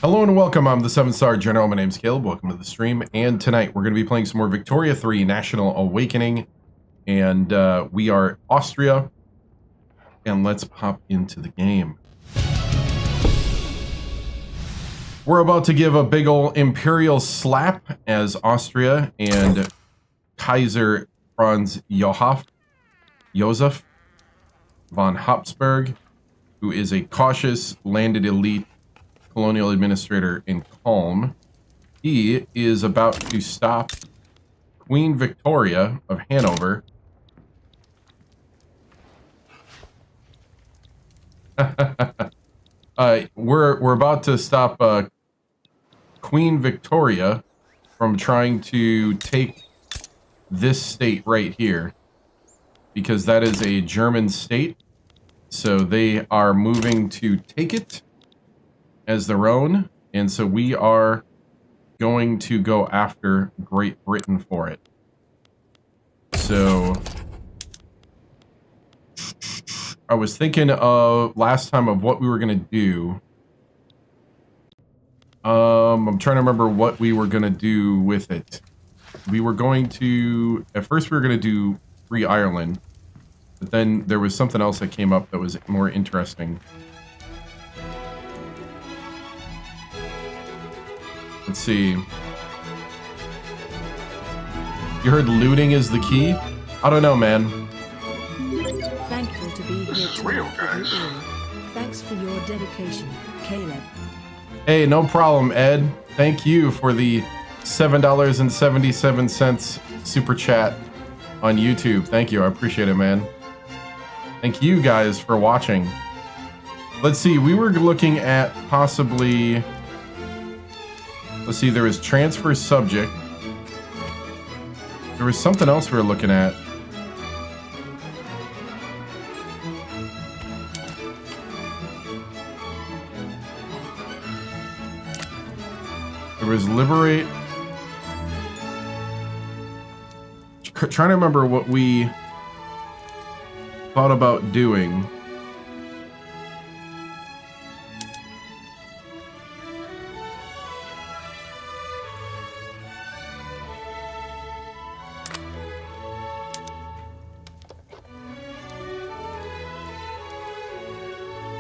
Hello and welcome, I'm the 7-star General, my name's Caleb, welcome to the stream, and tonight we're going to be playing some more Victoria 3 National Awakening, and we are Austria, and let's pop into the game. We're about to give a big ol' imperial slap as Austria and Kaiser Franz Joseph von Habsburg, who is a cautious, landed elite colonial administrator in Calm. He is about to stop Queen Victoria of Hanover. We're about to stop Queen Victoria from trying to take this state right here, because that is a German state. So they are moving to take it as their own, and so we are going to go after Great Britain for it. So I was thinking of last time of what we were going to do. I'm trying to remember what we were going to do with it. We were going to, at first we were going to do Free Ireland, but then there was something else that came up that was more interesting. Let's see. You heard looting is the key? I don't know, man. Thankful to be here tonight with you all. Thanks for your dedication, Caleb. Hey, no problem, Ed. Thank you for the $7.77 super chat on YouTube. Thank you. I appreciate it, man. Thank you guys for watching. Let's see. We were looking at possibly... Let's see, there was transfer subject. There was something else we were looking at. There was liberate. Trying to remember what we thought about doing.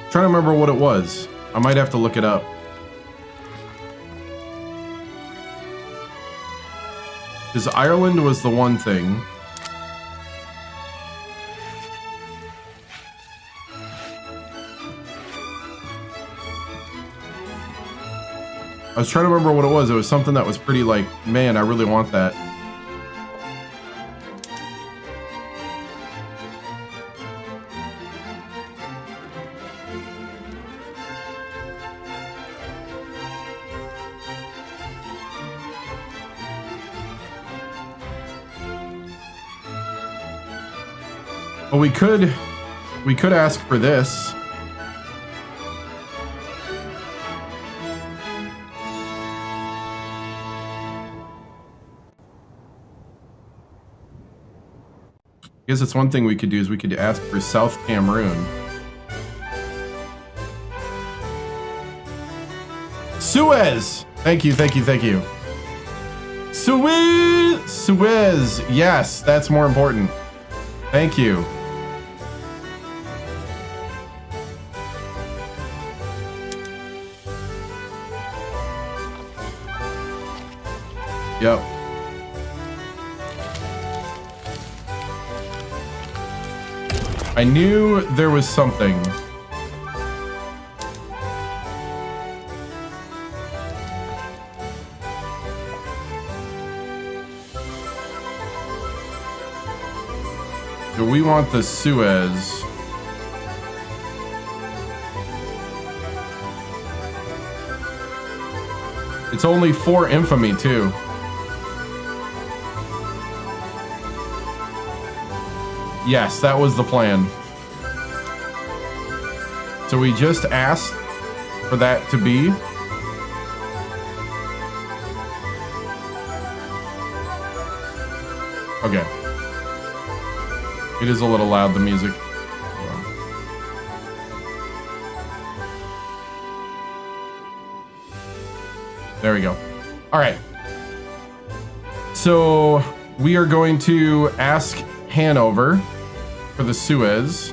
Trying to remember what it was. I might have to look it up. Because Ireland was the one thing. I was trying to remember what it was. It was something that was pretty like, man, I really want that. Well, we could ask for this. I guess it's one thing we could do is we could ask for South Cameroon. Suez! Thank you, thank you, thank you. Suez! Suez! Yes, that's more important. Thank you. Yep. I knew there was something. So we want the Suez. It's only 4 infamy too. Yes, that was the plan. So we just asked for that to be. Okay. It is a little loud, the music. There we go. All right. So we are going to ask Hanover for the Suez.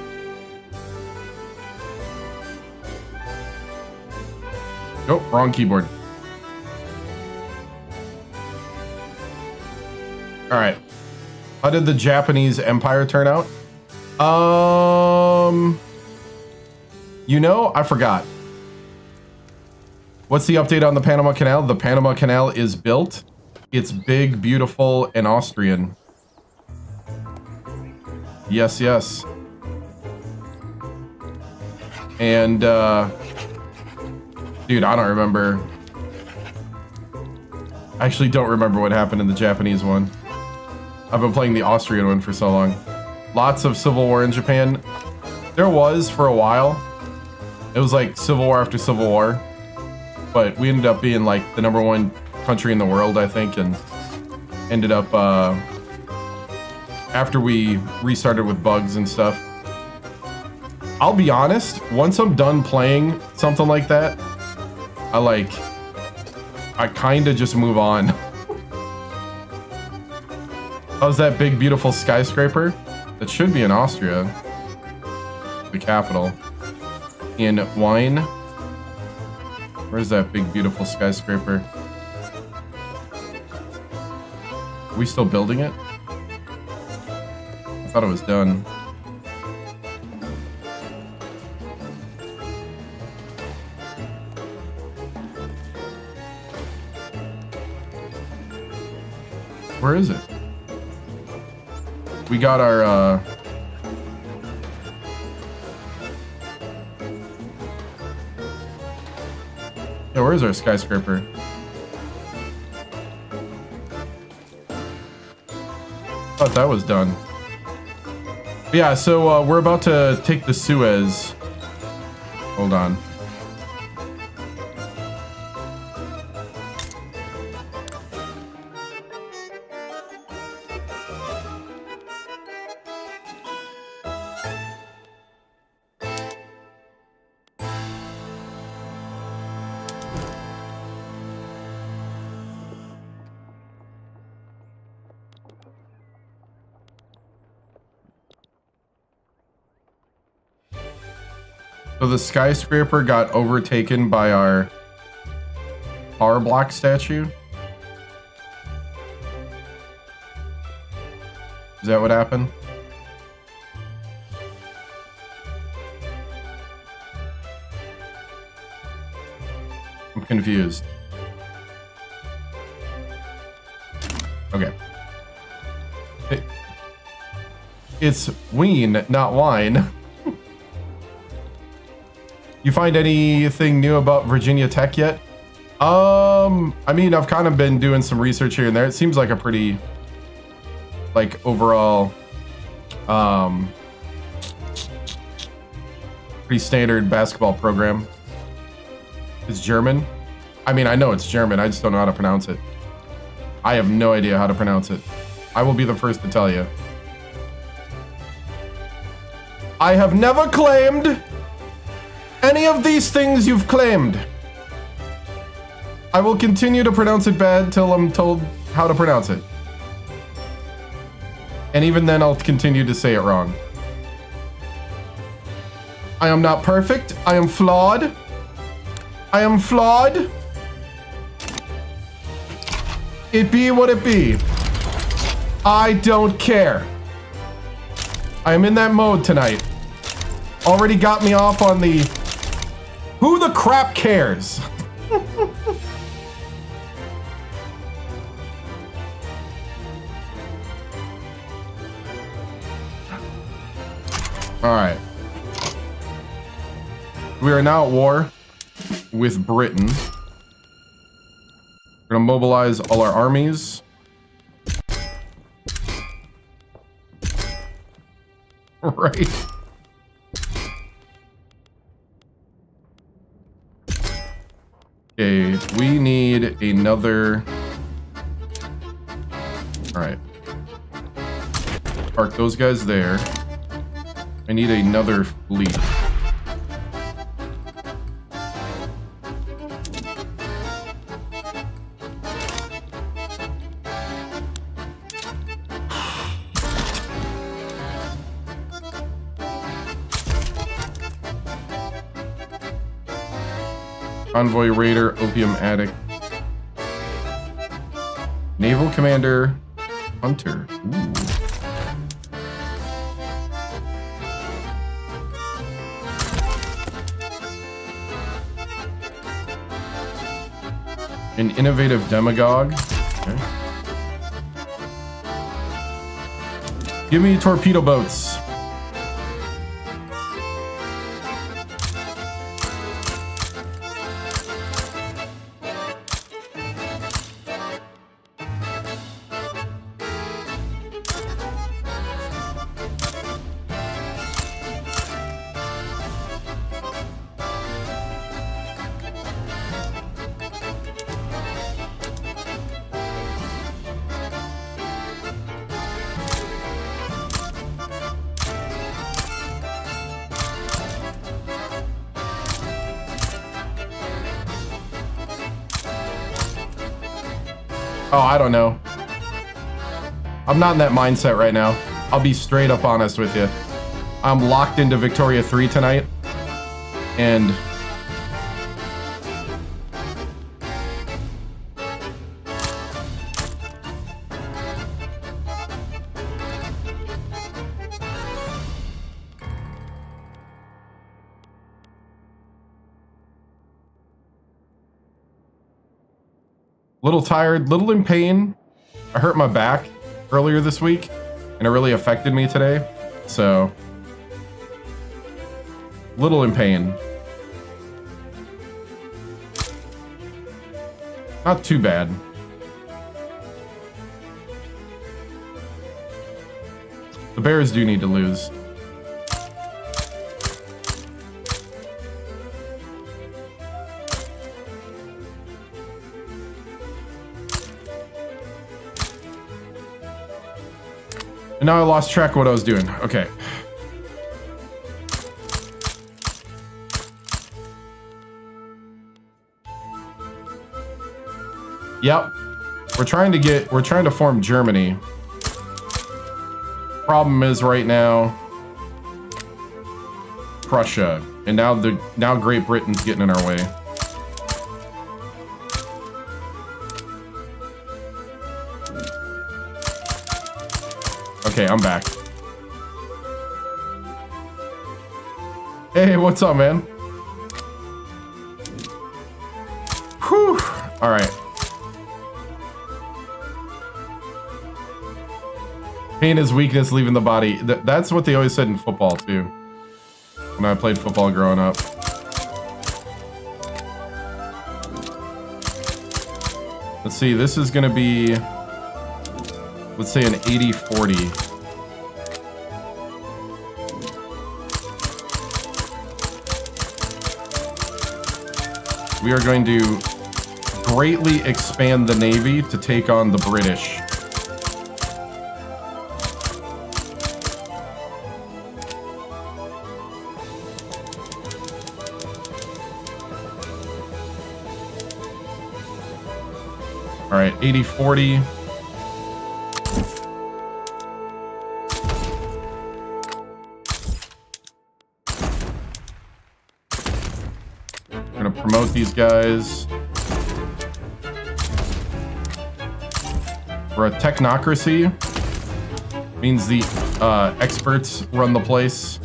Nope, wrong keyboard. All right. How did the Japanese Empire turn out? You know, I forgot. What's the update on the Panama Canal? The Panama Canal is built. It's big, beautiful, and Austrian. Yes, yes. And, dude, I don't remember. I actually don't remember what happened in the Japanese one. I've been playing the Austrian one for so long. Lots of civil war in Japan. There was for a while. It was like civil war after civil war. But we ended up being like the #1 country in the world, I think, and ended up, after we restarted with bugs and stuff. I'll be honest, once I'm done playing something like that, I kind of just move on. How's that big, beautiful skyscraper? That should be in Austria. The capital. In Wien. Where's that big, beautiful skyscraper? Are we still building it? I thought it was done. Where is it? We got our, yeah, where is our skyscraper? Thought that was done. But yeah, so we're about to take the Suez. Hold on. So the skyscraper got overtaken by our Powerblock statue. Is that what happened? I'm confused. Okay. It's Wien, not wine. You find anything new about Virginia Tech yet? I mean, I've kind of been doing some research here and there. It seems like a pretty, like, overall, pretty standard basketball program. It's German. I mean, I know it's German. I just don't know how to pronounce it. I have no idea how to pronounce it. I will be the first to tell you. I have never claimed any of these things you've claimed. I will continue to pronounce it bad till I'm told how to pronounce it. And even then, I'll continue to say it wrong. I am not perfect. I am flawed. I am flawed. It be what it be. I don't care. I am in that mode tonight. Already got me off on the who the crap cares? All right. We are now at war with Britain. We're gonna mobilize all our armies. Right. Okay, we need another. All right. Park those guys there. I need another fleet. Convoy Raider, Opium Addict. Naval Commander, Hunter. Ooh. An innovative demagogue. Okay. Give me torpedo boats. Oh, I don't know. I'm not in that mindset right now. I'll be straight up honest with you. I'm locked into Victoria 3 tonight. And little tired, little in pain. I hurt my back earlier this week, and it really affected me today. So, little in pain. Not too bad. The Bears do need to lose. And now I lost track of what I was doing. Okay. Yep. We're trying to form Germany. Problem is right now Prussia. And now Great Britain's getting in our way. Okay, I'm back. Hey, what's up, man? Whew. All right. Pain is weakness leaving the body. That's what they always said in football, too. When I played football growing up. Let's see, this is going to be... Let's say an 80-40. We are going to greatly expand the Navy to take on the British. All right, 80-40. Promote these guys. We're a technocracy. Means the experts run the place.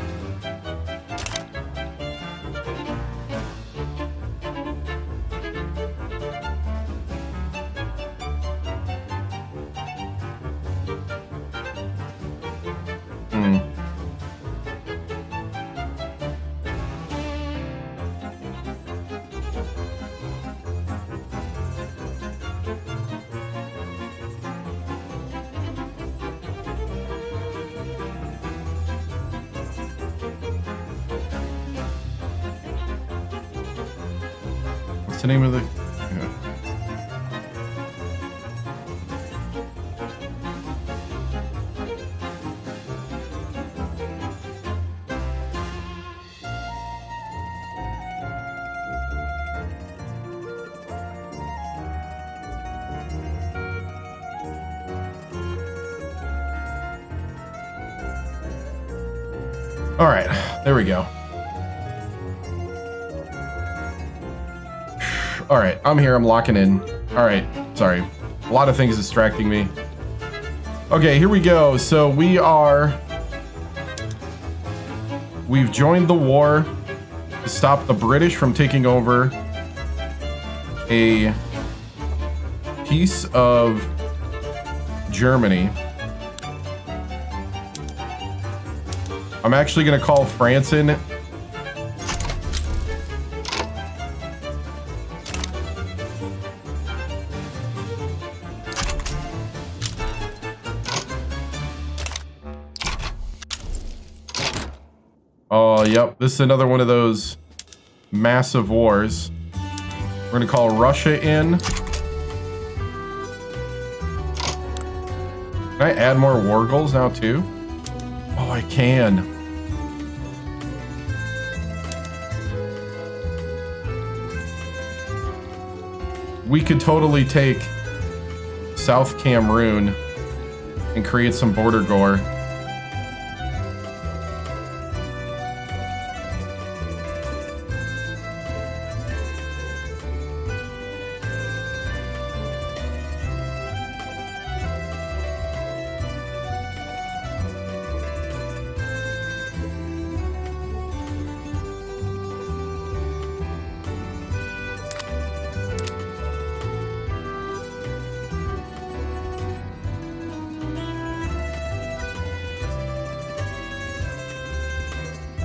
What's the name of the... Yeah. All right, there we go. All right, I'm here. I'm locking in. All right, sorry. A lot of things distracting me. Okay, here we go. So we've joined the war to stop the British from taking over a piece of Germany. I'm actually going to call France in. Oh, yep. This is another one of those massive wars. We're going to call Russia in. Can I add more war goals now, too? Oh, I can. We could totally take South Cameroon and create some border gore.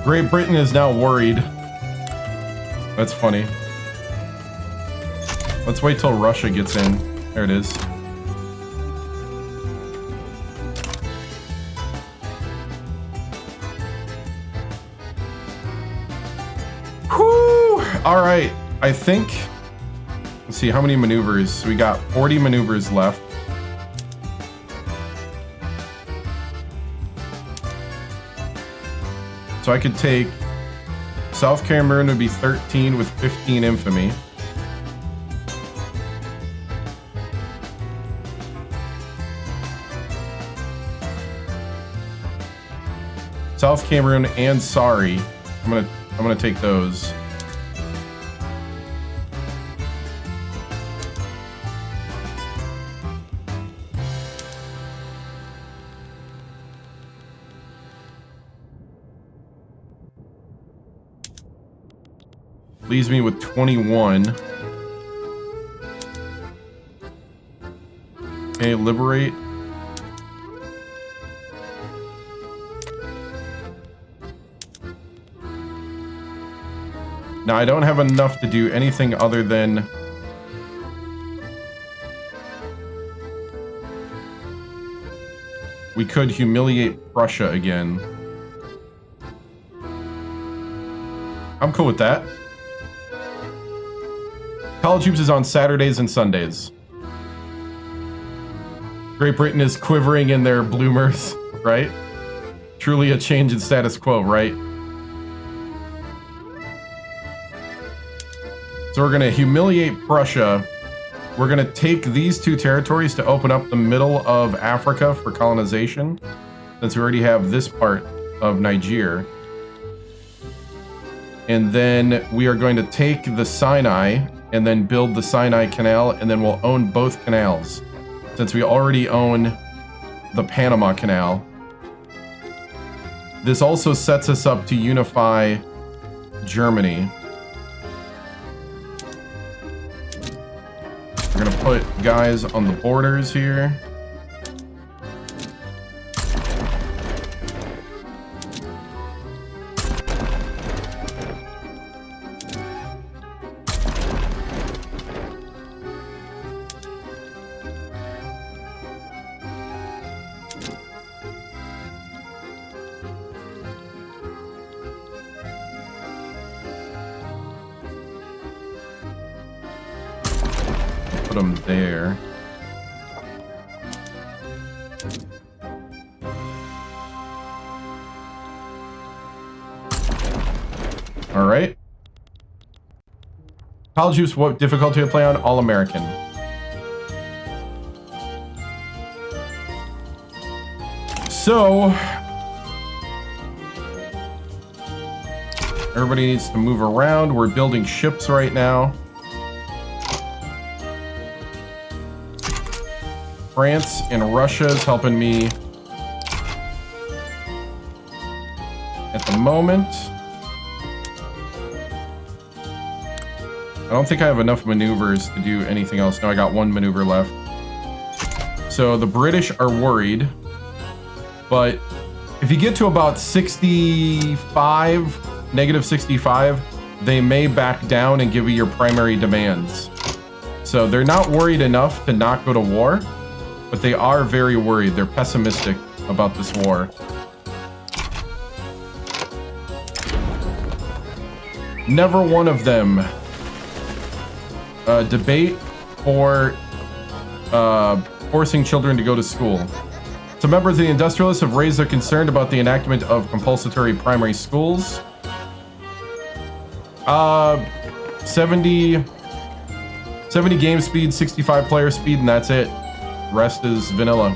Great Britain is now worried. That's funny. Let's wait till Russia gets in. There it is. Whew! All right. I think... Let's see, how many maneuvers? So we got 40 maneuvers left. So I could take South Cameroon would be 13 with 15 infamy. South Cameroon and Sorry. I'm gonna take those. Leaves me with 21. Okay, liberate. Now, I don't have enough to do anything other than... We could humiliate Prussia again. I'm cool with that. College Hoops is on Saturdays and Sundays. Great Britain is quivering in their bloomers, right? Truly a change in status quo, right? So we're going to humiliate Prussia. We're going to take these two territories to open up the middle of Africa for colonization, since we already have this part of Niger. And then we are going to take the Sinai and then build the Sinai Canal, and then we'll own both canals, since we already own the Panama Canal. This also sets us up to unify Germany. We're gonna put guys on the borders here. Put them there. All right. College Hoops, what difficulty to play on? All American. So everybody needs to move around. We're building ships right now. France and Russia is helping me at the moment. I don't think I have enough maneuvers to do anything else. No, I got one maneuver left. So the British are worried, but if you get to about 65, negative 65, they may back down and give you your primary demands. So they're not worried enough to not go to war, but they are very worried. They're pessimistic about this war. Never one of them debate or forcing children to go to school. Some members of the industrialists have raised their concern about the enactment of compulsory primary schools. 70 game speed, 65 player speed, and that's it. Rest is vanilla.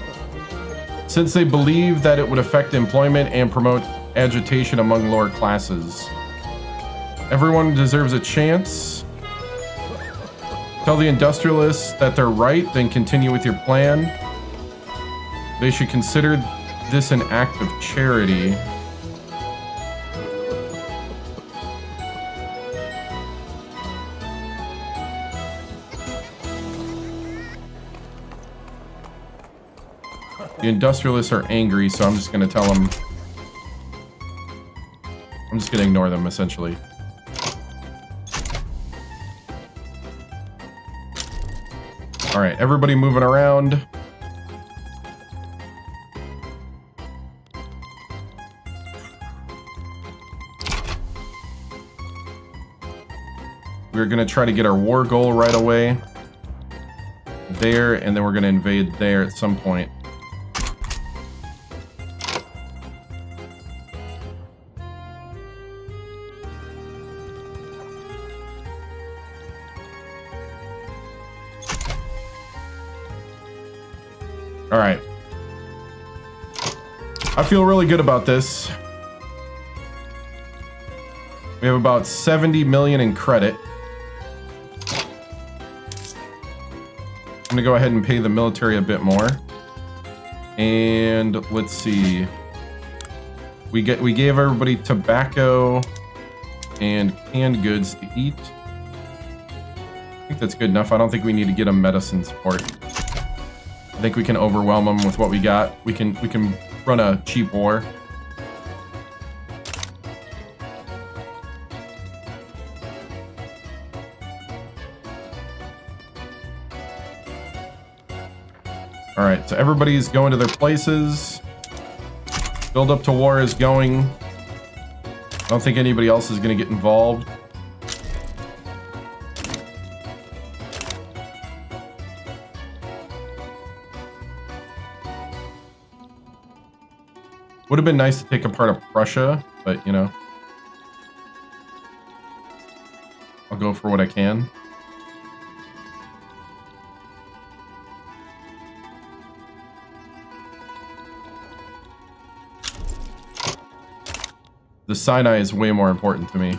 Since they believe that it would affect employment and promote agitation among lower classes. Everyone deserves a chance. Tell the industrialists that they're right, then continue with your plan. They should consider this an act of charity. The industrialists are angry, so I'm just going to tell them... I'm just going to ignore them, essentially. Alright, everybody moving around. We're going to try to get our war goal right away. There, and then we're going to invade there at some point. All right. I feel really good about this. We have about 70 million in credit. I'm gonna go ahead and pay the military a bit more. And let's see. We gave everybody tobacco and canned goods to eat. I think that's good enough. I don't think we need to get them medicine support. I think we can overwhelm them with what we got. We can run a cheap war. All right, so everybody's going to their places. Build up to war is going. I don't think anybody else is going to get involved. Would have been nice to take a part of Prussia, but, you know. I'll go for what I can. The Sinai is way more important to me.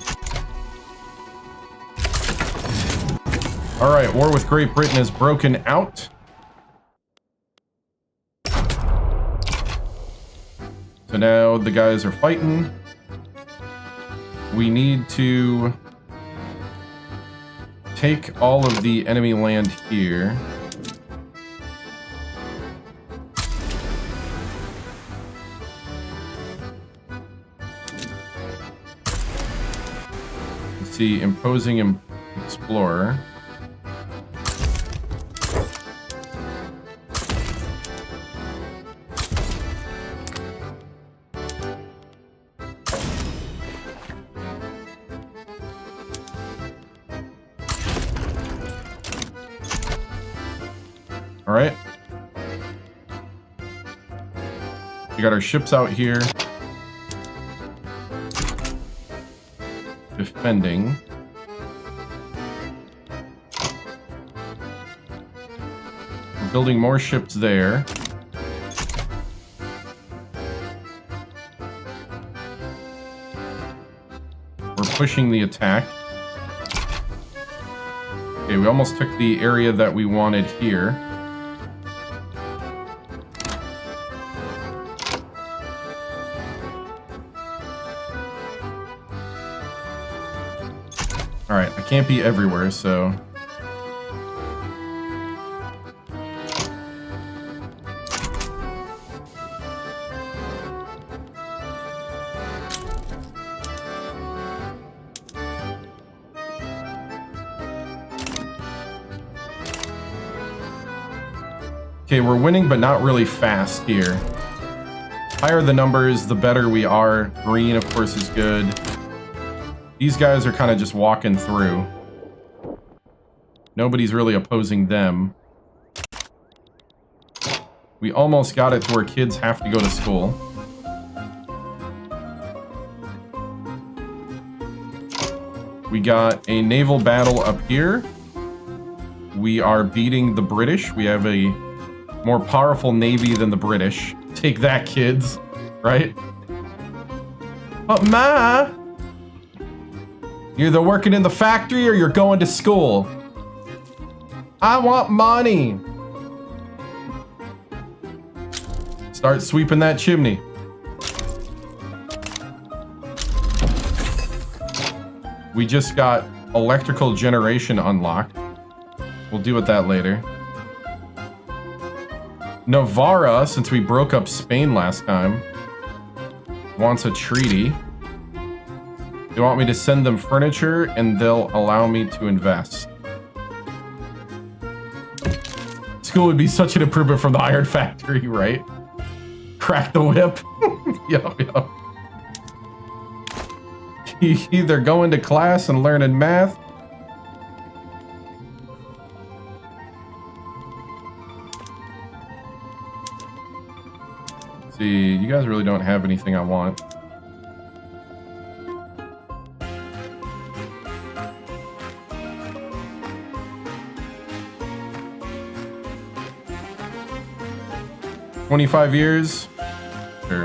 Alright, war with Great Britain is broken out. So now the guys are fighting. We need to take all of the enemy land here. Let's see, imposing explorer. All right. We got our ships out here. Defending. We're building more ships there. We're pushing the attack. Okay, we almost took the area that we wanted here. Alright, I can't be everywhere, so... Okay, we're winning, but not really fast here. Higher the numbers, the better we are. Green, of course, is good. These guys are kind of just walking through. Nobody's really opposing them. We almost got it to where kids have to go to school. We got a naval battle up here. We are beating the British. We have a more powerful navy than the British. Take that, kids. Right? But Ma, you're either working in the factory or you're going to school. I want money. Start sweeping that chimney. We just got electrical generation unlocked. We'll deal with that later. Navarra, since we broke up Spain last time, wants a treaty. They want me to send them furniture, and they'll allow me to invest. School would be such an improvement from the iron factory, right? Crack the whip. Yup, yup. Either going to class and learning math, see, you guys really don't have anything I want. "25 years? Sure.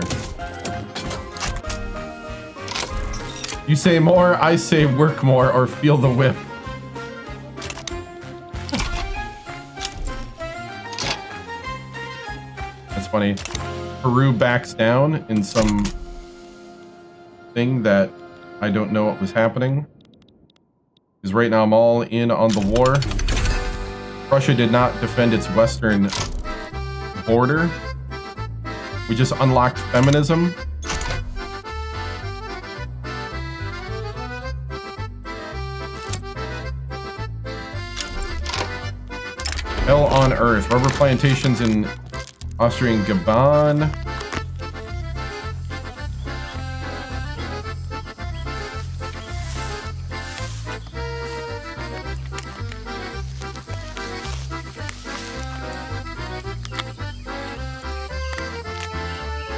You say more, I say work more, or feel the whip." That's funny. Peru backs down in some thing that I don't know what was happening. Because right now I'm all in on the war. Russia did not defend its western border. We just unlocked feminism. Hell on earth. Rubber plantations in Austrian Gabon.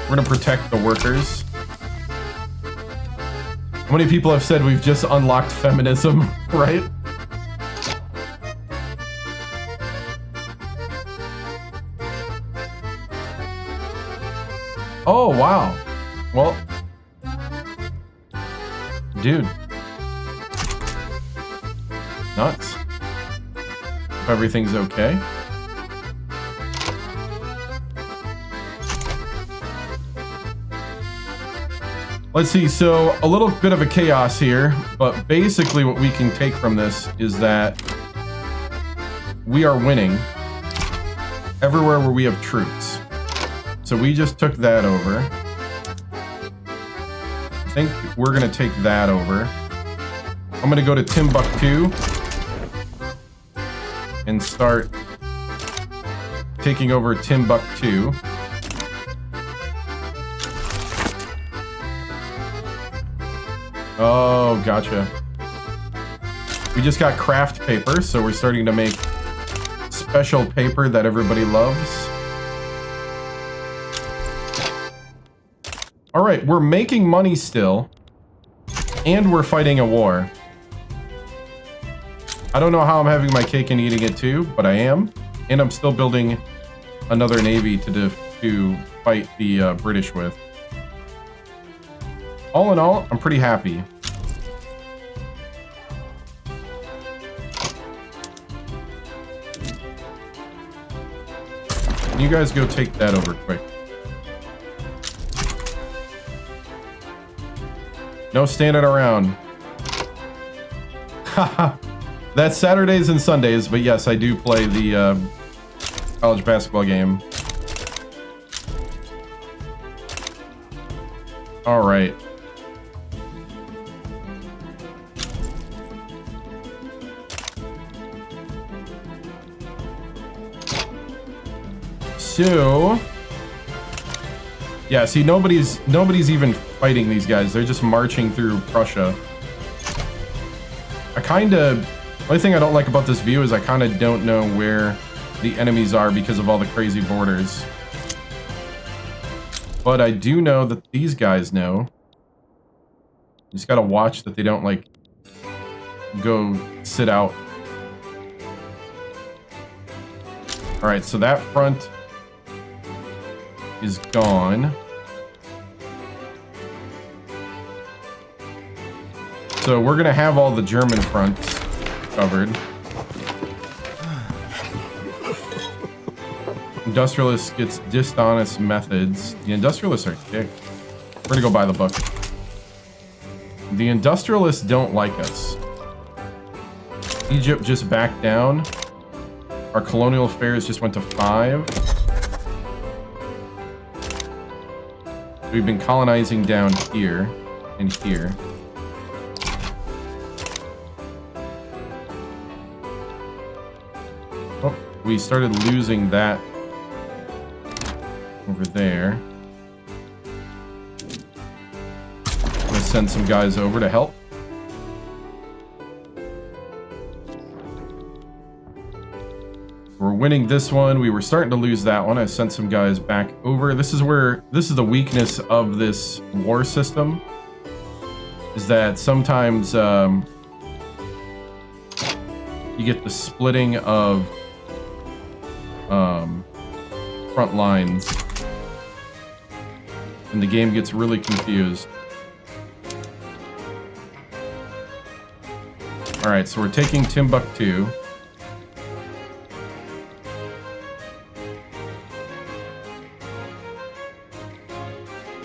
We're gonna protect the workers. How many people have said we've just unlocked feminism, right? Oh, wow. Well, dude. Nuts. If everything's okay. Let's see, so a little bit of a chaos here, but basically what we can take from this is that we are winning everywhere where we have troops. So we just took that over. I think we're gonna take that over. I'm gonna go to Timbuktu and start taking over Timbuktu. Oh, gotcha. We just got craft paper, so we're starting to make special paper that everybody loves. All right, we're making money still, and we're fighting a war. I don't know how I'm having my cake and eating it too, but I am. And I'm still building another navy to fight the British with. All in all, I'm pretty happy. You guys go take that over quick. No standing around. That's Saturdays and Sundays, but yes, I do play the college basketball game. All right. So, yeah, see, nobody's even fighting these guys. They're just marching through Prussia. Only thing I don't like about this view is I kind of don't know where the enemies are because of all the crazy borders. But I do know that these guys know. You just gotta watch that they don't, like, go sit out. Alright, so that front is gone. So we're gonna have all the German fronts covered. Industrialist gets dishonest methods. The industrialists are kicked. We're gonna go buy the book. The industrialists don't like us. Egypt just backed down. Our colonial affairs just went to 5. We've been colonizing down here and here. Oh, we started losing that over there. I'm gonna send some guys over to help. We're winning this one. We were starting to lose that one. I sent some guys back over. This is the weakness of this war system, is that sometimes you get the splitting of front lines, and the game gets really confused. All right, so we're taking Timbuktu.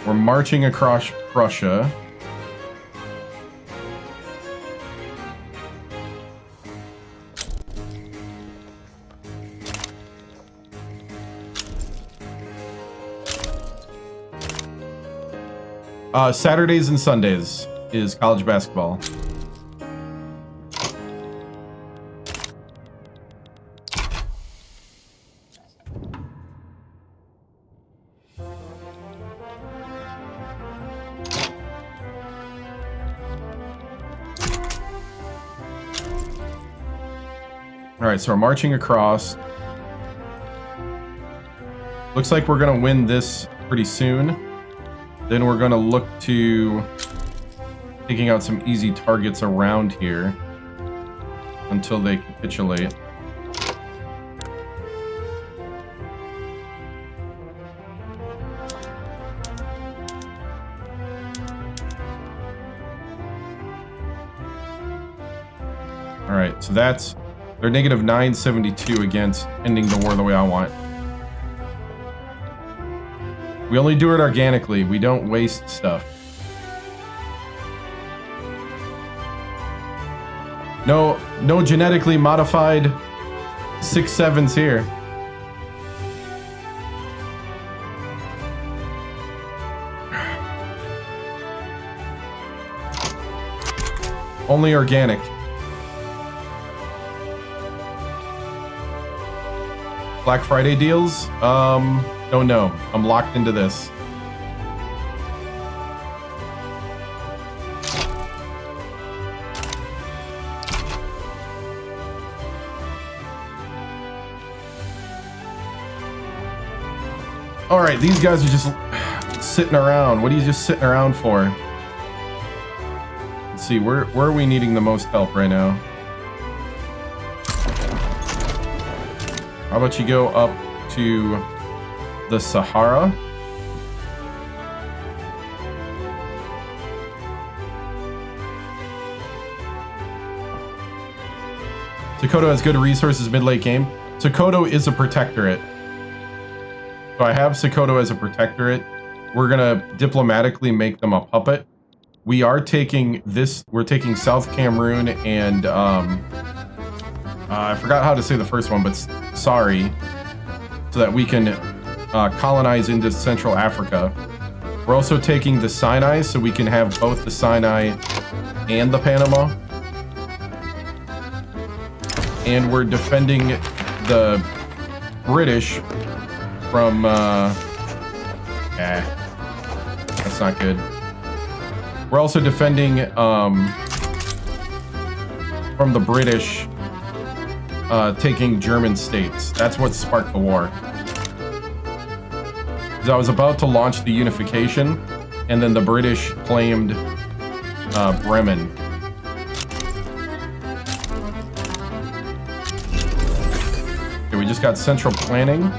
We're marching across Prussia. Saturdays and Sundays is college basketball. All right, so we're marching across. Looks like we're gonna win this pretty soon. Then we're gonna look to taking out some easy targets around here until they capitulate. All right, so that's, they're negative 972 against ending the war the way I want. We only do it organically. We don't waste stuff. No genetically modified 6/7s here. Only organic. Black Friday deals? Don't know. I'm locked into this. All right, these guys are just sitting around. What are you just sitting around for? Let's see, where are we needing the most help right now? How about you go up to the Sahara? Sokoto has good resources mid-late game. Sokoto is a protectorate. So I have Sokoto as a protectorate. We're gonna diplomatically make them a puppet we are taking this. We're taking South Cameroon and I forgot how to say the first one, but sorry, so that we can colonize into Central Africa. We're also taking the Sinai, so we can have both the Sinai and the Panama. And we're defending the British from, that's not good. We're also defending, from the British, taking German states. That's what sparked the war. Because I was about to launch the unification, and then the British claimed, Bremen. Okay, we just got central planning.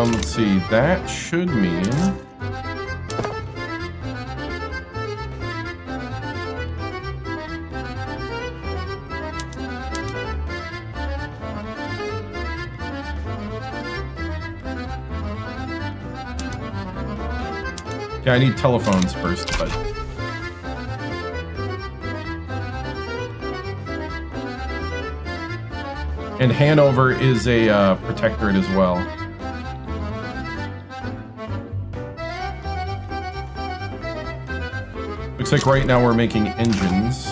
Let's see, that should mean... Yeah, I need telephones first, but... And Hanover is a protectorate as well. Looks like right now we're making engines.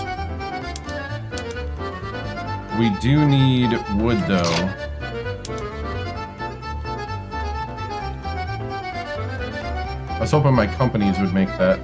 We do need wood, though. I was hoping my companies would make that.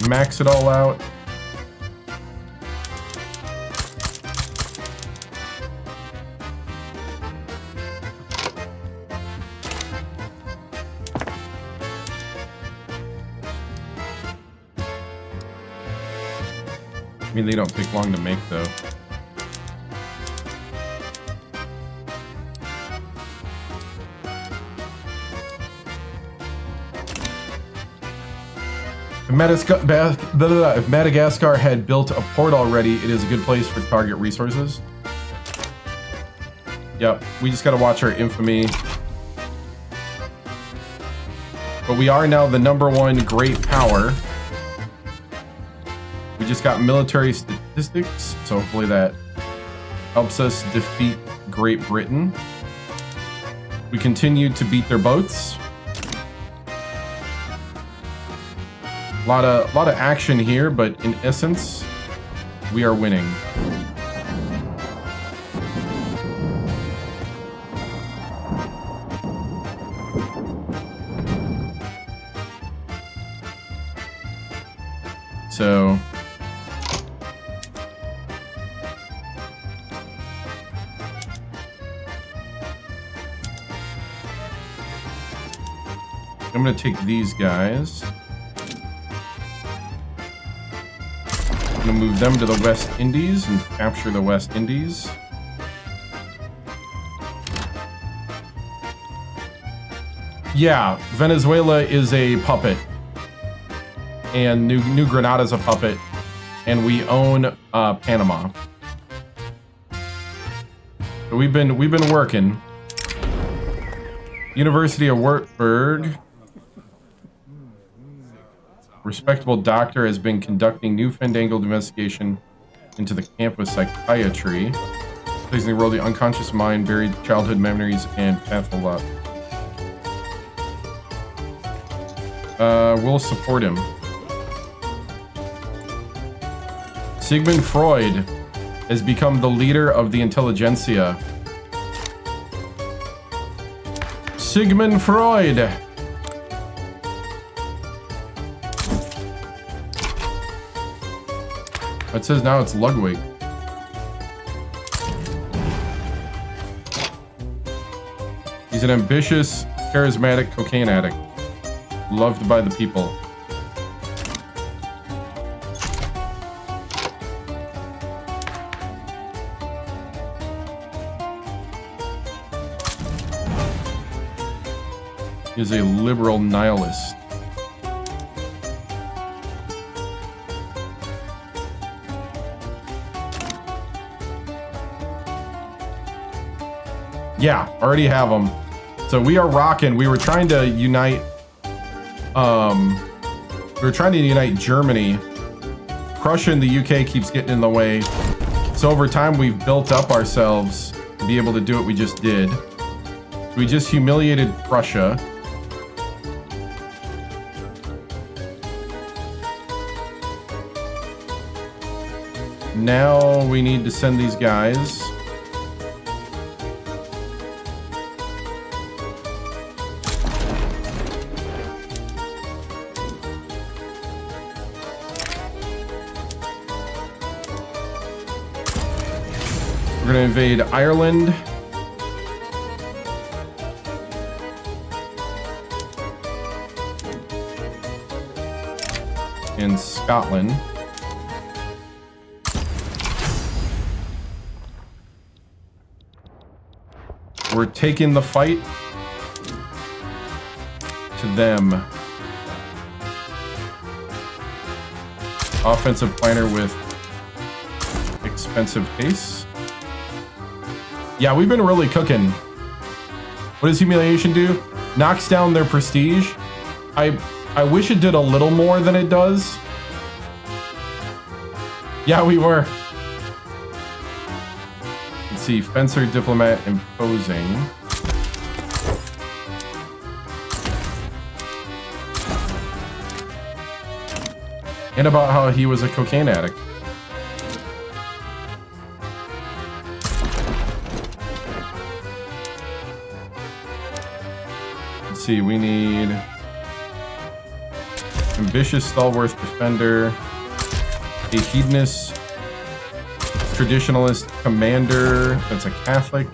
Max it all out. I mean, they don't take long to make, though. If Madagascar had built a port already, it is a good place for target resources. Yep, we just gotta watch our infamy. But we are now the #1 great power. We just got military statistics, so hopefully that helps us defeat Great Britain. We continue to beat their boats. A lot of action here, but in essence, we are winning. So I'm gonna take these guys. I'm gonna move them to the West Indies and capture the West Indies. Yeah, Venezuela is a puppet, and New Granada's a puppet, and we own Panama. So we've been working. University of Würzburg. Respectable doctor has been conducting new fandangled investigation into the campus psychiatry, placing the world of the unconscious mind, buried childhood memories, and pathology. We'll support him. Sigmund Freud has become the leader of the intelligentsia. Sigmund Freud! It says now it's Ludwig. He's an ambitious, charismatic cocaine addict, loved by the people. is a liberal nihilist. Yeah, already have them. So we are rocking. We were trying to unite. We were trying to unite Germany. Prussia and the UK keeps getting in the way. So over time, we've built up ourselves to be able to do what we just did. We just humiliated Prussia. Now we need to send these guys. We're gonna invade Ireland. And Scotland. We're taking the fight to them. Offensive planner with expensive pace. Yeah, we've been really cooking. What does humiliation do? Knocks down their prestige. I wish it did a little more than it does. Yeah, we were. Let's see, fencer, diplomat, imposing. And about how he was a cocaine addict. Let's see, we need ambitious, stalwart defender, a hedonist, traditionalist commander that's a Catholic.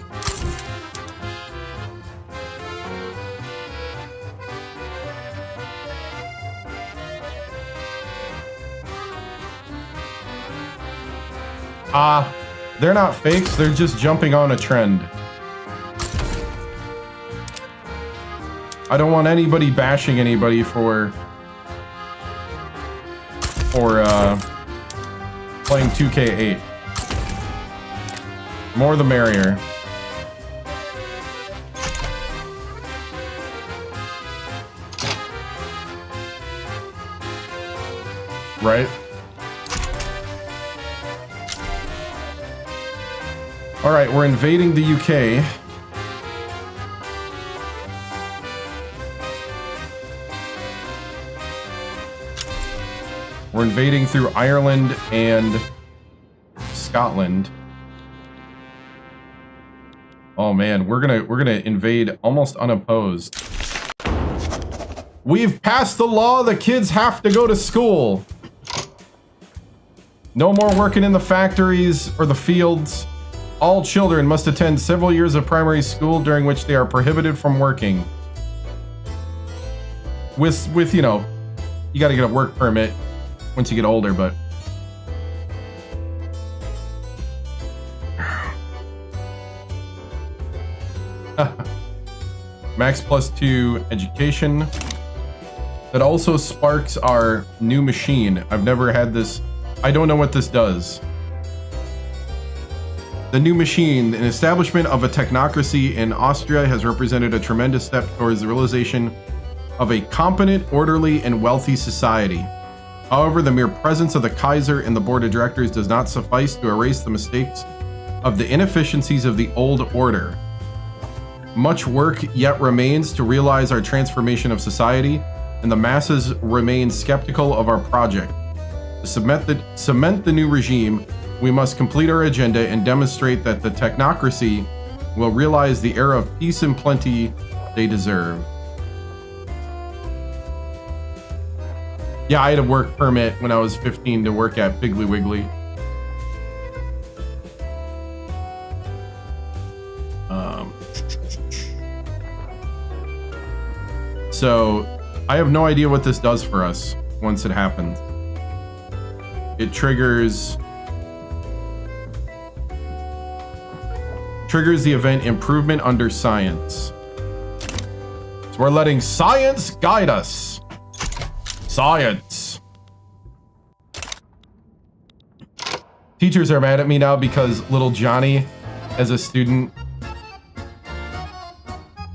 They're not fakes, they're just jumping on a trend. I don't want anybody bashing anybody for playing 2K8. More the merrier. Right? All right, we're invading the UK. We're invading through Ireland and Scotland. Oh man, we're gonna invade almost unopposed. We've passed the law, the kids have to go to school. No more working in the factories or the fields. All children must attend several years of primary school during which they are prohibited from working. With you know, you gotta get a work permit once you get older, but Max +2 education. That also sparks our new machine. I've never had this. I don't know what this does. The new machine, an establishment of a technocracy in Austria, has represented a tremendous step towards the realization of a competent, orderly, and wealthy society. However, the mere presence of the Kaiser in the board of directors does not suffice to erase the mistakes of the inefficiencies of the old order. Much work yet remains to realize our transformation of society, and the masses remain skeptical of our project. To cement the new regime, we must complete our agenda and demonstrate that the technocracy will realize the era of peace and plenty they deserve. Yeah, I had a work permit when I was 15 to work at Piggly Wiggly. So I have no idea what this does for us once it happens. It triggers the event improvement under science. So we're letting science guide us. Science. Teachers are mad at me now because little Johnny, as a student,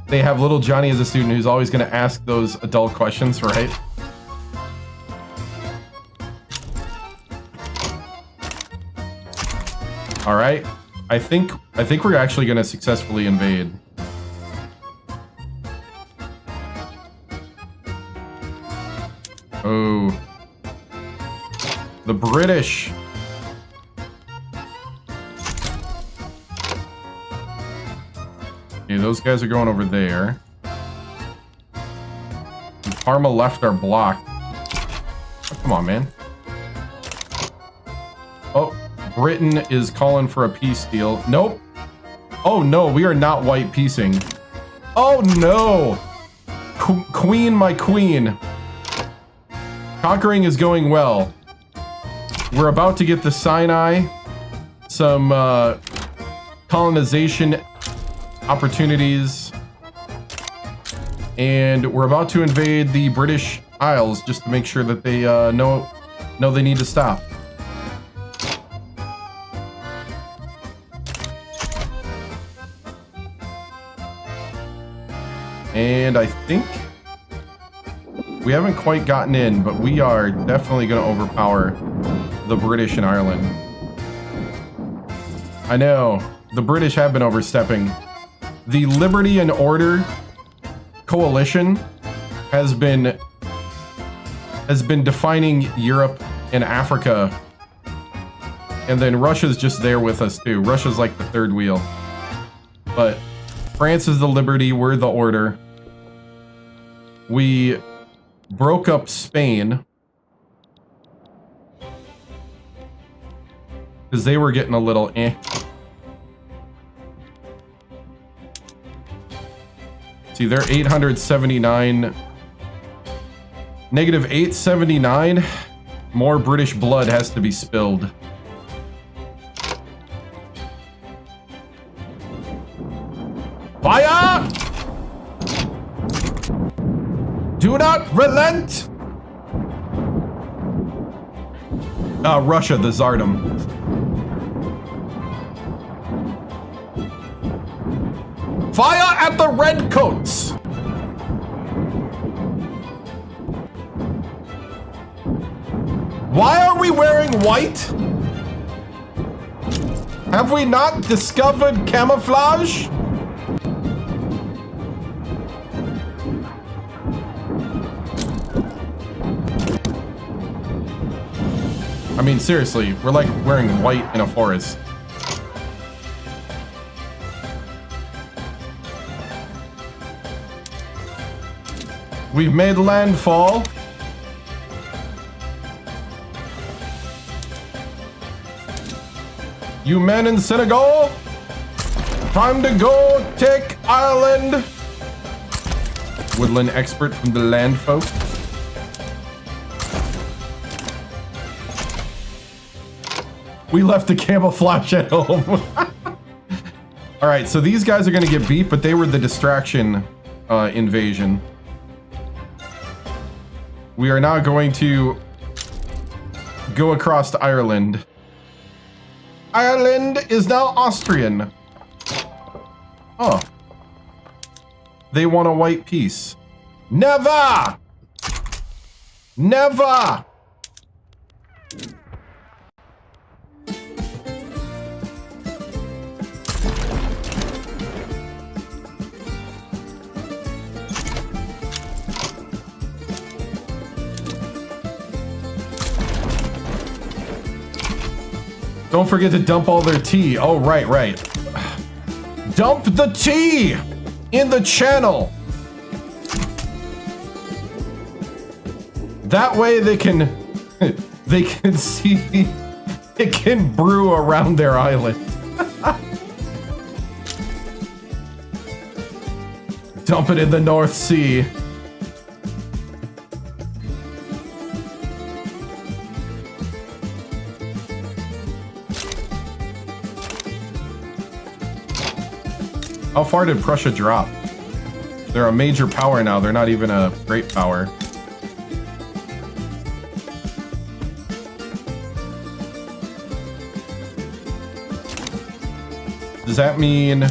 they have little Johnny as a student who's always going to ask those adult questions, right? All right. I think we're actually going to successfully invade. Oh. The British. Okay, those guys are going over there. And Parma left our block. Oh, come on, man. Oh, Britain is calling for a peace deal. Nope. Oh, no, we are not white peacing. Oh, no. Queen, my queen. Conquering is going well. We're about to get the Sinai. Some colonization opportunities. And we're about to invade the British Isles just to make sure that they know they need to stop. And I think we haven't quite gotten in, but we are definitely going to overpower the British in Ireland. I know, the British have been overstepping. The Liberty and Order coalition has been defining Europe and Africa. And then Russia's just there with us too. Russia's like the third wheel. But France is the Liberty, we're the Order. We broke up Spain because they were getting a little eh. See, they're 879. Negative 879. More British blood has to be spilled. Fire! Do not relent! Russia, the Tsardom. Fire at the redcoats! Why are we wearing white? Have we not discovered camouflage? I mean, seriously, we're like wearing white in a forest. We've made landfall. You men in Senegal, time to go take Ireland. Woodland expert from the land folk. We left the camouflage at home. All right, so these guys are going to get beat, but they were the distraction invasion. We are now going to go across to Ireland. Ireland is now Austrian. Oh. They want a white peace. Never! Never! Don't forget to dump all their tea. Oh, right. Dump the tea in the channel. That way they can see it can brew around their island. Dump it in the North Sea. How far did Prussia drop? They're a major power now. They're not even a great power. Does that mean...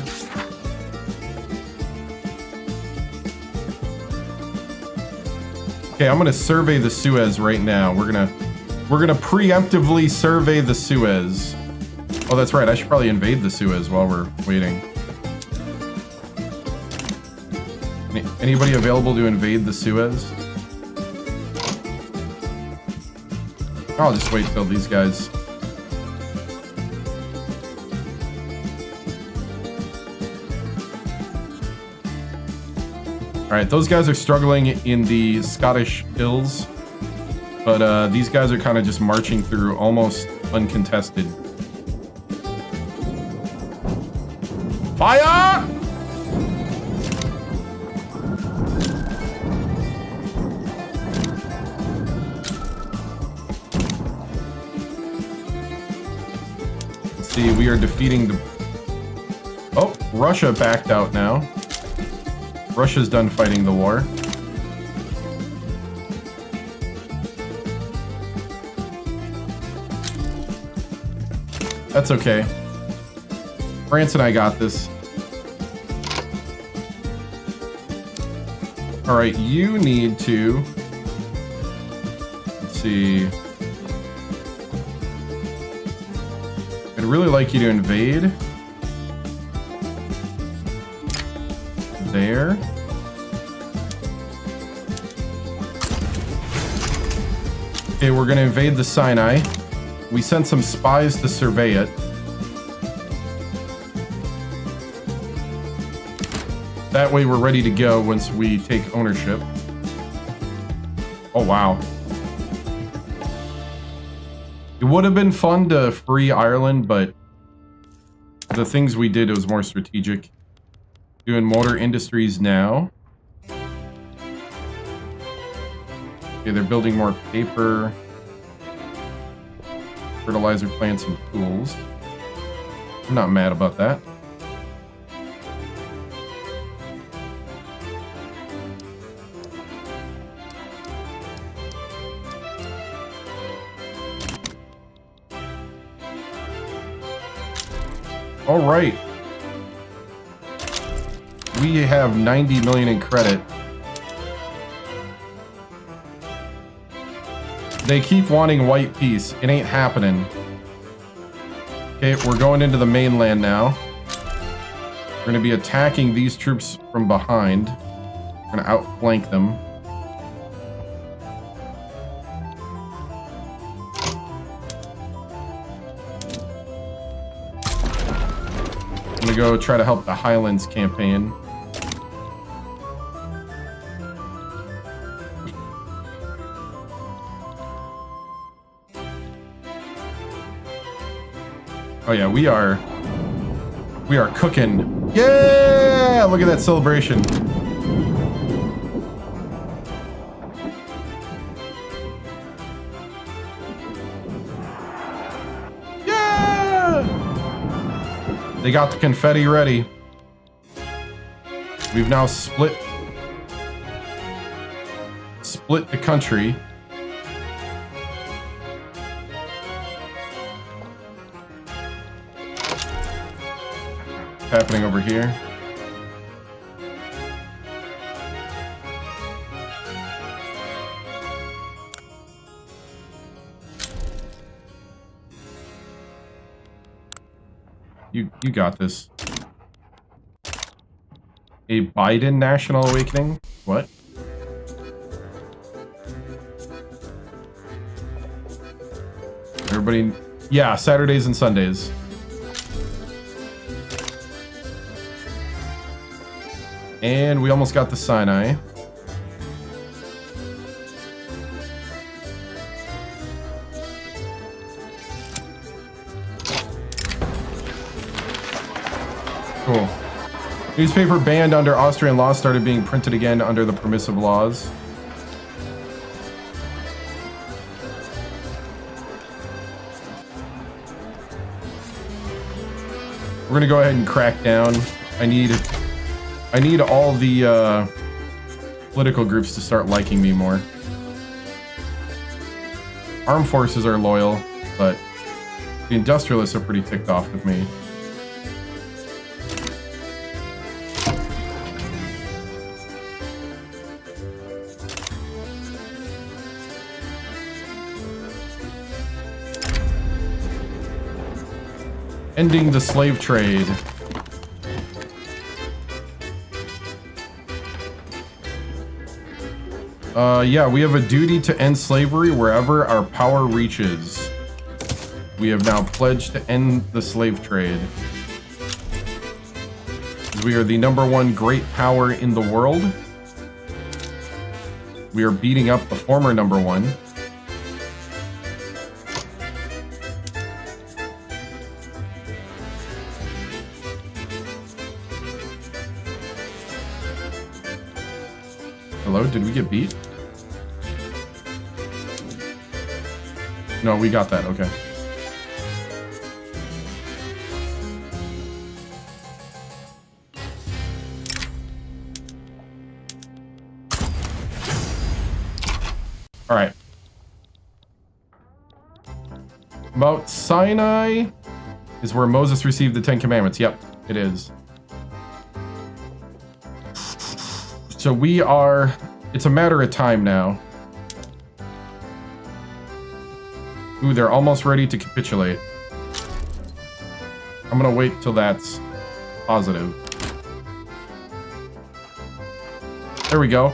Okay, I'm gonna survey the Suez right now. We're gonna preemptively survey the Suez. Oh, that's right. I should probably invade the Suez while we're waiting. Anybody available to invade the Suez? I'll just wait till these guys... Alright, those guys are struggling in the Scottish Hills, but these guys are kind of just marching through almost uncontested. Fire! Let's see, we are defeating the... Oh, Russia backed out now. Russia's done fighting the war. That's okay. France and I got this. Alright, you need to... Let's see... I'd really like you to invade. There. Okay, we're gonna invade the Sinai. We sent some spies to survey it. That way we're ready to go once we take ownership. Oh, wow. It would have been fun to free Ireland, but the things we did, it was more strategic. Doing motor industries now. Okay, they're building more paper, fertilizer plants, and tools. I'm not mad about that. All right. We have 90 million in credit. They keep wanting white peace. It ain't happening. Okay, we're going into the mainland now. We're going to be attacking these troops from behind. We're going to outflank them. I'm going to go try to help the Highlands campaign. Oh yeah, we are cooking. Yeah! Look at that celebration. Yeah! They got the confetti ready. We've now split the country. Happening over here. You got this. A Biden national awakening? What? Everybody, yeah, Saturdays and Sundays. And we almost got the Sinai. Cool. Newspaper banned under Austrian law started being printed again under the permissive laws. We're gonna go ahead and crack down. I need I need all the political groups to start liking me more. Armed forces are loyal, but the industrialists are pretty ticked off with me. Ending the slave trade. Yeah, we have a duty to end slavery wherever our power reaches. We have now pledged to end the slave trade. We are the #1 great power in the world. We are beating up the former #1. Hello, did we get beat? No, we got that, okay. Alright. Mount Sinai is where Moses received the 10 Commandments. Yep, it is. So we are... It's a matter of time now. Ooh, they're almost ready to capitulate. I'm gonna wait till that's positive. There we go.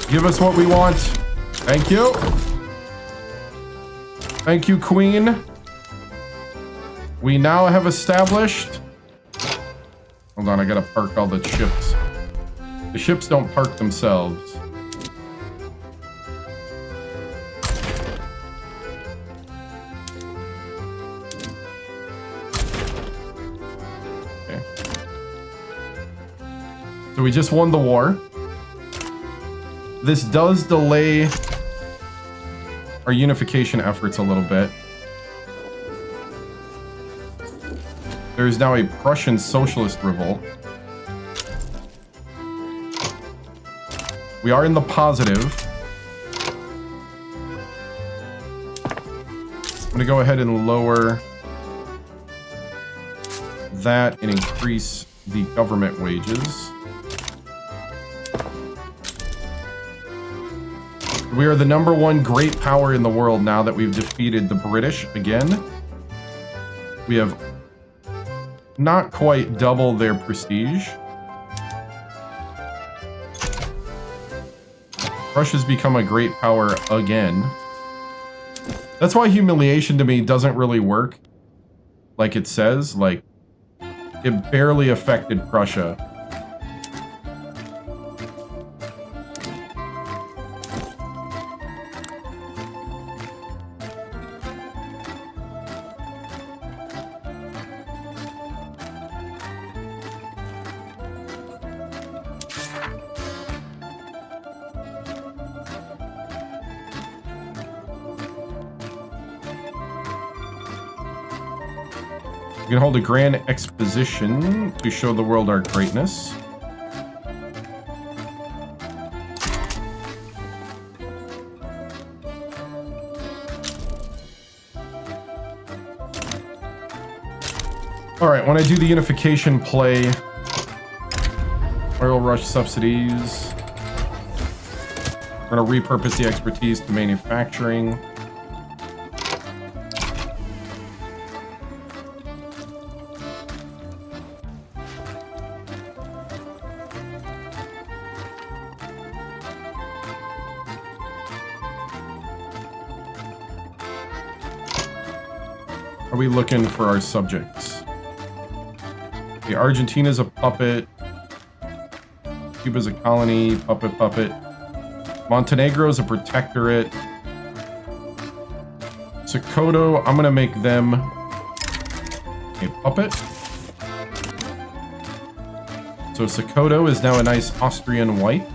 Give us what we want. Thank you. Thank you, Queen. We now have established... Hold on, I gotta park all the ships. The ships don't park themselves. Okay. So we just won the war. This does delay our unification efforts a little bit. There is now a Prussian socialist revolt. We are in the positive. I'm going to go ahead and lower that and increase the government wages. We are the #1 great power in the world now that we've defeated the British again. We have not quite double their prestige. Russia's become a great power again. That's why humiliation to me doesn't really work like it says. Like, it barely affected Prussia. We can hold a grand exposition to show the world our greatness. Alright, when I do the unification play, oil rush subsidies. We're going to repurpose the expertise to manufacturing. Are we looking for our subjects? Okay, Argentina's a puppet. Cuba's a colony. Puppet, puppet. Montenegro's a protectorate. Sokoto, I'm gonna make them a puppet. So Sokoto is now a nice Austrian wife.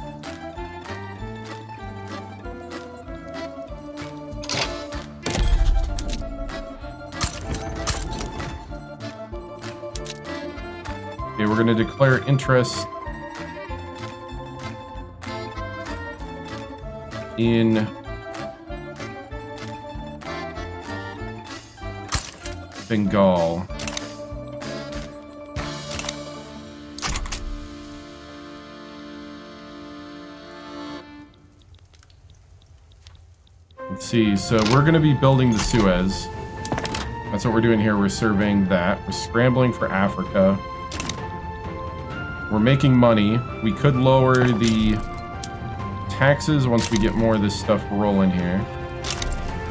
Okay, we're going to declare interest in Bengal. Let's see, so we're going to be building the Suez. That's what we're doing here. We're surveying that. We're scrambling for Africa. We're making money. We could lower the taxes once we get more of this stuff rolling here.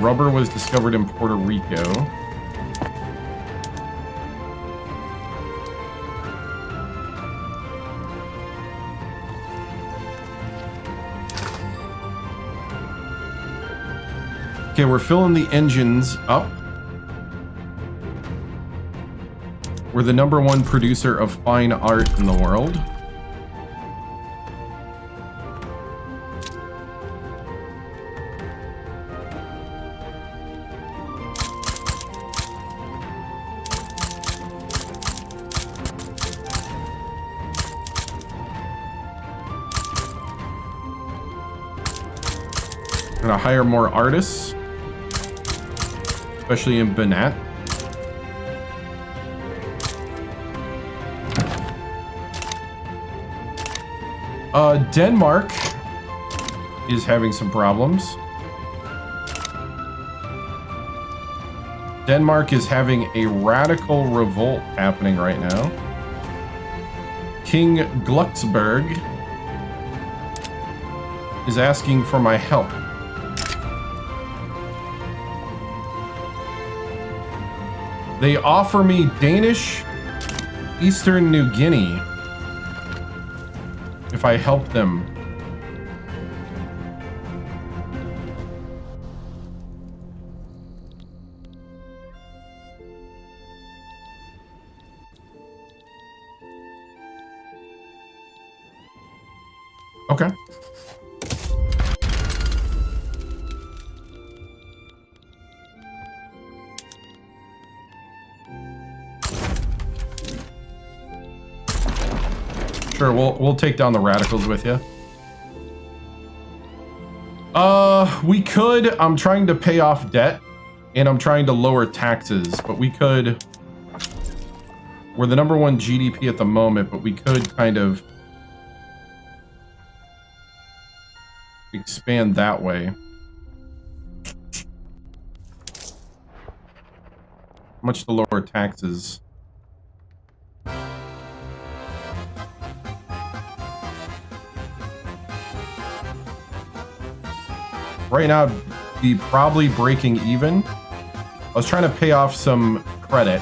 Rubber was discovered in Puerto Rico. Okay, we're filling the engines up. We're the #1 producer of fine art in the world. We're gonna hire more artists, especially in Banat. Denmark is having some problems. Denmark is having a radical revolt happening right now. King Glucksberg is asking for my help. They offer me Danish Eastern New Guinea if I help them. Okay. Sure, we'll take down the radicals with you. We could. I'm trying to pay off debt, and I'm trying to lower taxes, but we could. We're the #1 GDP at the moment, but we could kind of expand that way. How much to lower taxes? Right now, I'd be probably breaking even. I was trying to pay off some credit.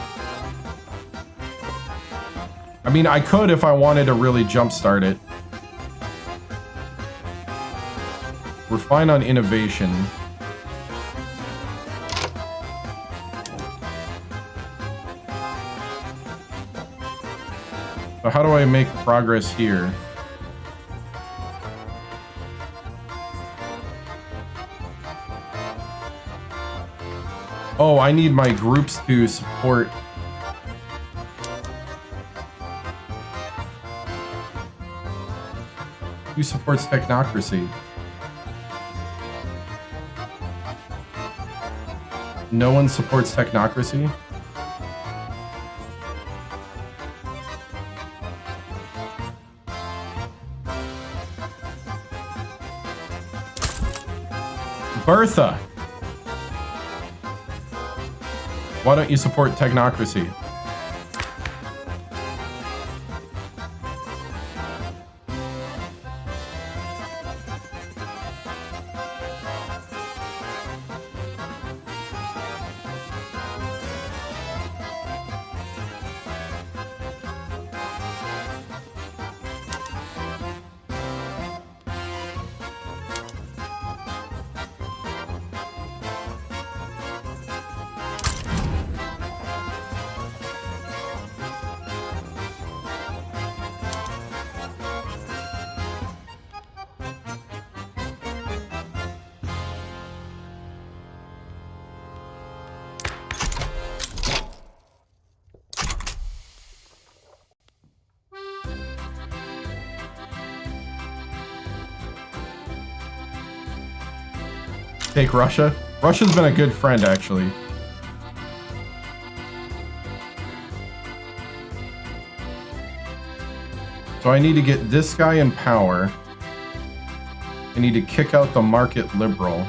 I mean, I could if I wanted to really jumpstart it. We're fine on innovation. So how do I make progress here? Oh, I need my groups to support. Who supports technocracy? No one supports technocracy? Bertha! Why don't you support technocracy? take Russia. Russia's been a good friend, actually. So I need to get this guy in power. I need to kick out the market liberal.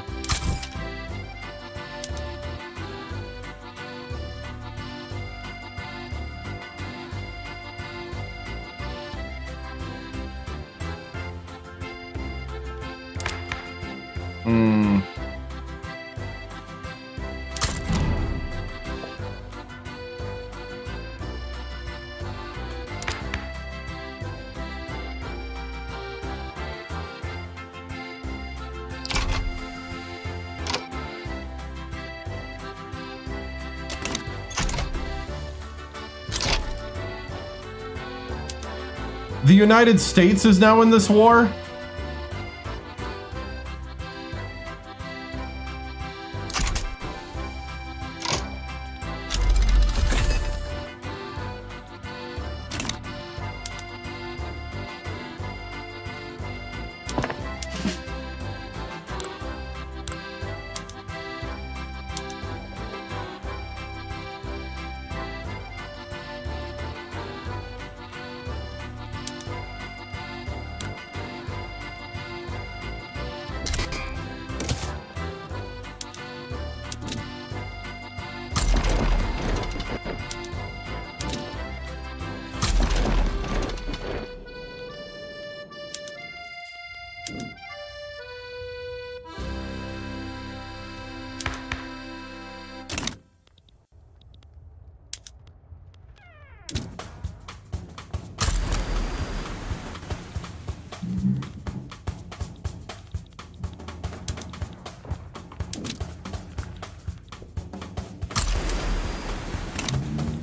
The United States is now in this war?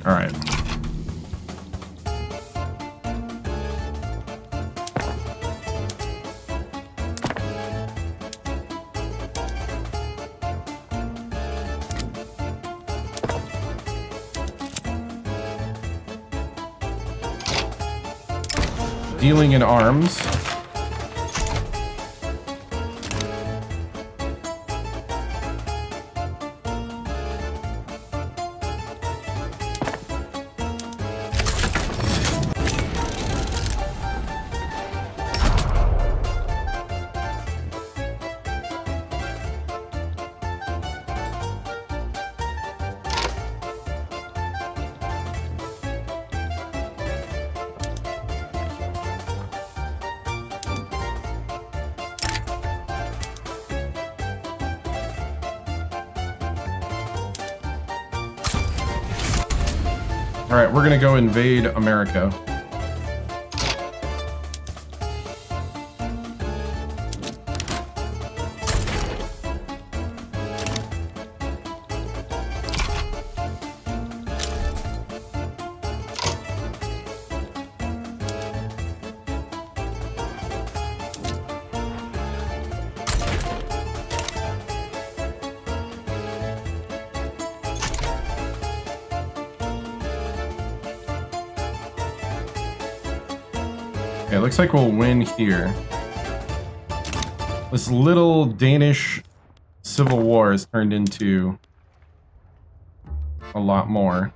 All right. Dealing in arms. All right, we're gonna go invade America. Okay, looks like we'll win here. This little Danish civil war has turned into a lot more.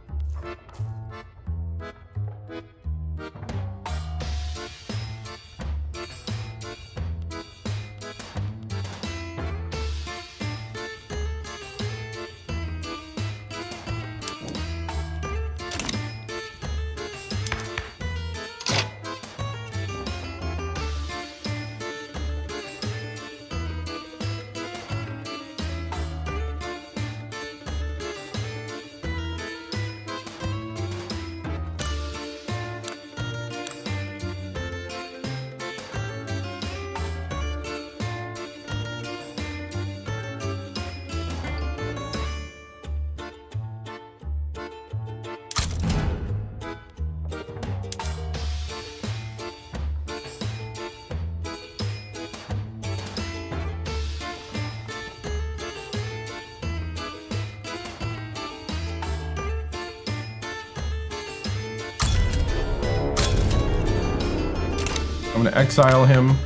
I'm gonna exile him.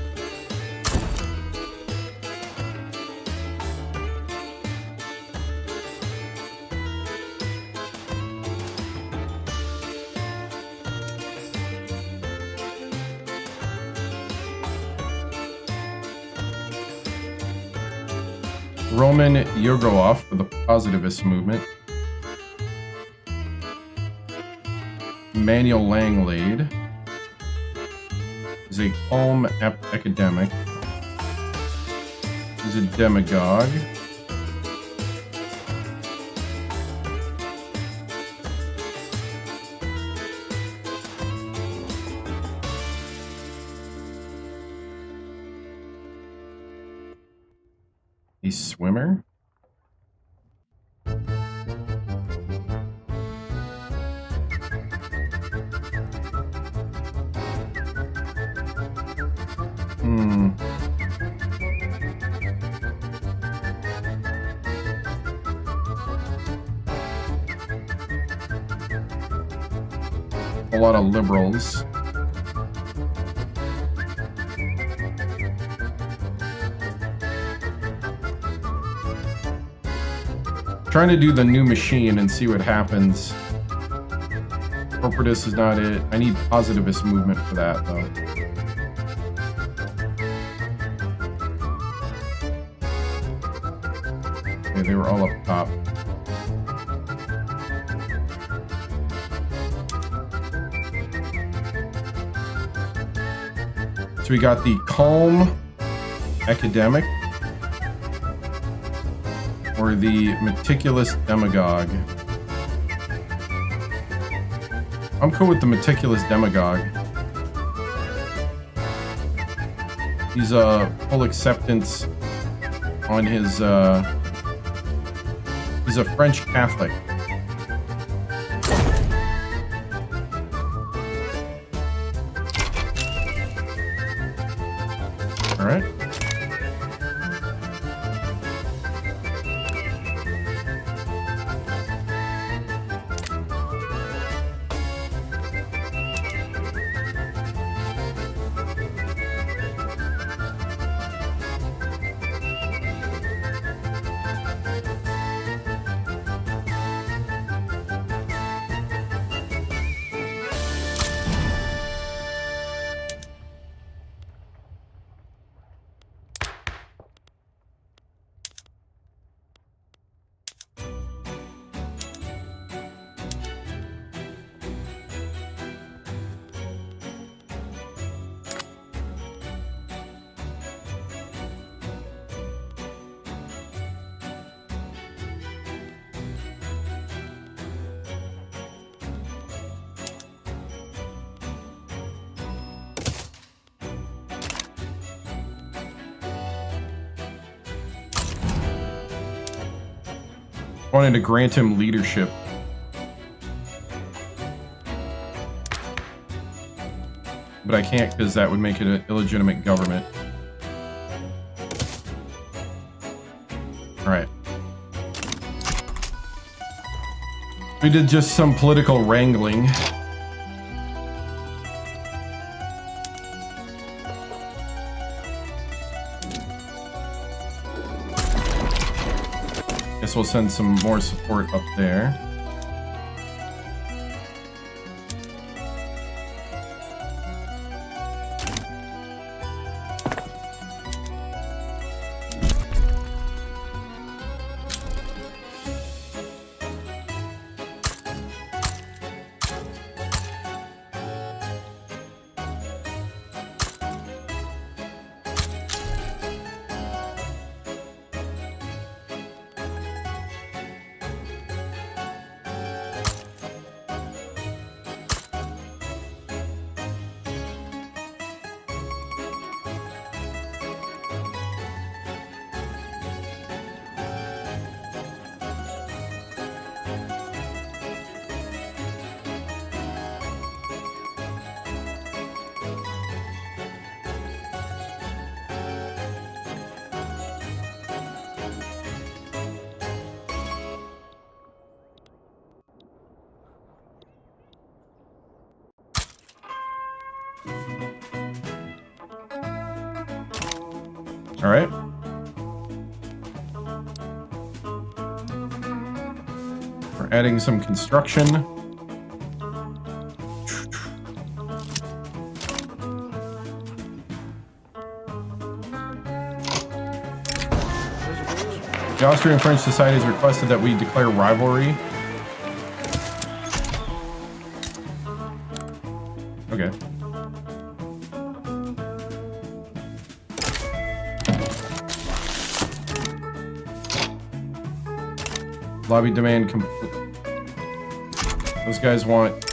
Roman Yegorov for the positivist movement. Manuel Langlade is a calm academic. He's a demagogue. A swimmer. A lot of liberals. Trying to do the new machine and see what happens. Corporatist is not it. I need positivist movement for that, though. Okay, they were all up top. So we got the calm academic or the meticulous demagogue. I'm cool with the meticulous demagogue. He's full acceptance on his he's a French Catholic. All right. Wanted to grant him leadership. But I can't because that would make it an illegitimate government. Alright. We did just some political wrangling. Guess we'll send some more support up there. All right. We're adding some construction. The Austrian-French Society has requested that we declare rivalry. Okay. Lobby demand complete. Those guys want...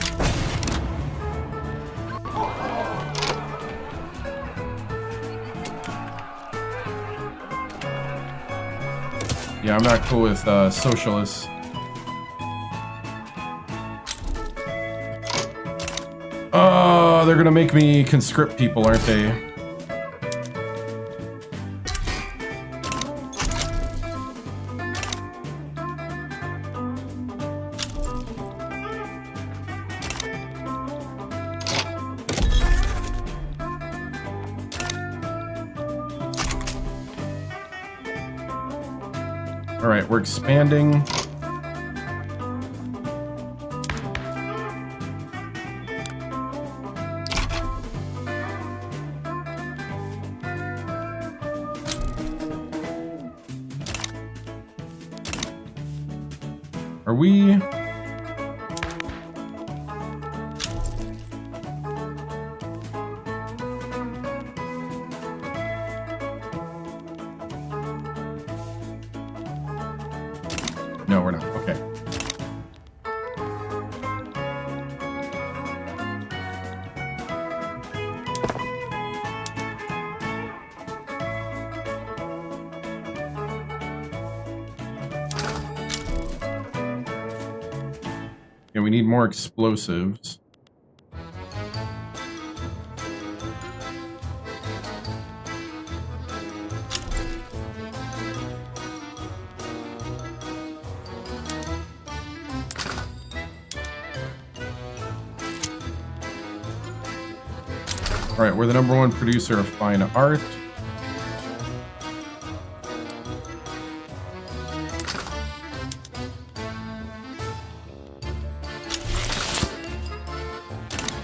Yeah, I'm not cool with socialists. Oh, they're gonna make me conscript people, aren't they? All right, we're expanding. Are we... No, we're not. Okay. Yeah, we need more explosives. All right, we're the #1 producer of fine art.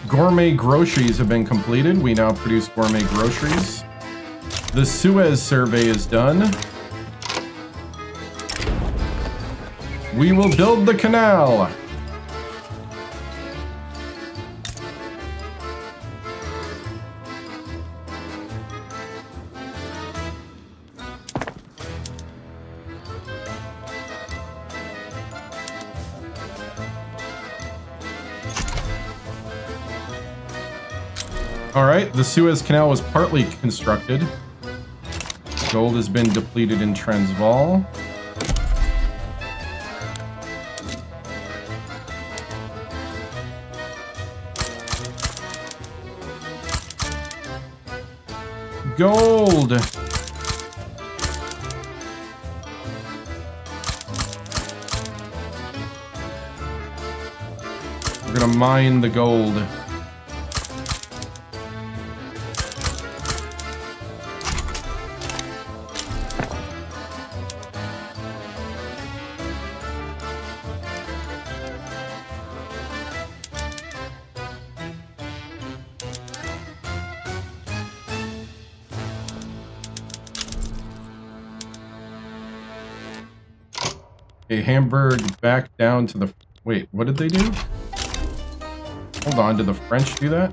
Gourmet groceries have been completed. We now produce gourmet groceries. The Suez survey is done. We will build the canal. All right, the Suez Canal was partly constructed. Gold has been depleted in Transvaal. Gold! We're gonna mine the gold. Okay, Hamburg back down to the... Wait, what did they do? Hold on, did the French do that?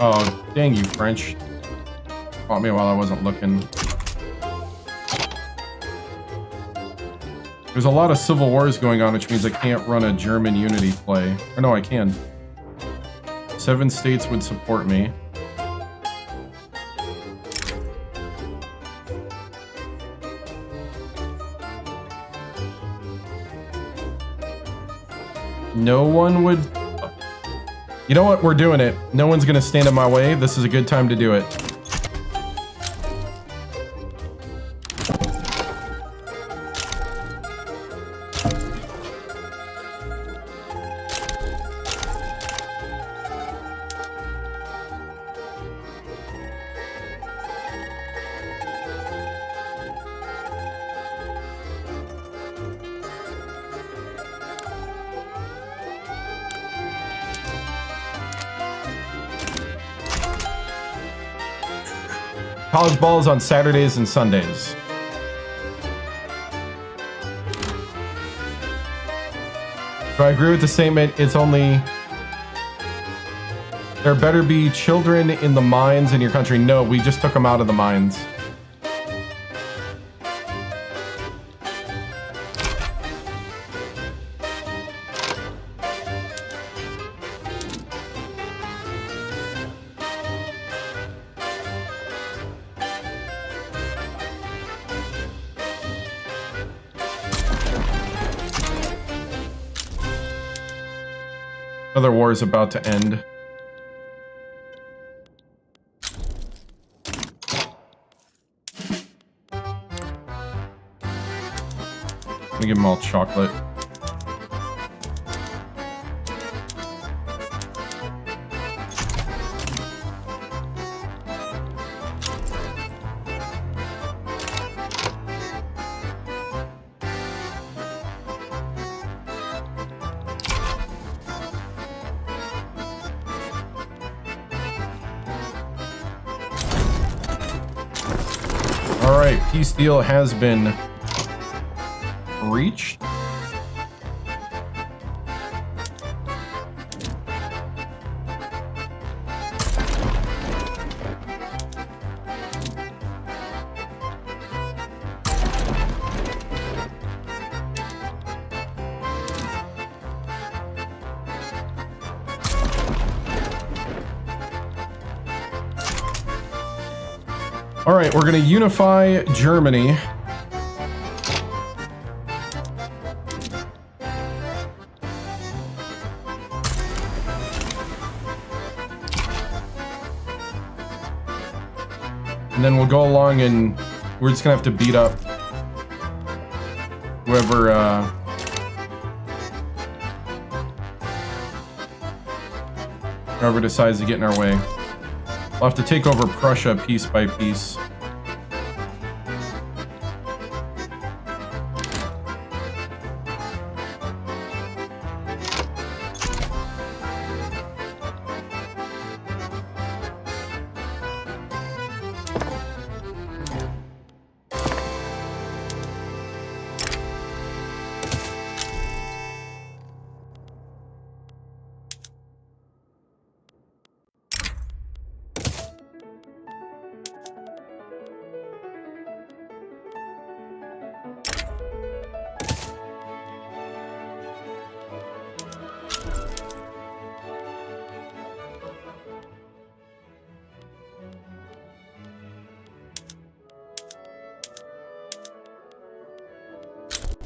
Oh, dang you, French. Caught me while I wasn't looking. There's a lot of civil wars going on, which means I can't run a German unity play. Or no, I can. 7 states would support me. No one would... You know what? We're doing it. No one's gonna stand in my way. This is a good time to do it. College ball is on Saturdays and Sundays. So I agree with the statement. It's only... There better be children in the mines in your country. No, we just took them out of the mines. Another war is about to end. Let me give them all chocolate. All right, peace deal has been reached. All right, we're going to unify Germany. And then we'll go along and we're just going to have to beat up whoever decides to get in our way. We'll have to take over Prussia piece by piece.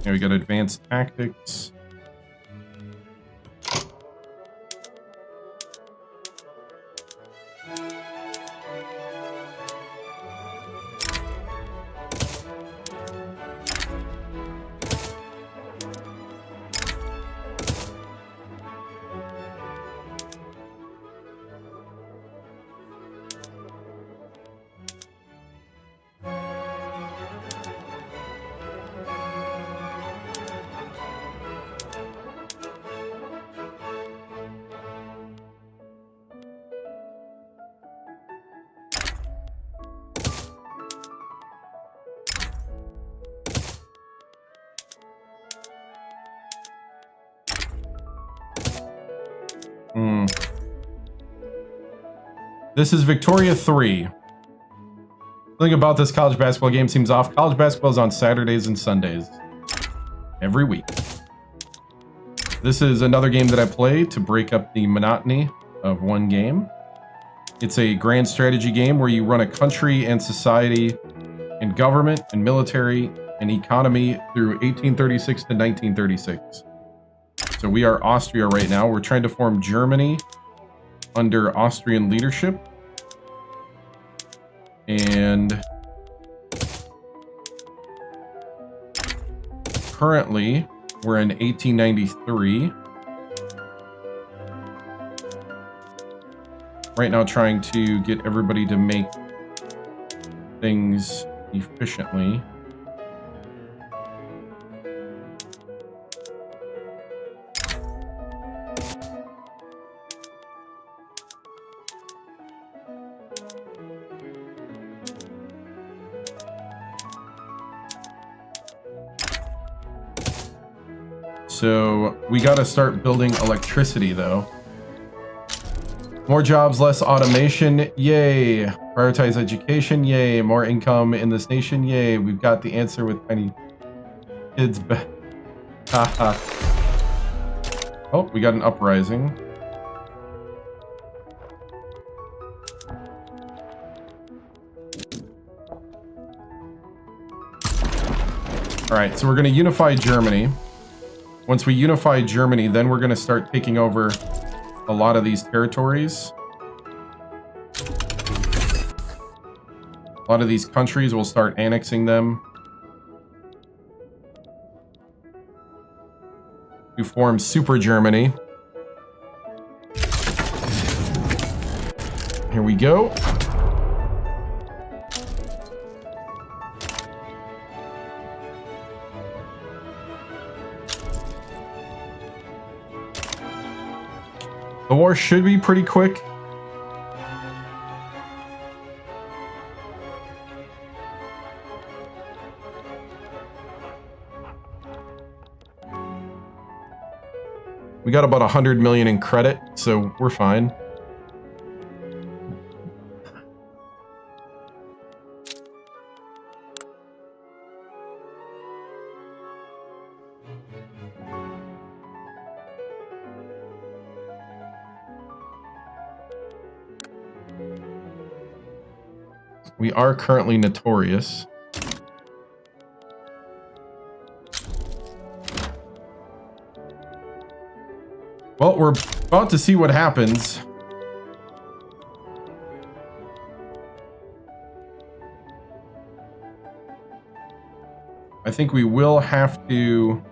Yeah, we got advanced tactics. This is Victoria 3. Something about this college basketball game seems off. College basketball is on Saturdays and Sundays. Every week. This is another game that I play to break up the monotony of one game. It's a grand strategy game where you run a country and society and government and military and economy through 1836 to 1936. So we are Austria right now. We're trying to form Germany under Austrian leadership. And currently, we're in 1893. Right now, trying to get everybody to make things efficiently. So we got to start building electricity, though. More jobs, less automation. Yay. Prioritize education. Yay. More income in this nation. Yay. We've got the answer with tiny kids. Haha. Oh, we got an uprising. Alright, so we're going to unify Germany. Once we unify Germany, then we're going to start taking over a lot of these territories. A lot of these countries, we'll start annexing them. To form Super Germany. Here we go. The war should be pretty quick. We got about 100 million in credit, so we're fine. We are currently notorious. Well, we're about to see what happens. I think we will have to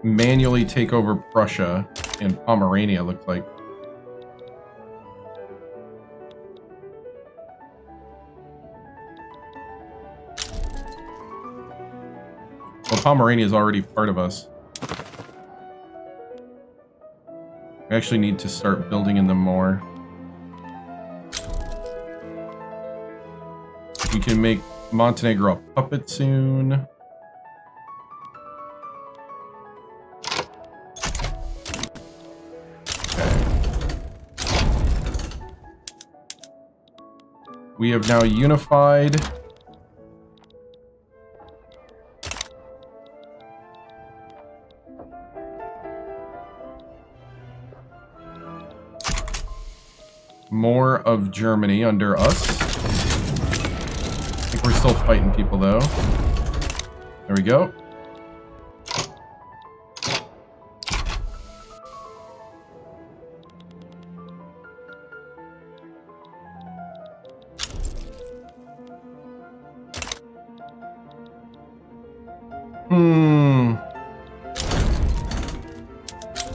manually take over Prussia and Pomerania, looks like. Well, Pomerania is already part of us. We actually need to start building in them more. We can make Montenegro a puppet soon. Okay. We have now unified. More of Germany under us. I think we're still fighting people, though. There we go.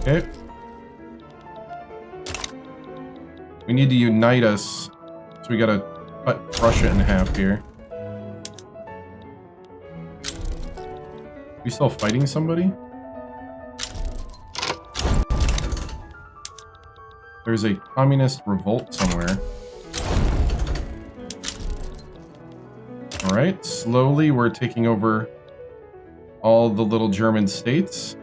Okay. We need to unite us, so we gotta cut Prussia in half here. We still fighting somebody? There's a communist revolt somewhere. Alright, slowly we're taking over all the little German states.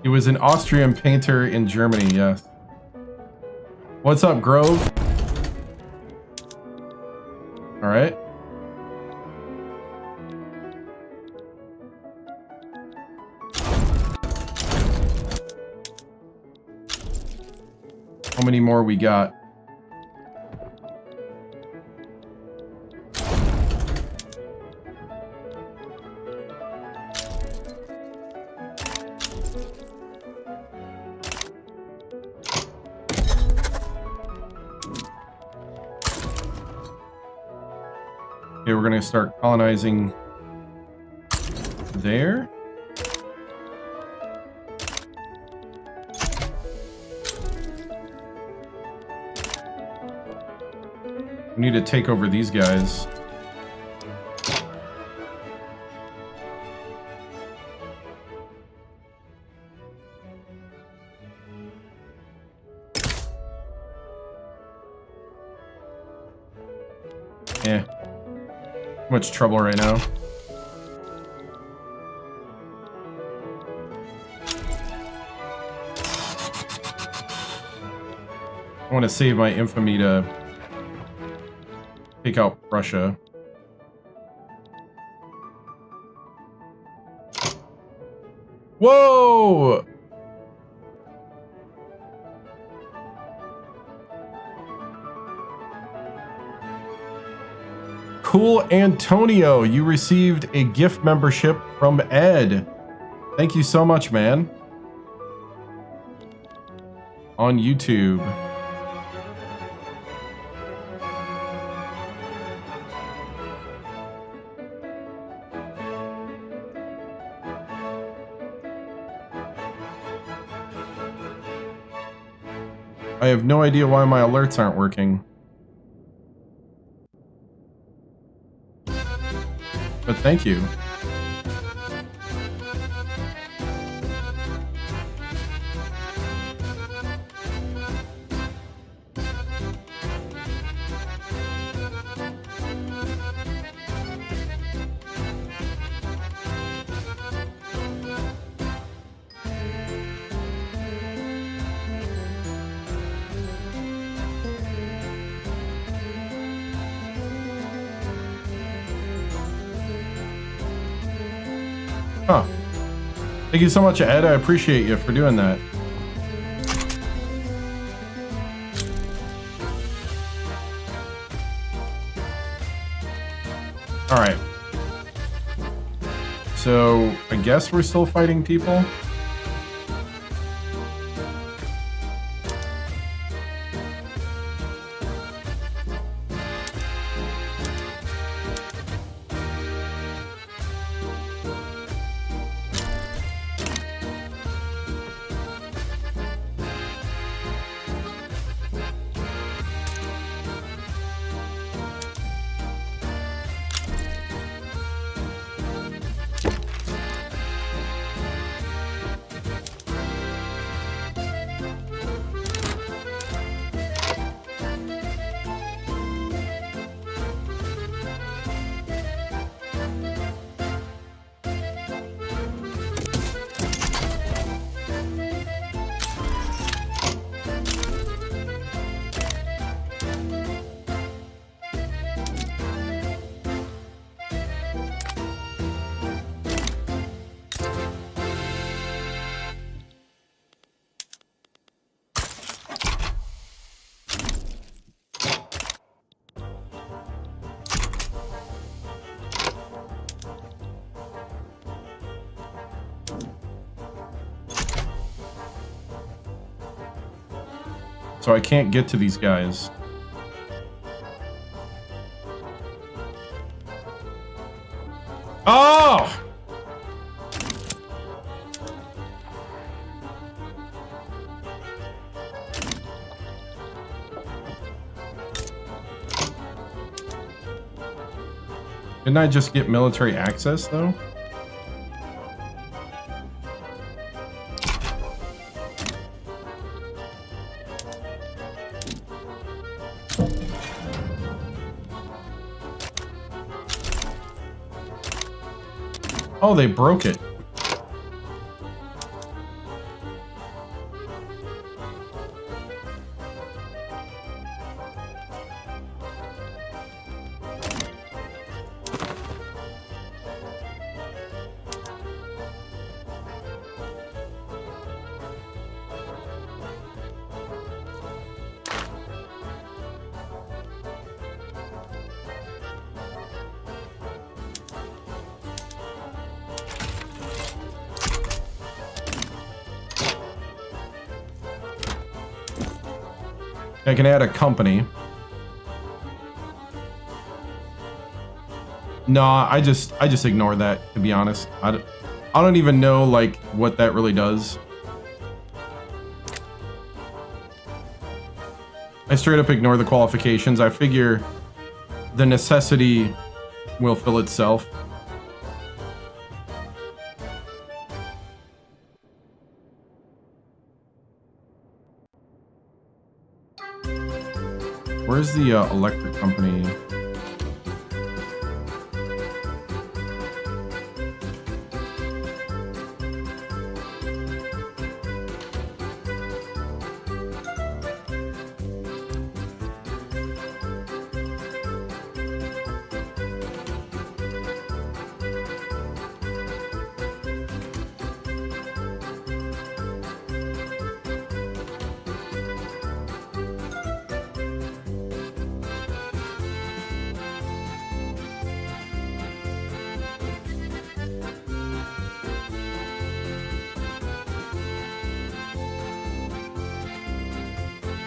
He was an Austrian painter in Germany, yes. What's up, Grove? Alright. How many more we got? Okay, we're gonna start colonizing there. We need to take over these guys. Too much trouble right now. I want to save my infamy to take out Russia. Whoa! Cool Antonio, you received a gift membership from Ed. Thank you so much, man. On YouTube. I have no idea why my alerts aren't working. But thank you. Huh. Thank you so much, Ed. I appreciate you for doing that. Alright. So, I guess we're still fighting people? So I can't get to these guys. Oh! Didn't I just get military access, though? Oh, they broke it. I can add a company. No, I just ignore that, to be honest. I don't even know like what that really does. I straight up ignore the qualifications. I figure the necessity will fill itself. Where's the electric company?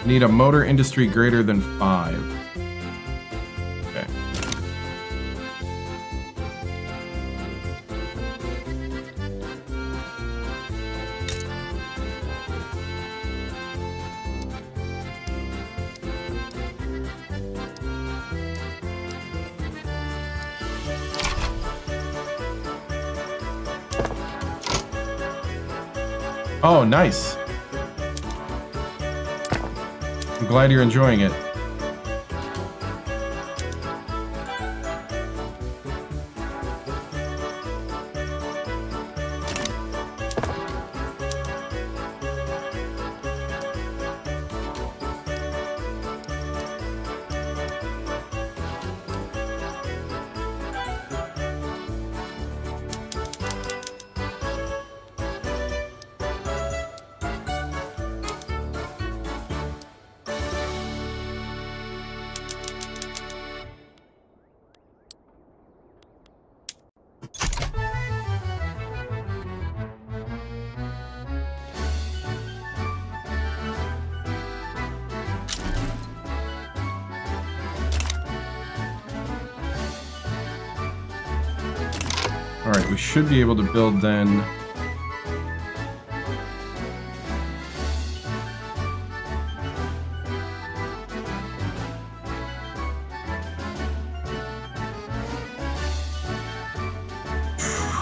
Need a motor industry greater than 5. Okay. Oh, nice. I'm glad you're enjoying it. Alright, we should be able to build then.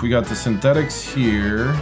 We got the synthetics here.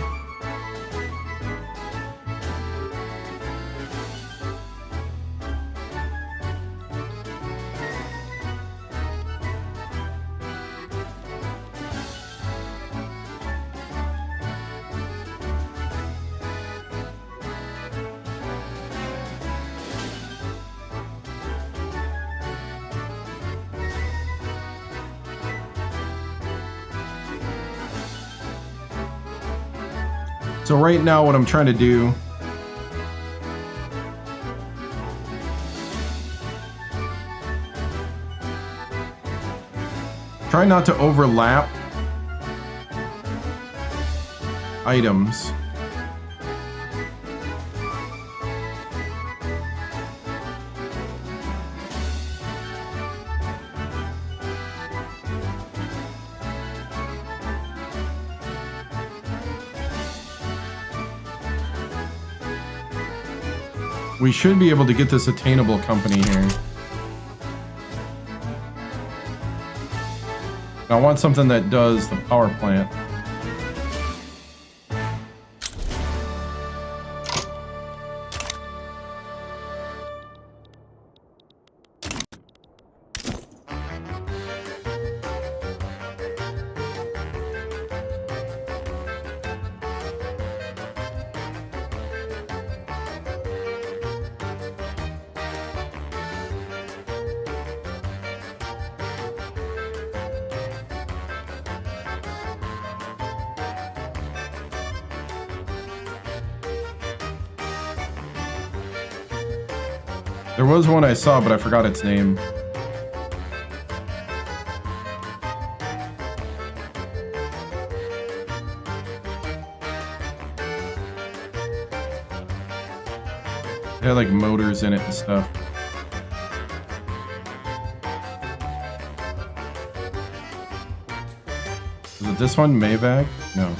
So right now what I'm trying to do try not to overlap items. We should be able to get this attainable company here. I want something that does the power plant. There was one I saw, but I forgot its name. It had like motors in it and stuff. Is it this one, Maybach? No.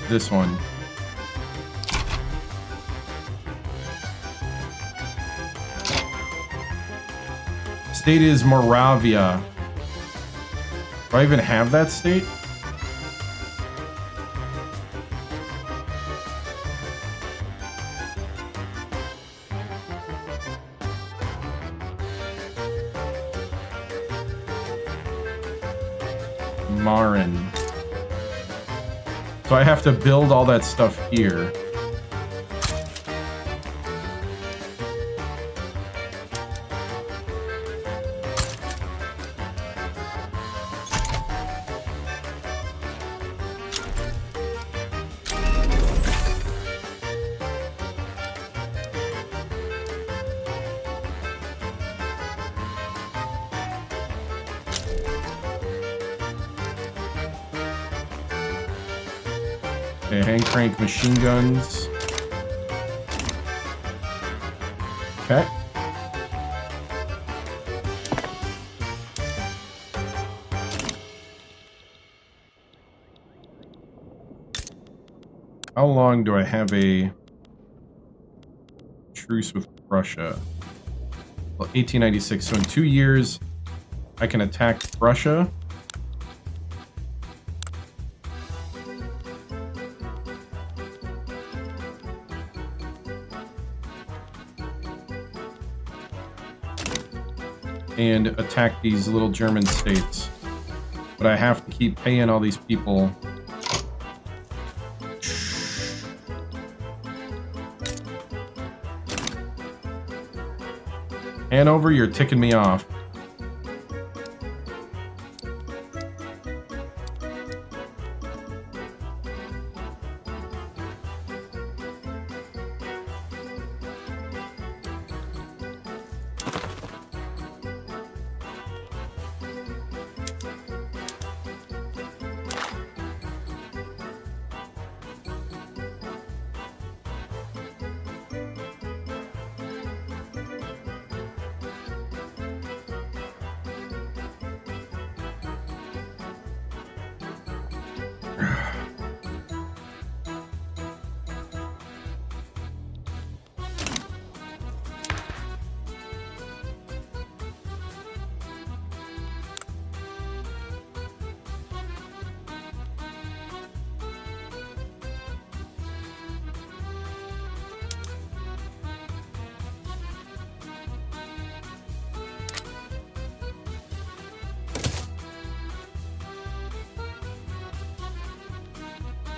This one. State is Moravia. Do I even have that state? Marin. So I have to build all that stuff here. Okay, hand crank machine guns. Okay. How long do I have a truce with Russia? Well, 1896. So in 2 years, I can attack Russia. And attack these little German states. But I have to keep paying all these people. Hanover, you're ticking me off.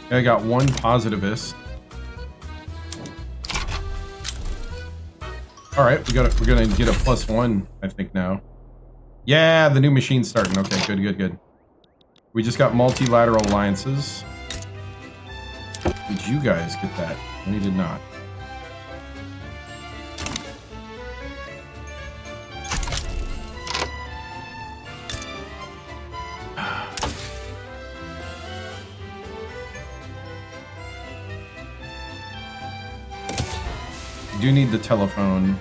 I got one positivist. All right, we're gonna get a +1, I think now. Yeah, the new machine's starting. Okay, good, good, good. We just got multilateral alliances. Did you guys get that? We did not. Do need the telephone.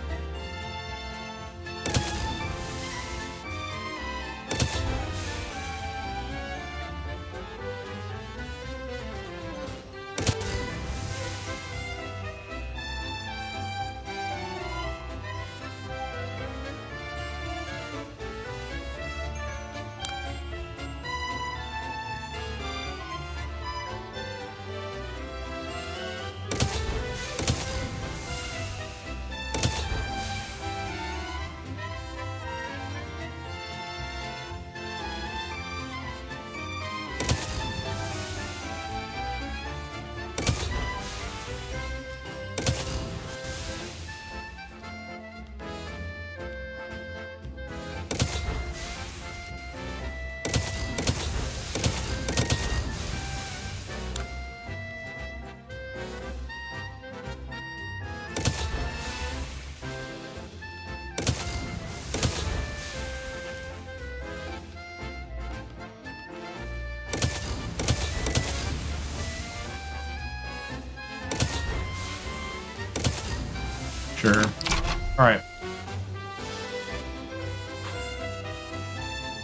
Sure. All right.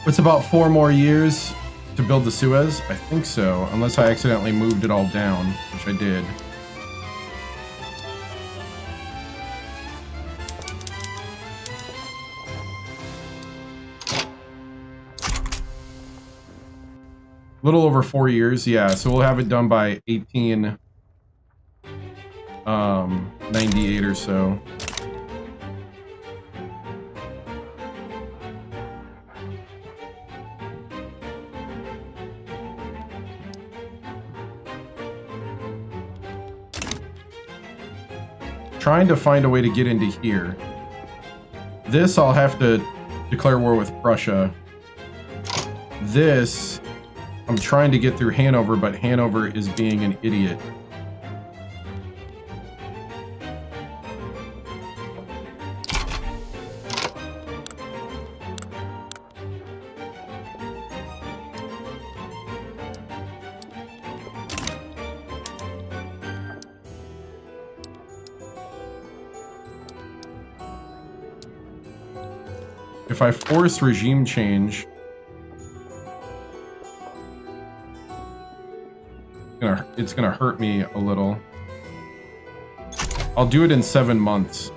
It's about 4 more years to build the Suez. I think so, unless I accidentally moved it all down, which I did. A little over 4 years, yeah. So we'll have it done by 1898 or so. Trying to find a way to get into here. This I'll have to declare war with Prussia. This I'm trying to get through Hanover, but Hanover is being an idiot. if I force regime change, it's gonna hurt me a little. I'll do it in 7 months.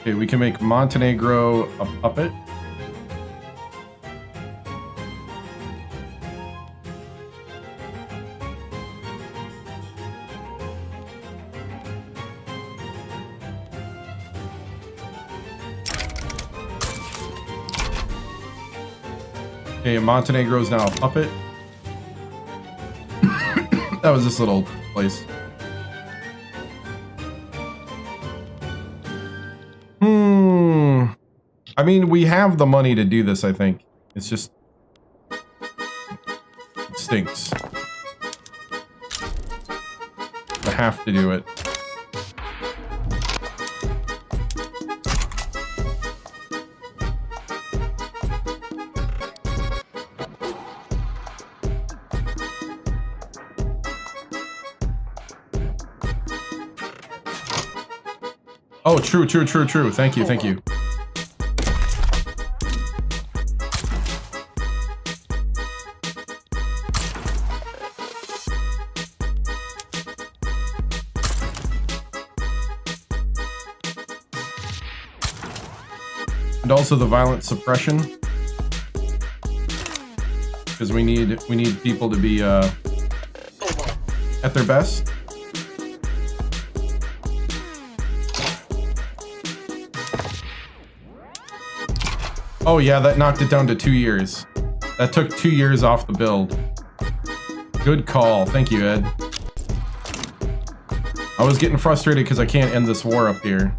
Okay, we can make Montenegro a puppet. Okay, Montenegro is now a puppet. That was this little place. I mean, we have the money to do this, I think. It's just... it stinks. I have to do it. Oh, true. Thank you, thank you. And also the violent suppression, because we need people to be at their best. Oh yeah, that knocked it down to 2 years. That took 2 years off the build. Good call. Thank you, Ed. I was getting frustrated because I can't end this war up here.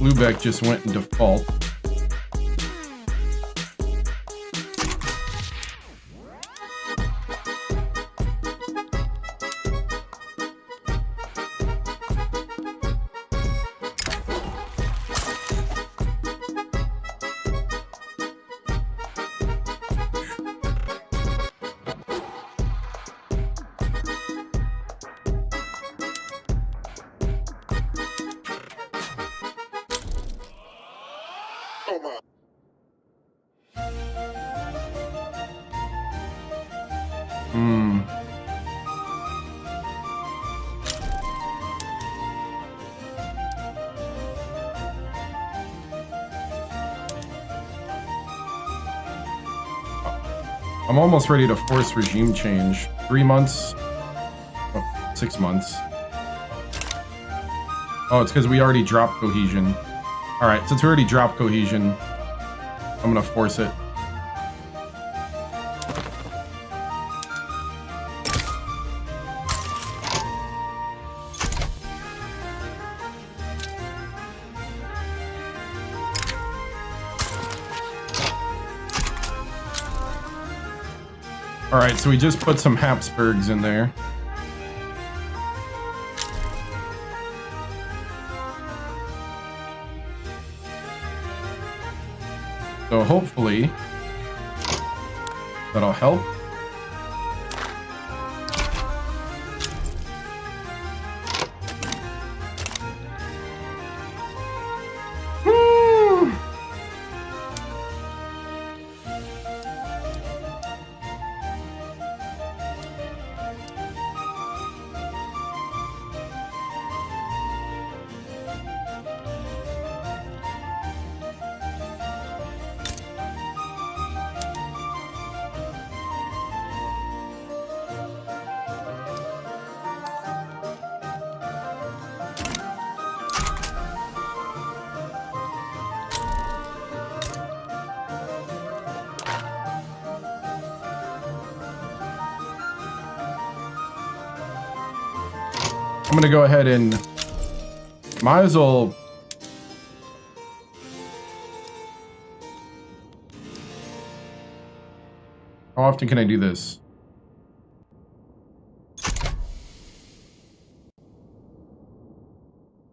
Lubeck just went in default. I'm almost ready to force regime change. 3 months. Oh, 6 months. Oh, it's because we already dropped cohesion. Alright, since we already dropped cohesion, I'm gonna force it. Alright, so we just put some Habsburgs in there. So hopefully that'll help. I'm gonna go ahead and might as well. How often can I do this?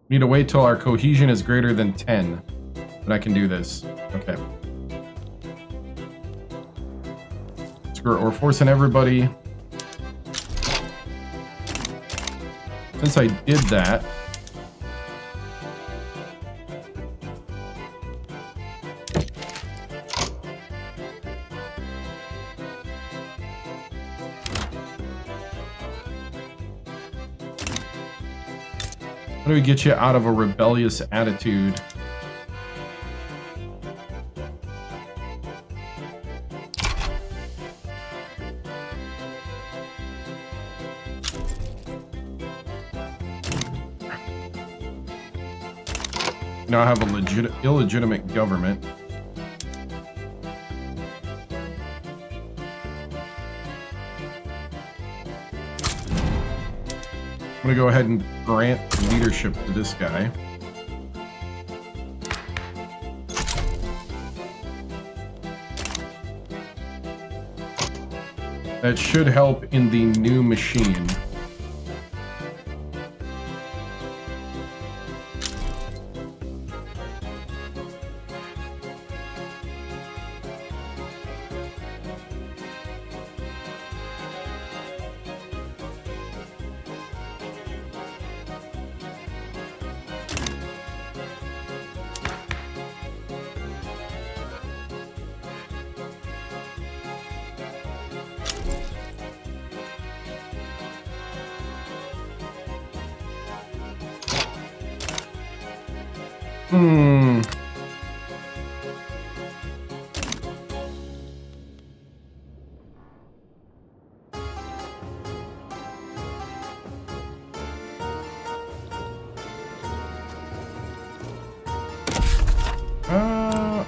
Need to wait till our cohesion is greater than 10. Then I can do this. Okay. Screw it. We're forcing everybody. Since I did that. How do we get you out of a rebellious attitude? Now I have a illegitimate government. I'm gonna go ahead and grant leadership to this guy. That should help in the new machine.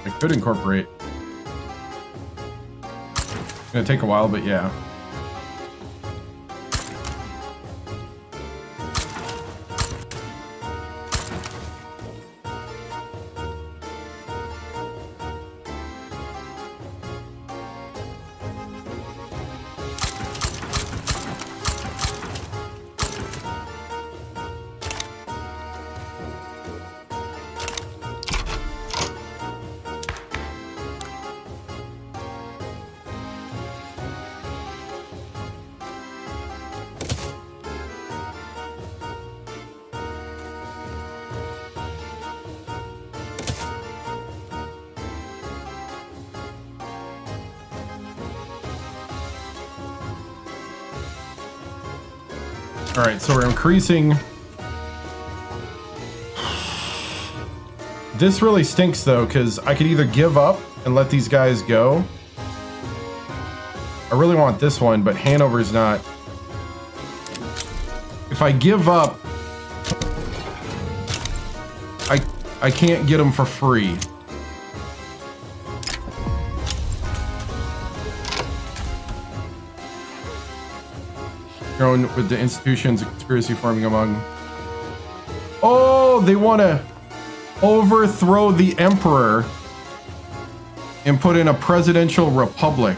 I could incorporate. It's gonna take a while, but yeah. All right, so we're increasing. This really stinks though, because I could either give up and let these guys go. I really want this one, but Hanover's not. If I give up, I can't get them for free. Going with the institutions, a conspiracy forming among. Oh, they want to overthrow the emperor and put in a presidential republic.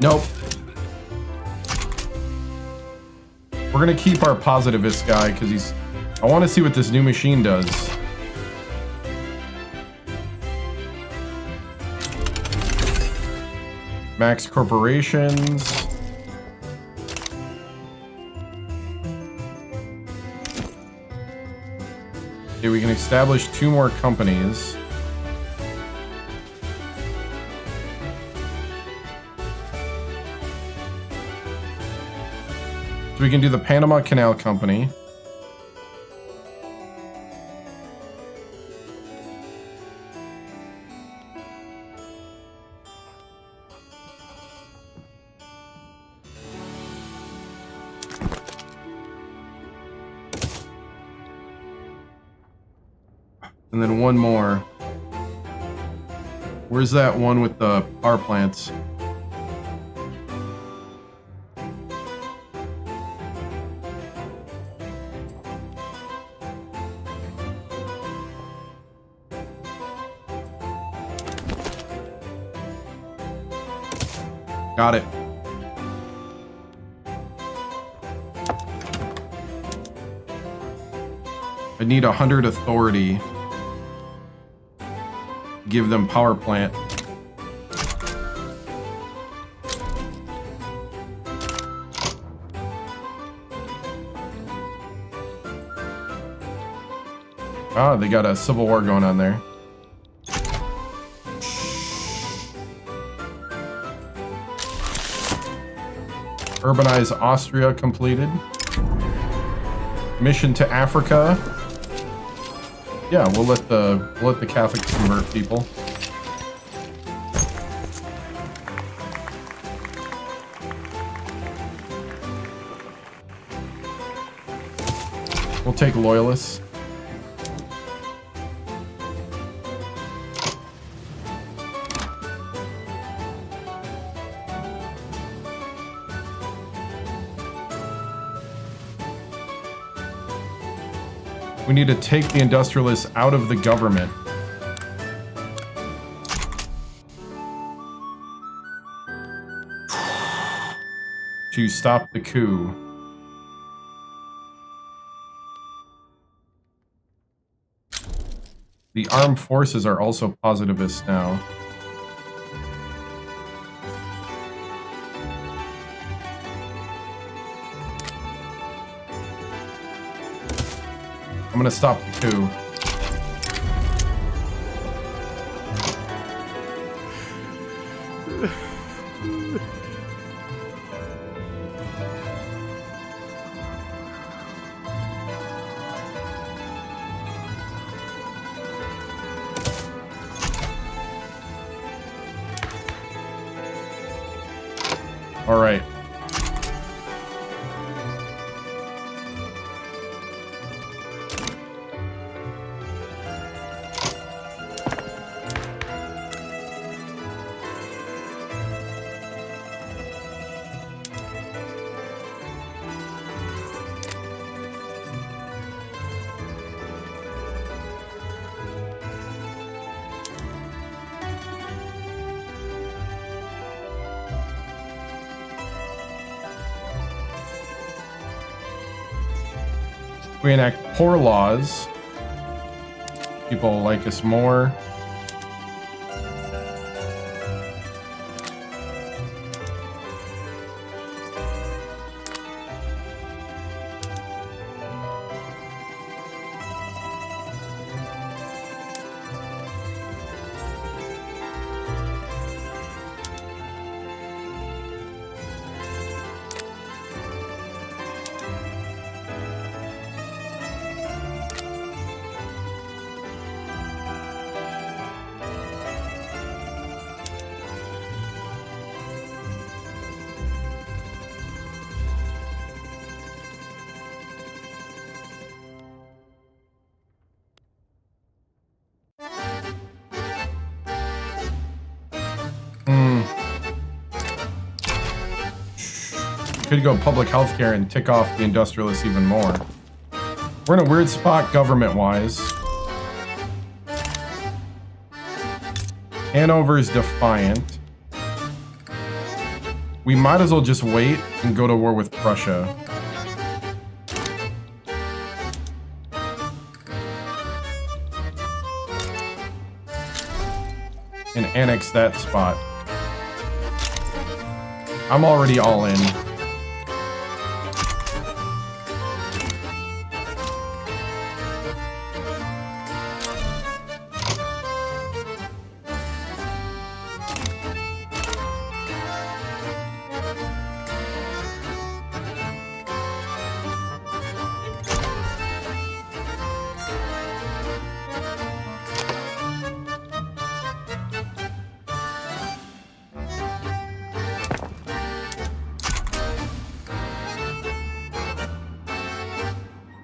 Nope. We're gonna keep our positivist guy because he's. I want to see what this new machine does. Max corporations. Okay, we can establish 2 more companies. So we can do the Panama Canal Company. And then one more. Where's that one with the power plants? Got it. I need 100 authority. Give them power plant. Ah, they got a civil war going on there. Urbanize Austria completed. Mission to Africa. Yeah, we'll let the Catholics convert people. We'll take loyalists. We need to take the industrialists out of the government. To stop the coup. The armed forces are also positivists now. I'm gonna stop the coup. All right. We enact poor laws. People like us more. Could go public healthcare and tick off the industrialists even more. We're in a weird spot government-wise. Hanover's defiant. We might as well just wait and go to war with Prussia. And annex that spot. I'm already all in.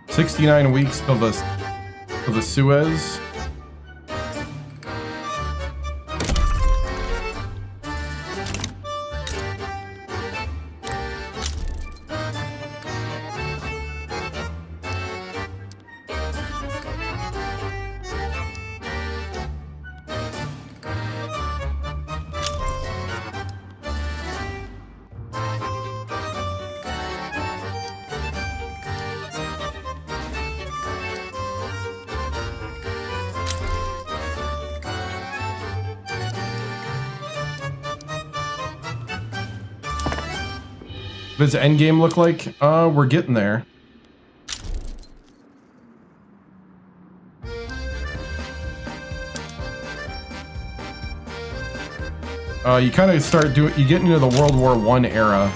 "69 weeks till the Suez." What does endgame look like? We're getting there. You kind of start doing, you get into the World War I era.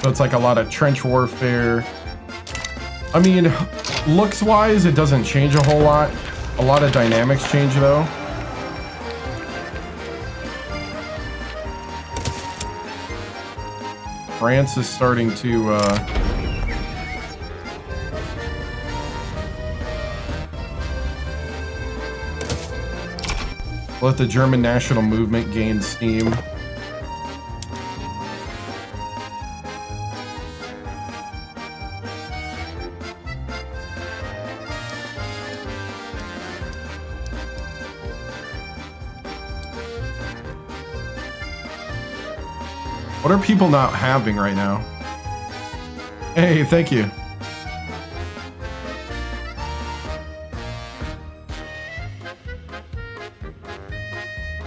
So it's like a lot of trench warfare. I mean, looks-wise, it doesn't change a whole lot. A lot of dynamics change, though. France is starting to, let the German national movement gain steam. What are people not having right now? Hey, thank you.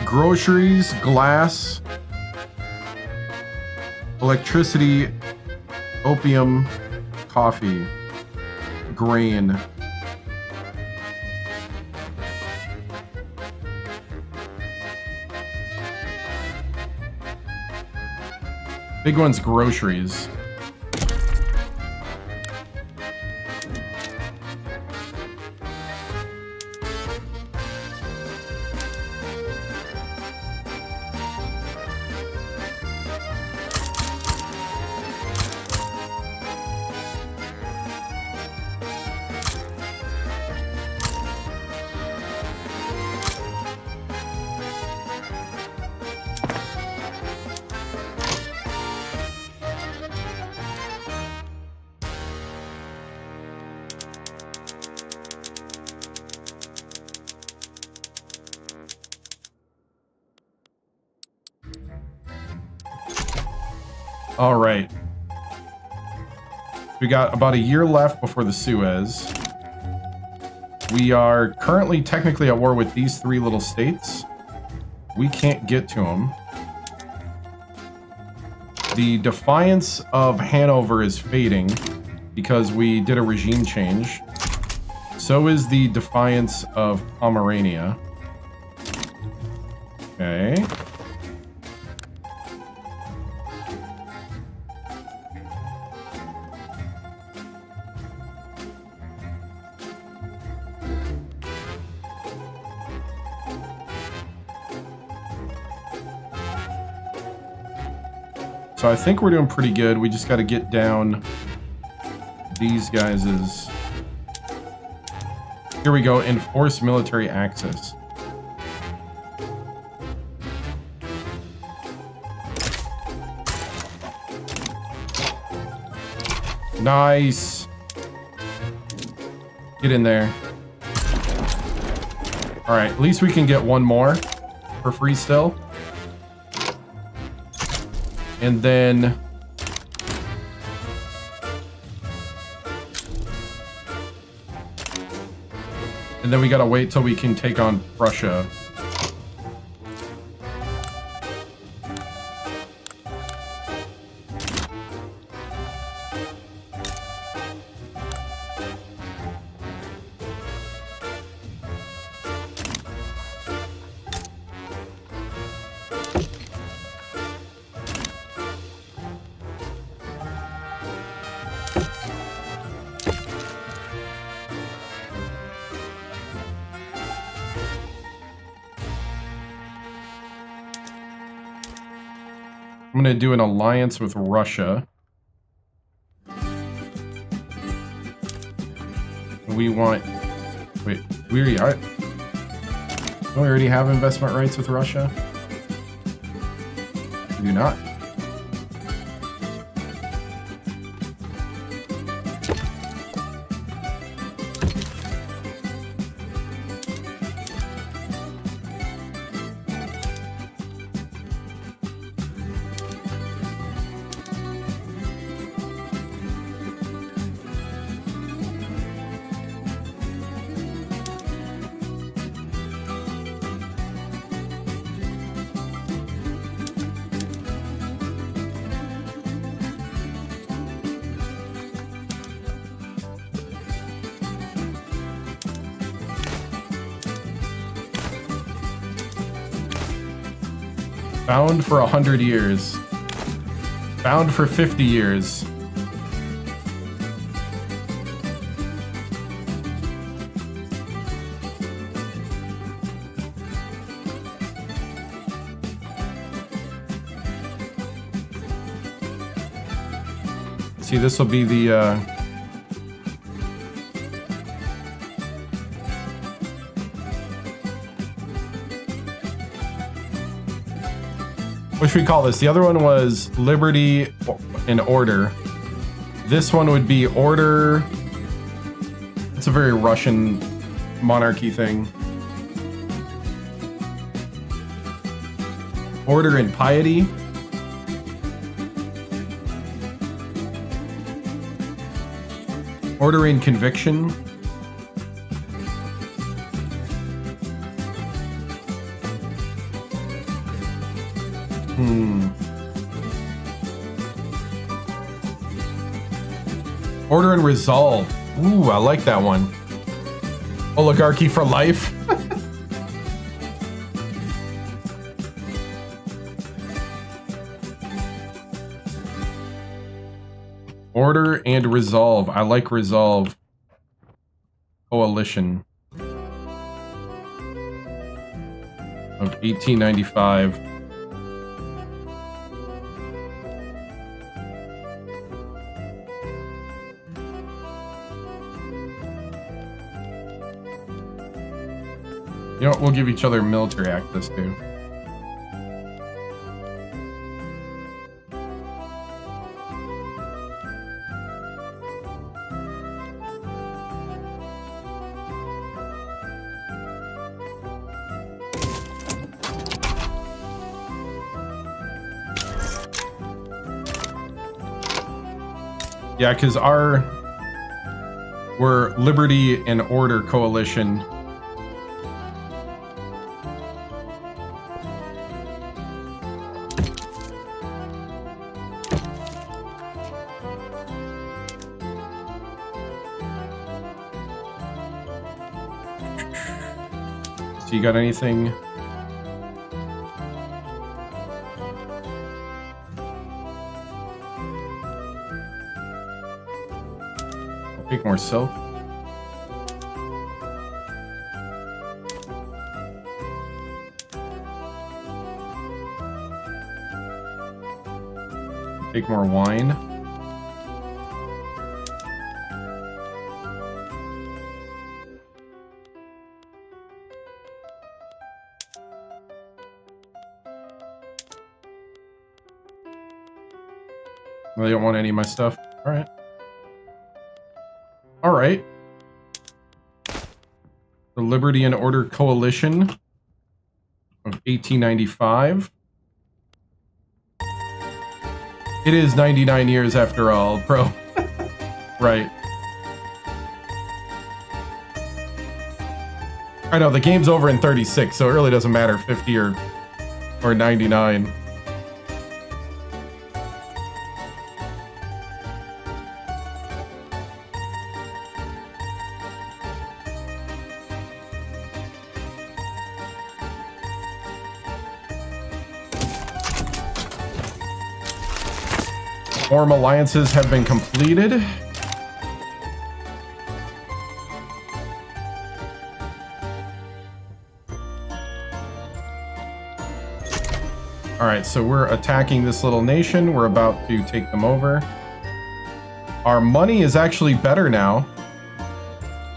Groceries, glass, electricity, opium, coffee, grain. Big one's groceries. All right. We got about a year left before the Suez. We are currently technically at war with these three little states. We can't get to them. The defiance of Hanover is fading because we did a regime change. So is the defiance of Pomerania. Okay. So I think we're doing pretty good. We just got to get down these guys'... Here we go. Enforce military access. Nice. Get in there. All right. At least we can get one more for free still. And then we gotta wait till we can take on Prussia. I'm going to do an alliance with Russia. We want... Wait, we already are... Don't we already have investment rights with Russia? We do not. Bound for 100 years. Bound for 50 years. See, this will be the, what should we call this? The other one was Liberty and Order. This one would be Order. It's a very Russian monarchy thing. Order and Piety. Order and Conviction. Order and Resolve. Ooh, I like that one. Oligarchy for life. Order and Resolve. I like Resolve. Coalition. Of 1895. You know what? We'll give each other military access too. Yeah, because we're Liberty and Order Coalition. So you got anything? Take more silk. Take more wine. Well, they don't want any of my stuff. All right. All right. The Liberty and Order Coalition of 1895. It is 99 years after all, bro. Right. I know, the game's over in 36, so it really doesn't matter 50 or 99. Form alliances have been completed. Alright, so we're attacking this little nation. We're about to take them over. Our money is actually better now.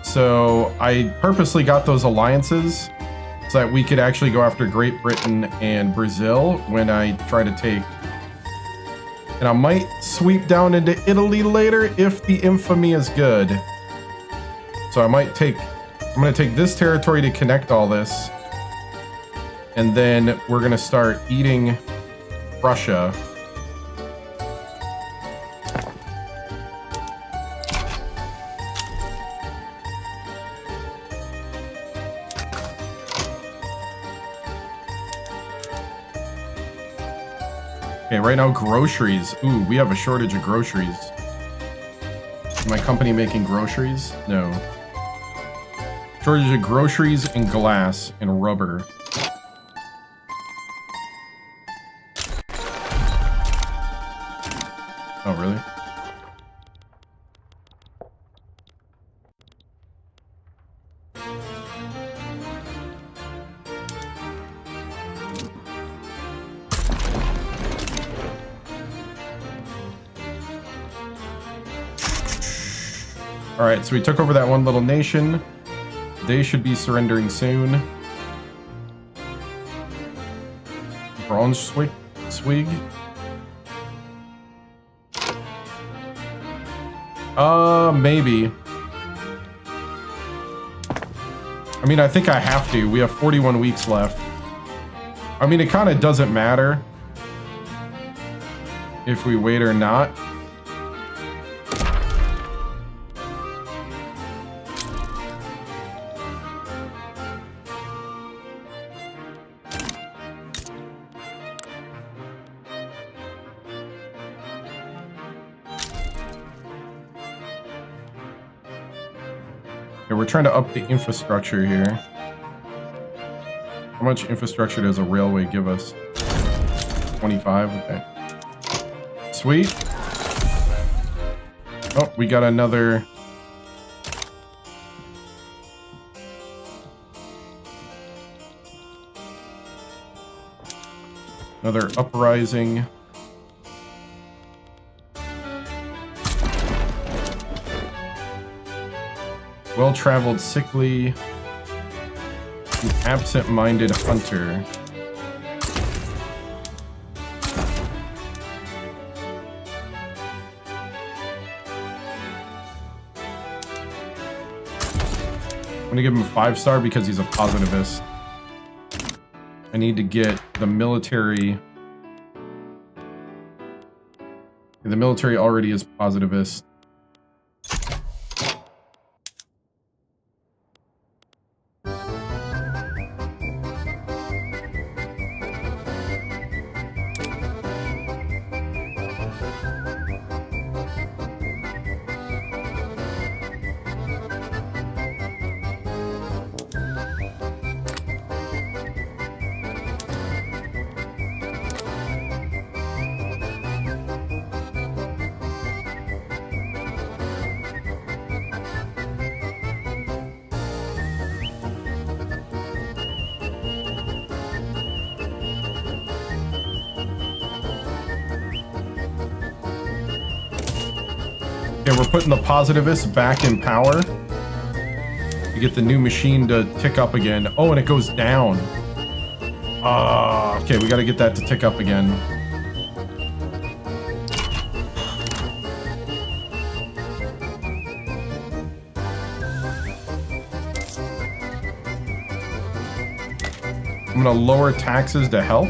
So I purposely got those alliances so that we could actually go after Great Britain and Brazil when I try to take. And I might sweep down into Italy later if the infamy is good. So I'm going to take this territory to connect all this. And then we're going to start eating Russia. Okay, right now, groceries. Ooh, we have a shortage of groceries. Is my company making groceries? No. Shortage of groceries and glass and rubber. Alright, so we took over that one little nation. They should be surrendering soon. Braunschweig? Maybe. I mean, I think I have to. We have 41 weeks left. I mean, it kind of doesn't matter if we wait or not. We're trying to up the infrastructure here. How much infrastructure does a railway give us? 25? Okay. Sweet. Oh, we got another... Another uprising. Well-traveled, sickly, absent-minded hunter. I'm gonna give him a 5-star because he's a positivist. I need to get the military. The military already is positivist. Okay, we're putting the positivists back in power. To get the new machine to tick up again. Oh, and it goes down. Okay, we gotta get that to tick up again. I'm gonna lower taxes to help.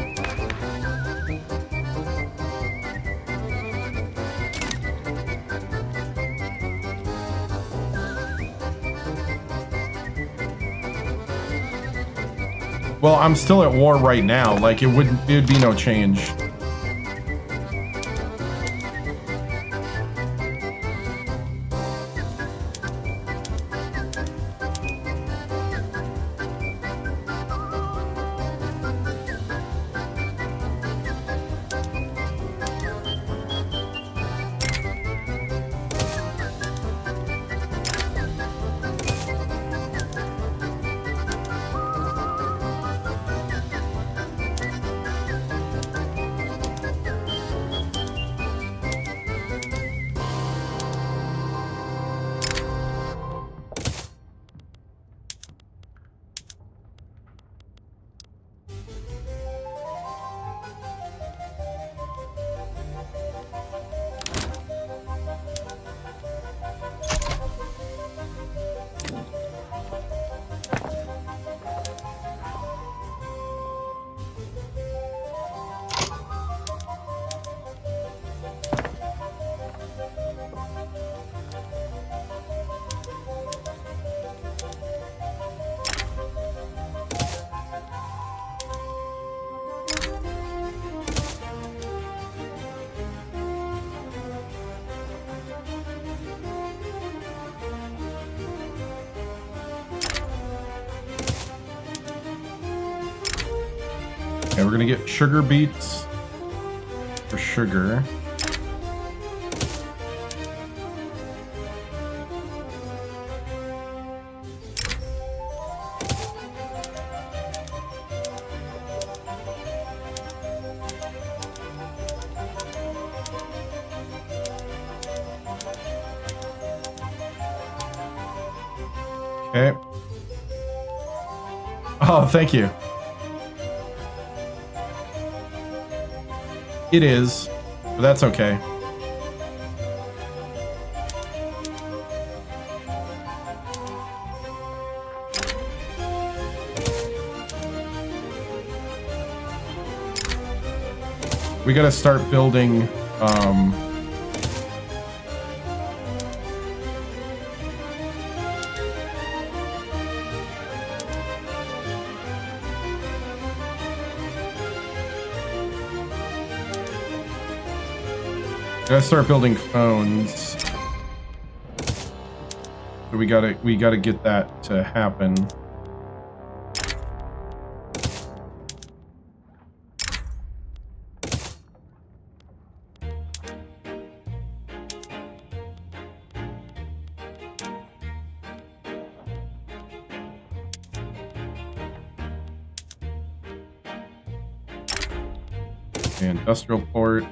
Well, I'm still at war right now. Like, it'd be no change. Okay, we're gonna get sugar beets for sugar. Okay. Oh, thank you. It is, but that's okay. We gotta start building, phones. So we gotta get that to happen. Industrial port.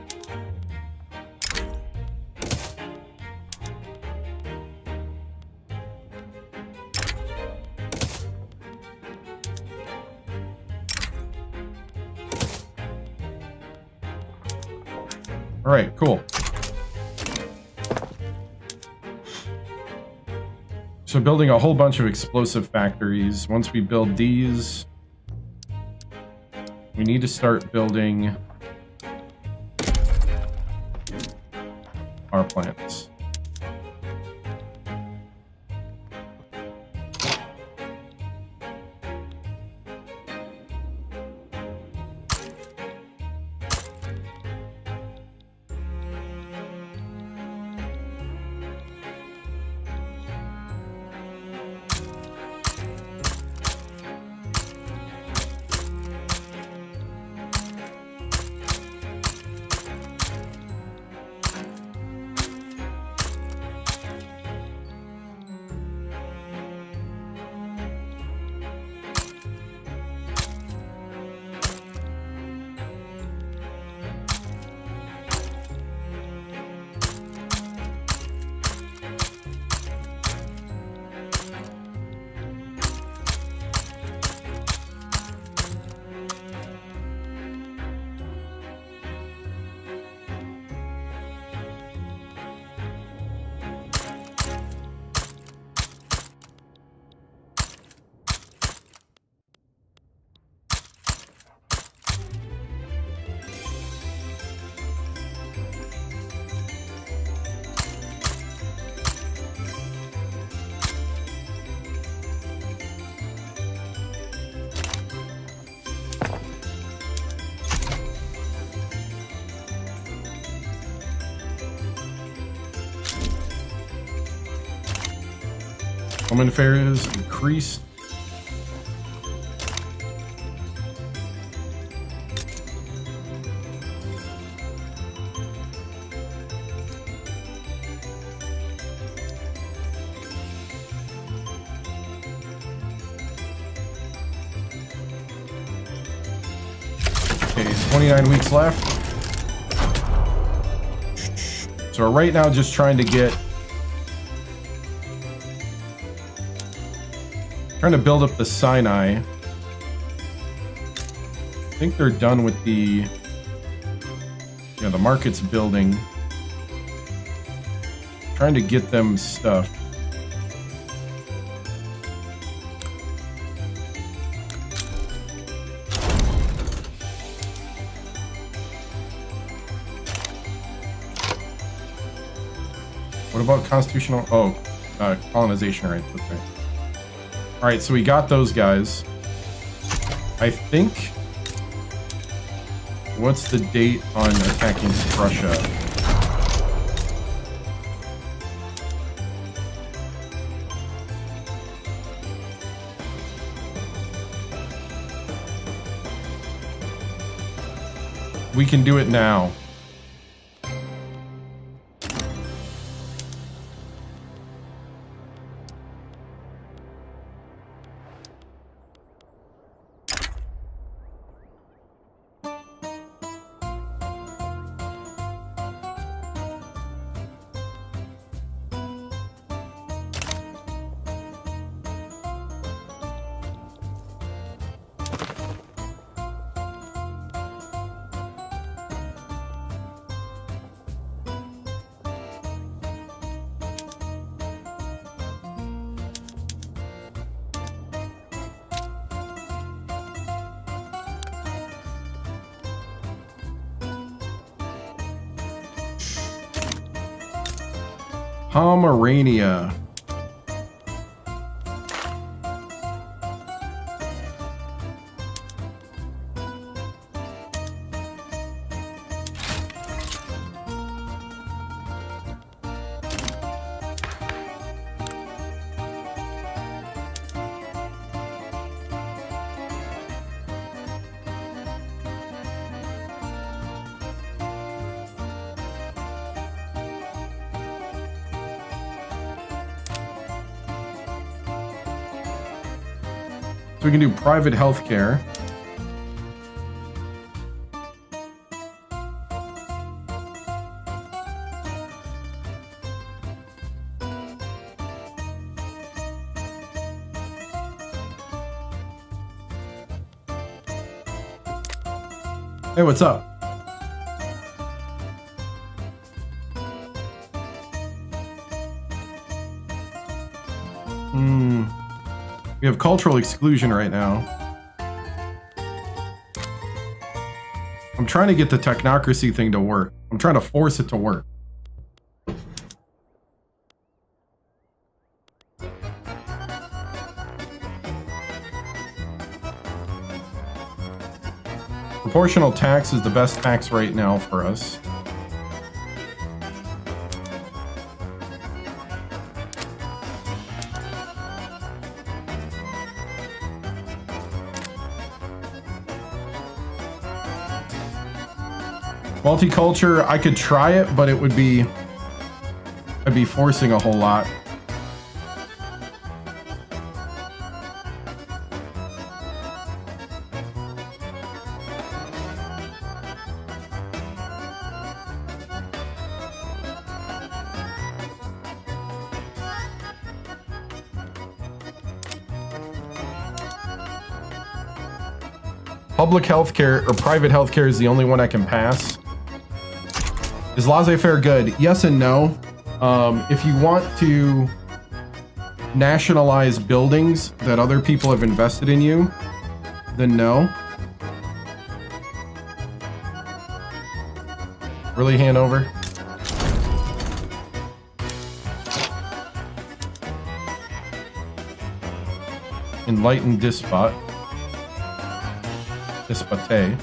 All right, cool. So building a whole bunch of explosive factories. Once we build these, we need to start building our plants. Common fare is increased. Okay, 29 weeks left. So right now, just trying to build up the Sinai. I think they're done with the market's building. Trying to get them stuff. What about constitutional? Oh, colonization rights. That's right. All right, so we got those guys. I think. What's the date on attacking Prussia? We can do it now. Pomerania. So we can do private healthcare. Hey, what's up? We have cultural exclusion right now. I'm trying to get the technocracy thing to work. I'm trying to force it to work. Proportional tax is the best tax right now for us. Multiculture, I could try it, but it would be... I'd be forcing a whole lot. Public healthcare or private healthcare is the only one I can pass. Is laissez-faire good? Yes and no. If you want to nationalize buildings that other people have invested in you, then no. Really, Hanover? Enlightened despot. Despote.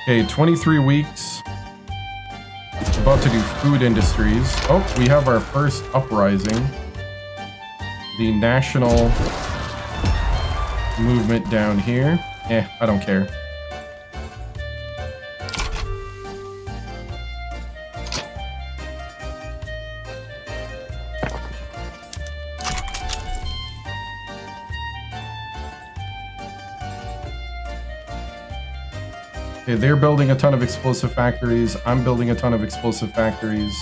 Okay, 23 weeks. About to do food industries. Oh, we have our first uprising. The national movement down here. I don't care. Okay, they're building a ton of explosive factories. I'm building a ton of explosive factories.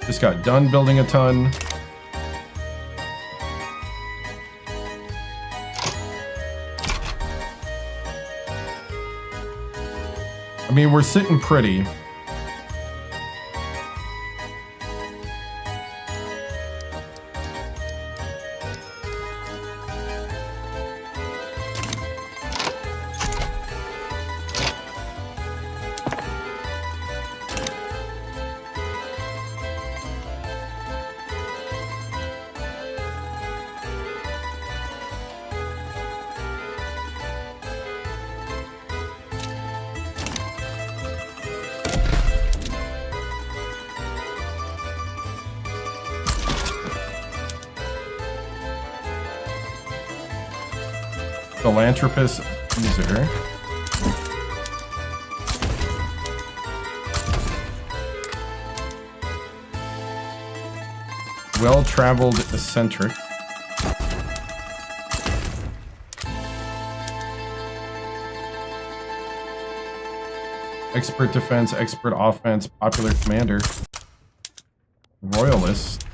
Just got done building a ton. I mean, we're sitting pretty. Philanthropist user. Well-traveled eccentric. Expert defense, expert offense, popular commander. Royalist.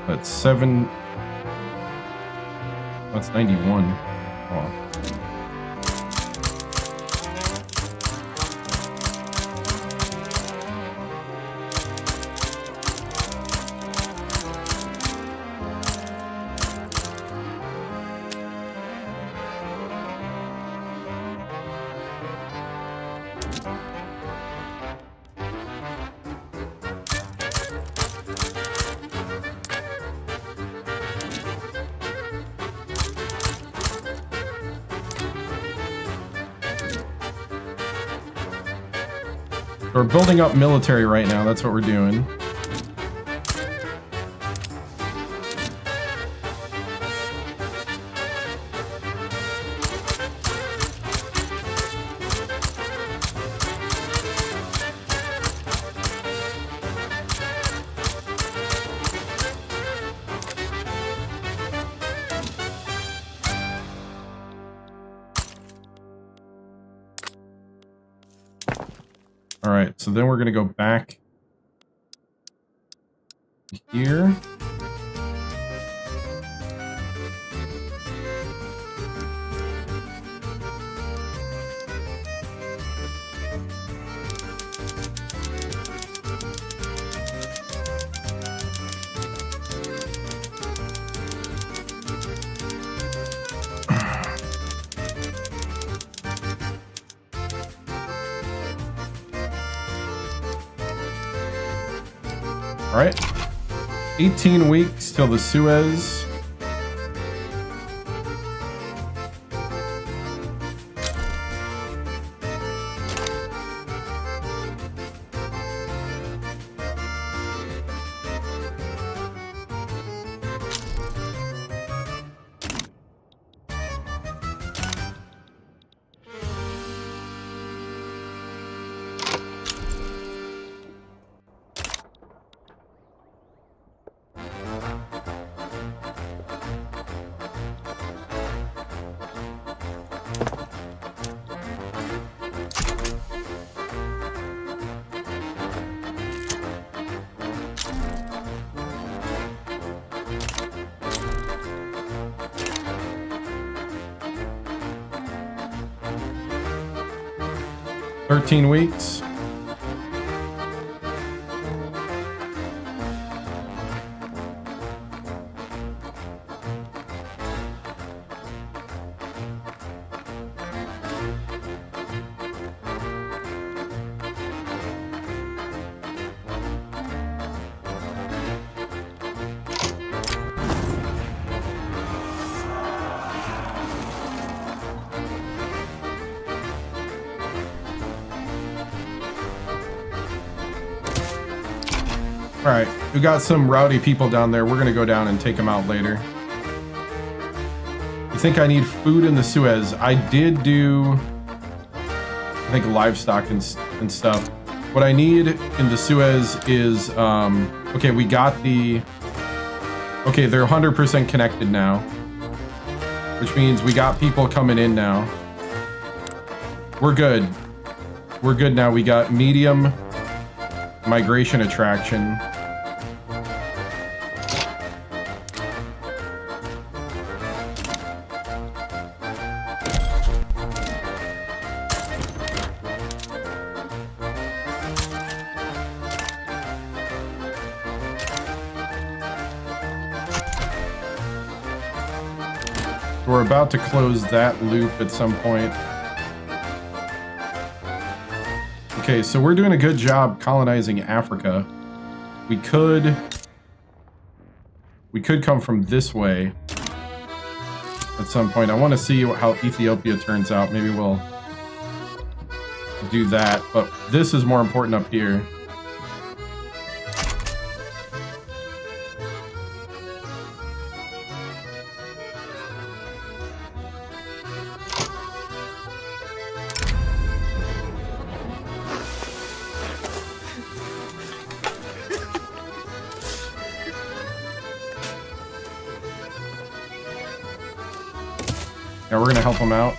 That's 7. That's 91. Oh. We're building up military right now. That's what we're doing. All right, so then we're going to go back here. All right, 18 weeks till the Suez. Thirteen weeks. All right, we got some rowdy people down there. We're gonna go down and take them out later. You think I need food in the Suez? I did do, I think, livestock and stuff. What I need in the Suez is, okay, we got the, okay, they're 100% connected now, which means we got people coming in now. We're good. We're good now. We got medium migration attraction. So we're about to close that loop at some point. Okay, so we're doing a good job colonizing Africa. We could come from this way at some point. I want to see how Ethiopia turns out. Maybe we'll do that, but this is more important up here. Yeah, we're gonna help them out.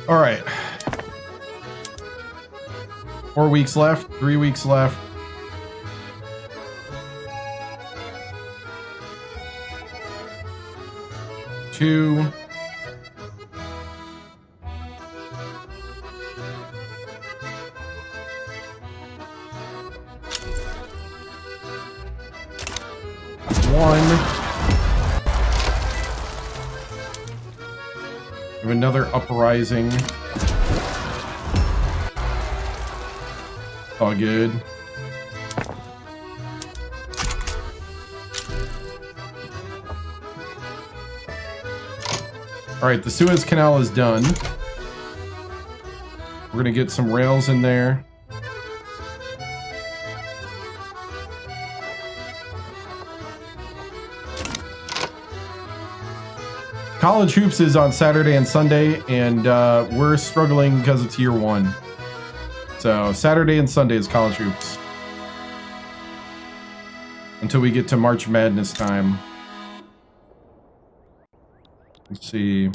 All right. 4 weeks left, 3 weeks left. Two. One. We have another uprising. All good. All right, the Suez Canal is done. We're gonna get some rails in there. College Hoops is on Saturday and Sunday, and we're struggling because it's year one. So Saturday and Sunday is College Hoops. Until we get to March Madness time. Let's see.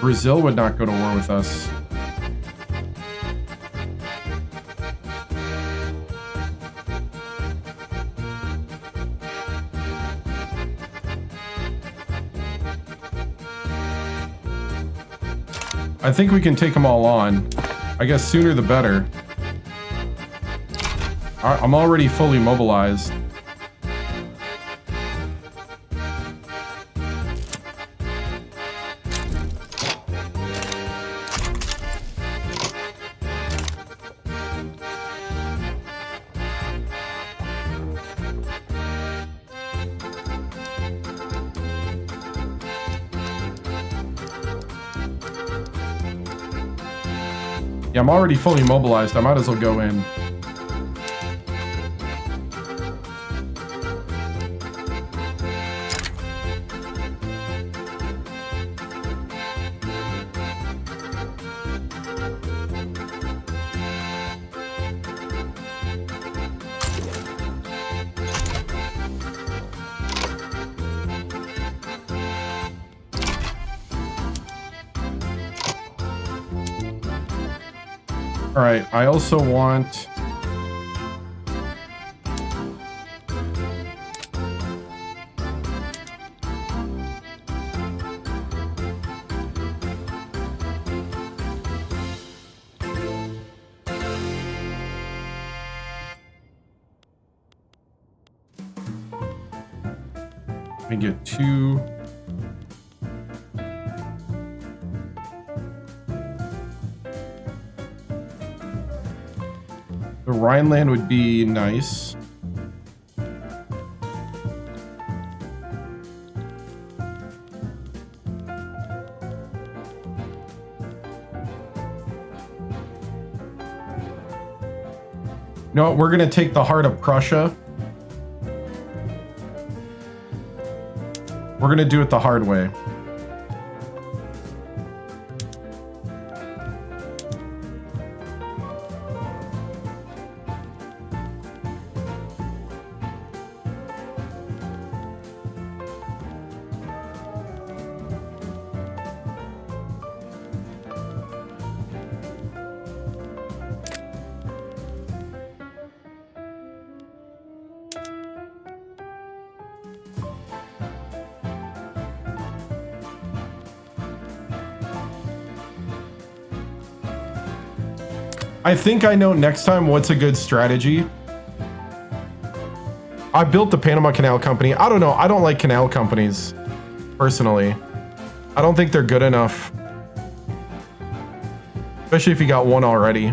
Brazil would not go to war with us. I think we can take them all on. I guess sooner the better. I'm already fully mobilized. Yeah, I'm already fully mobilized. I might as well go in. All right, I also want... I get two... The Rhineland would be nice. No, we're gonna take the heart of Prussia. We're gonna do it the hard way. I think I know next time what's a good strategy. I built the Panama Canal Company. I don't know. I don't like canal companies, personally. I don't think they're good enough. Especially if you got one already.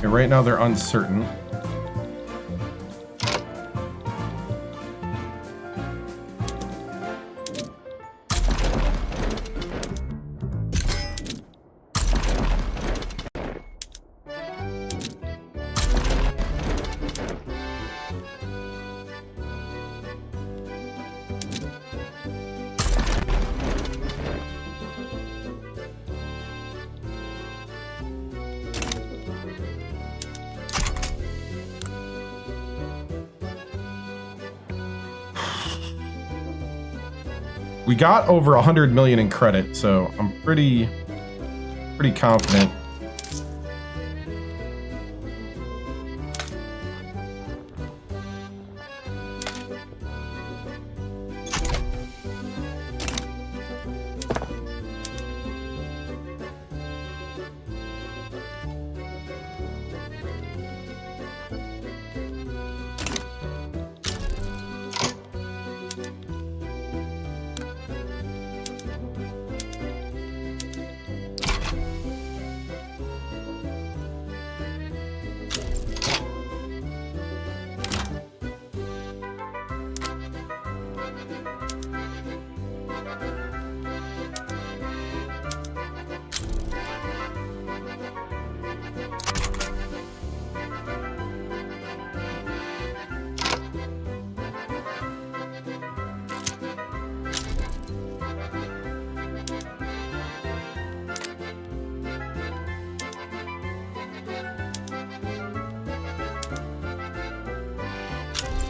Right now they're uncertain. We got over 100 million in credit, so I'm pretty confident.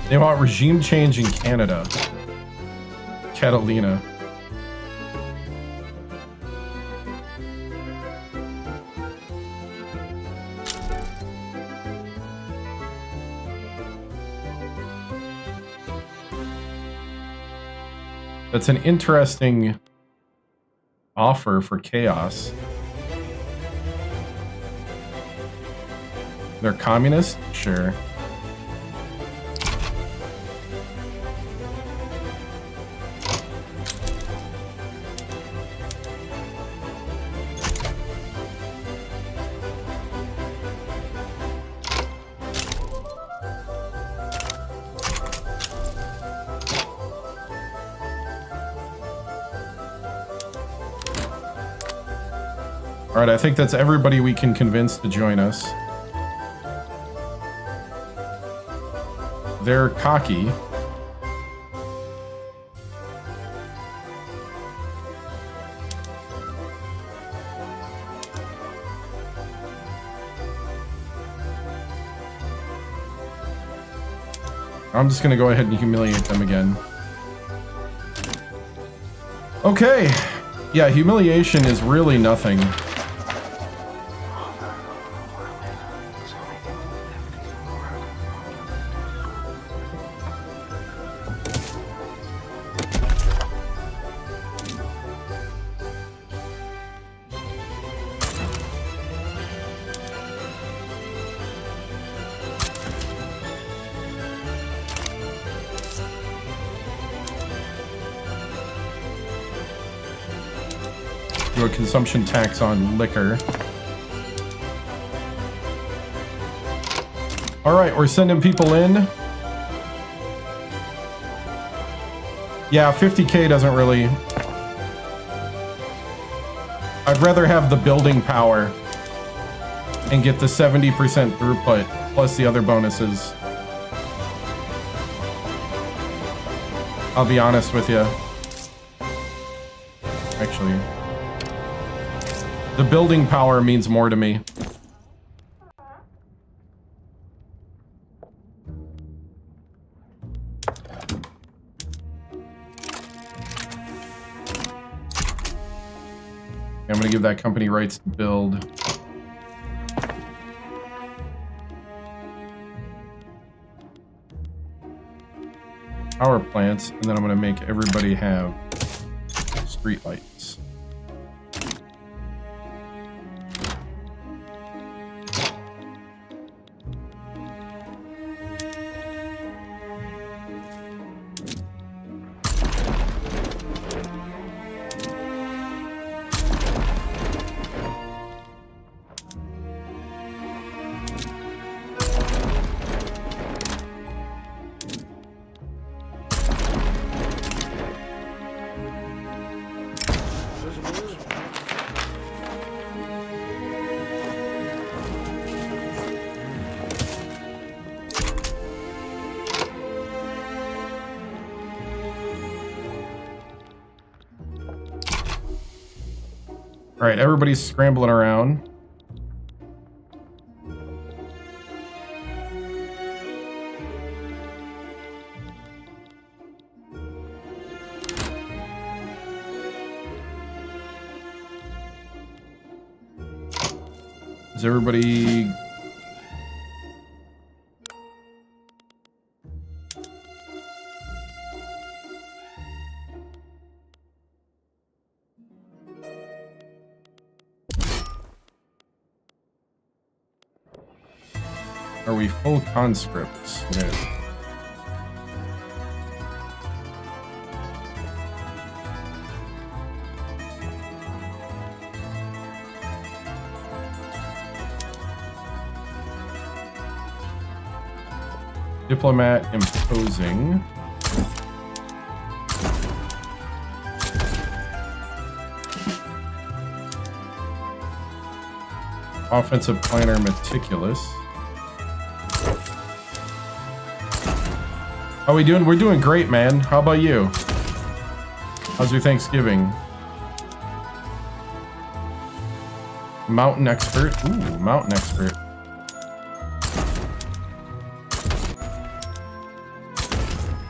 They want regime change in Canada. Catalina. That's an interesting offer for chaos. They're communist? Sure. All right, I think that's everybody we can convince to join us. They're cocky. I'm just gonna go ahead and humiliate them again. Okay. Yeah, humiliation is really nothing. Do a consumption tax on liquor. All right, we're sending people in. Yeah, 50K doesn't really... I'd rather have the building power and get the 70% throughput plus the other bonuses. I'll be honest with you. Actually, the building power means more to me. I'm going to give that company rights to build. Power plants, and then I'm going to make everybody have street lights. All right, everybody's scrambling around. Is everybody... Are we full conscripts? No. Diplomat imposing. Offensive planner meticulous. How we doing? We're doing great, man. How about you? How's your Thanksgiving? Mountain expert. Ooh, mountain expert.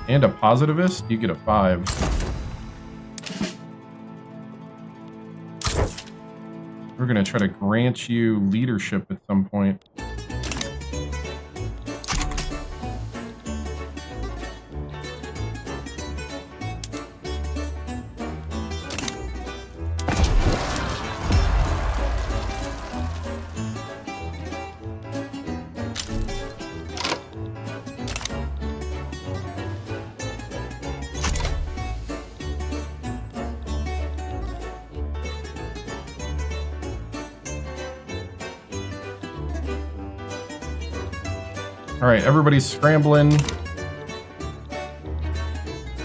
And a positivist? You get a 5. We're gonna try to grant you leadership at some point. All right, everybody's scrambling.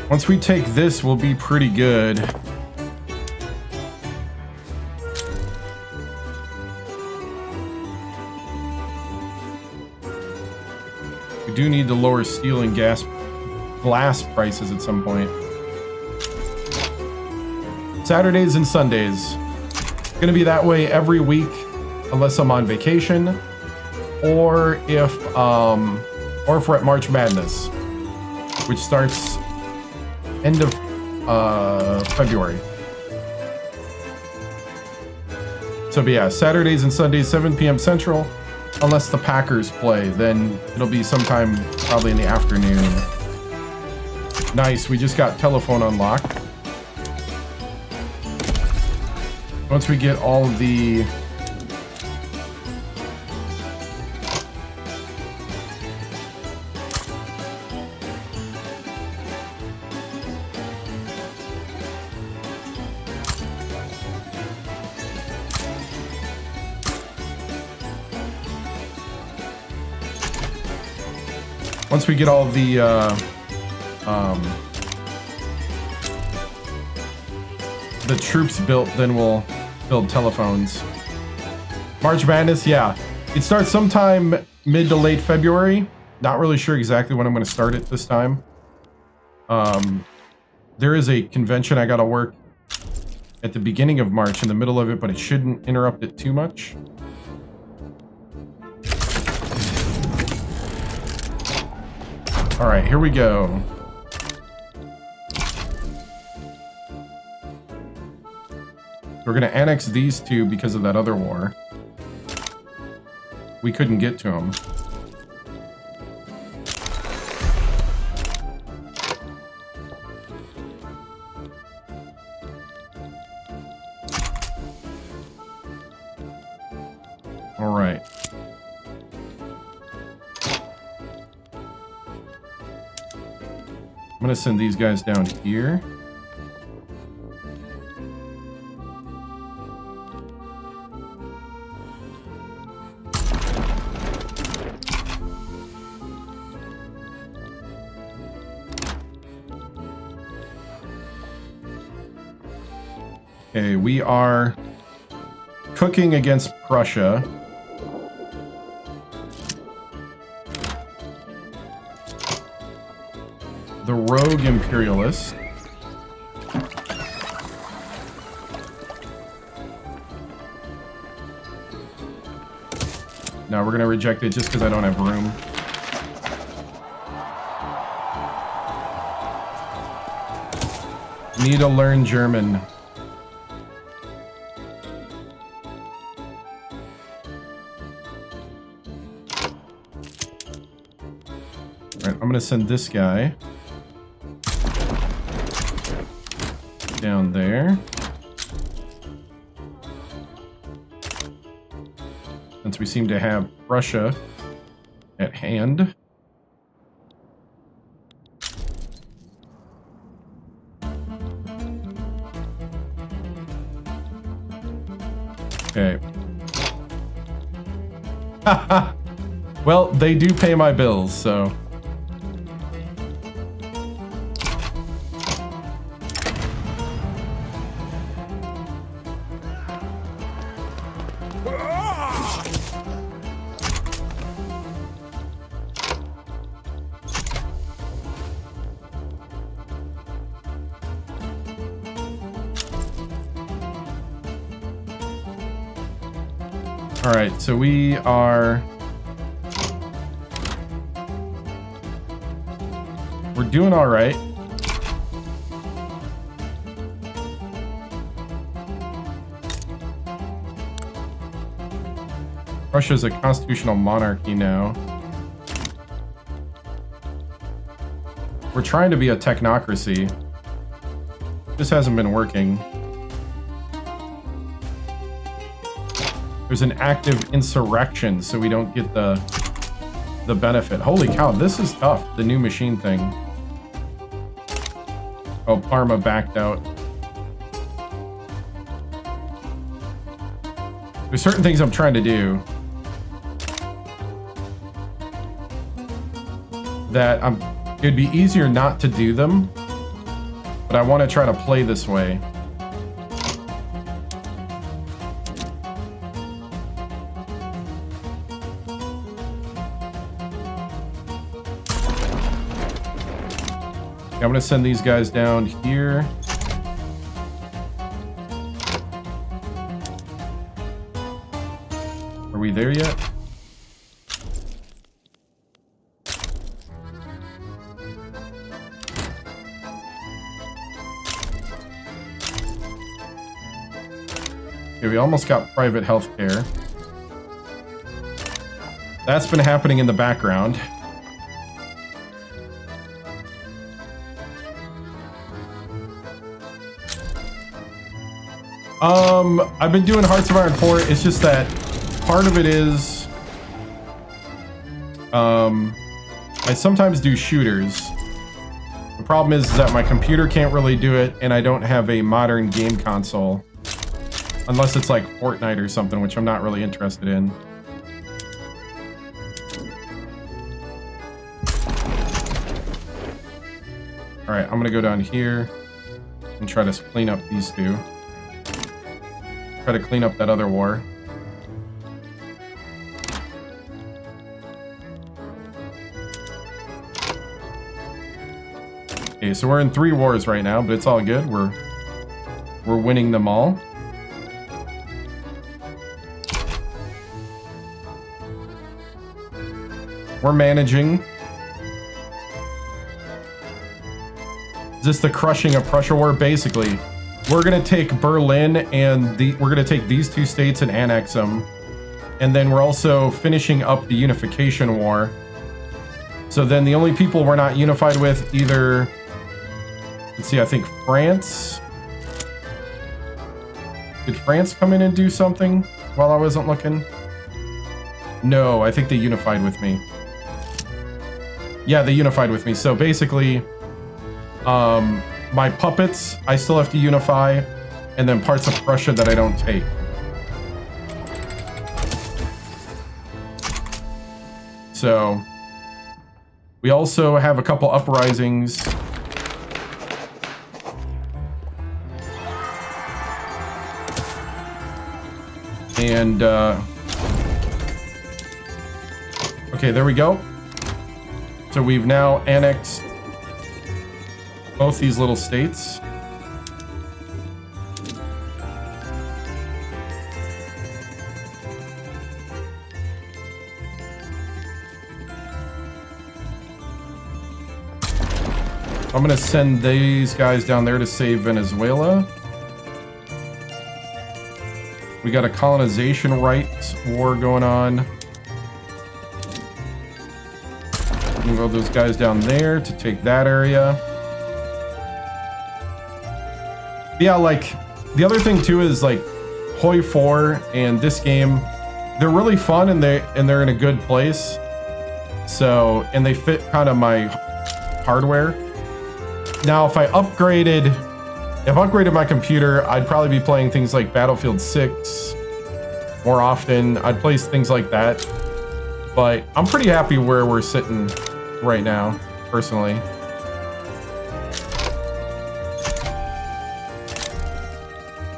Once we take this, we'll be pretty good. We do need to lower steel and glass prices at some point. Saturdays and Sundays. It's gonna be that way every week, unless I'm on vacation. Or if we're at March Madness, which starts end of February. So, but yeah, Saturdays and Sundays, 7 p.m. Central, unless the Packers play, then it'll be sometime probably in the afternoon. Nice, we just got telephone unlocked. Once we get all of the the troops built, then we'll build telephones. March Madness, yeah. It starts sometime mid to late February. Not really sure exactly when I'm going to start it this time. There is a convention I got to work at the beginning of March, in the middle of it, but it shouldn't interrupt it too much. All right, here we go. We're going to annex these two because of that other war. We couldn't get to them. All right. I'm going to send these guys down here. Okay, we are cooking against Prussia. The rogue imperialist. No, we're gonna reject it just because I don't have room. Need to learn German. Alright, I'm gonna send this guy down there. Since we seem to have Russia at hand. Okay. Well, they do pay my bills, so... All right, so we're doing all right. Russia's a constitutional monarchy now. We're trying to be a technocracy. This hasn't been working. There's an active insurrection, so we don't get the benefit. Holy cow, this is tough, the new machine thing. Oh, Parma backed out. There's certain things I'm trying to do that it'd be easier not to do them, but I want to try to play this way. I'm gonna send these guys down here. Are we there yet? Okay, we almost got private health care. That's been happening in the background. I've been doing Hearts of Iron 4. It's just that part of it is, I sometimes do shooters. The problem is that my computer can't really do it, and I don't have a modern game console. Unless it's like Fortnite or something, which I'm not really interested in. Alright, I'm gonna go down here and try to clean up these two. Try to clean up that other war. Okay, so we're in 3 wars right now, but it's all good. We're winning them all. We're managing. Is this the crushing of Prussia war? Basically. we're gonna take Berlin and we're gonna take these two states and annex them. And then we're also finishing up the unification war. So then the only people we're not unified with either, let's see, I think France. Did France come in and do something while I wasn't looking? No, I think they unified with me. Yeah, they unified with me. So basically, my puppets, I still have to unify, and then parts of Prussia that I don't take. So, we also have a couple uprisings. And, okay, there we go. So we've now annexed both these little states. I'm gonna send these guys down there to save Venezuela. We got a colonization rights war going on. Move all those guys down there to take that area. Yeah, like, the other thing too is like Hoi 4 and this game, they're really fun and they're in a good place. So, and they fit kind of my hardware. Now, if I upgraded my computer, I'd probably be playing things like Battlefield 6 more often. I'd play things like that. But I'm pretty happy where we're sitting right now, personally.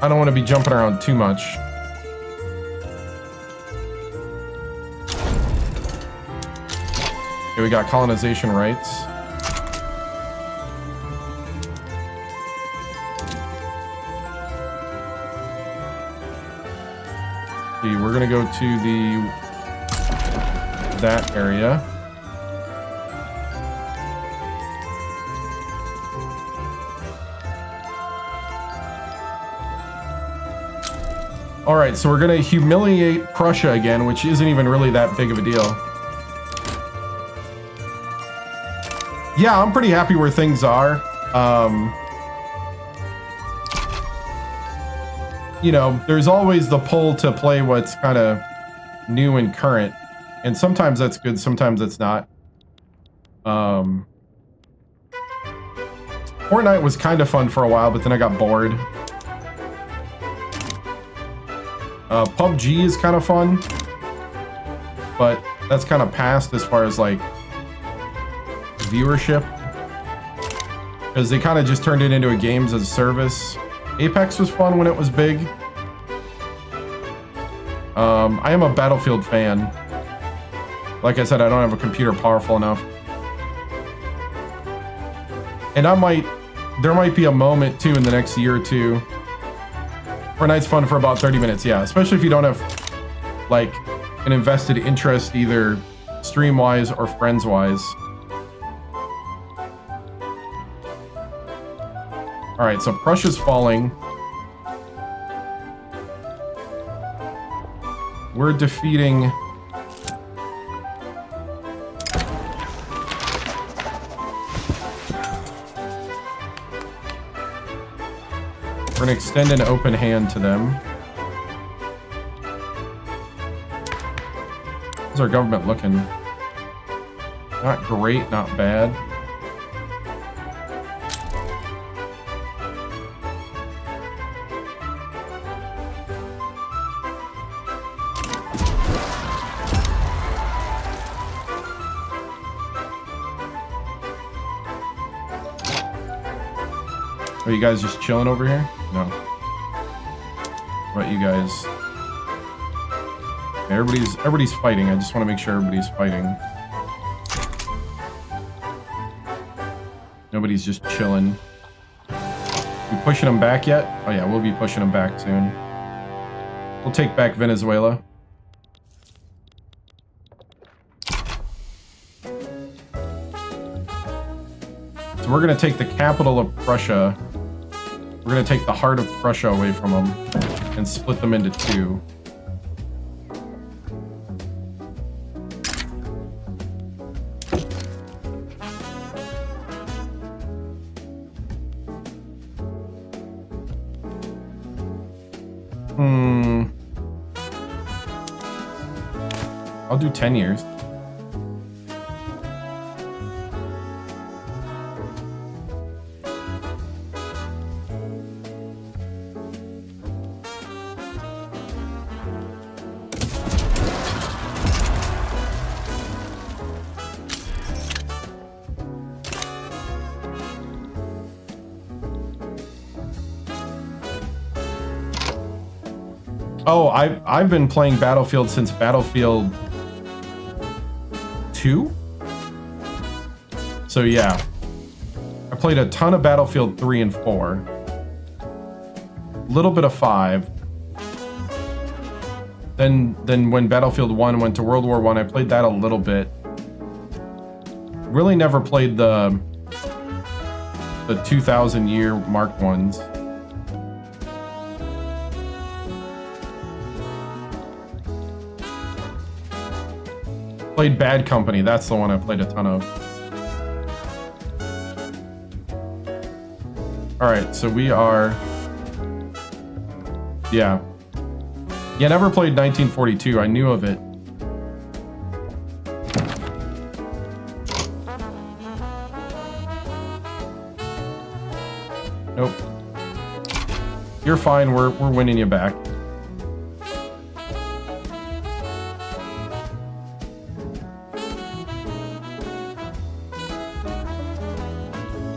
I don't want to be jumping around too much. Okay, we got colonization rights. See, we're gonna go to that area. All right, so we're gonna humiliate Prussia again, which isn't even really that big of a deal. Yeah, I'm pretty happy where things are. You know, there's always the pull to play what's kind of new and current. And sometimes that's good, sometimes it's not. Fortnite was kind of fun for a while, but then I got bored. PUBG is kind of fun, but that's kind of past as far as like viewership, because they kind of just turned it into a games as a service. Apex was fun when it was big. I am a Battlefield fan. Like I said, I don't have a computer powerful enough. And there might be a moment too in the next year or two. Fortnite's fun for about 30 minutes, yeah. Especially if you don't have like an invested interest either stream-wise or friends-wise. Alright, so Prussia's falling. We're defeating... We're gonna extend an open hand to them. How's our government looking? Not great, not bad. Are you guys just chilling over here? No. What about you guys? Okay, everybody's fighting. I just want to make sure everybody's fighting. Nobody's just chilling. We pushing them back yet? Oh yeah, we'll be pushing them back soon. We'll take back Venezuela. So we're gonna take the capital of Prussia. We're going to take the heart of Prussia away from them and split them into two. I'll do 10 years. Oh, I've been playing Battlefield since Battlefield 2? So yeah. I played a ton of Battlefield 3 and 4. A little bit of 5. Then when Battlefield 1 went to World War 1, I played that a little bit. Really never played the 2000 year Mark ones. Played Bad Company, that's the one I played a ton of. Alright, so we are... Yeah. Yeah, never played 1942, I knew of it. Nope. You're fine, we're winning you back.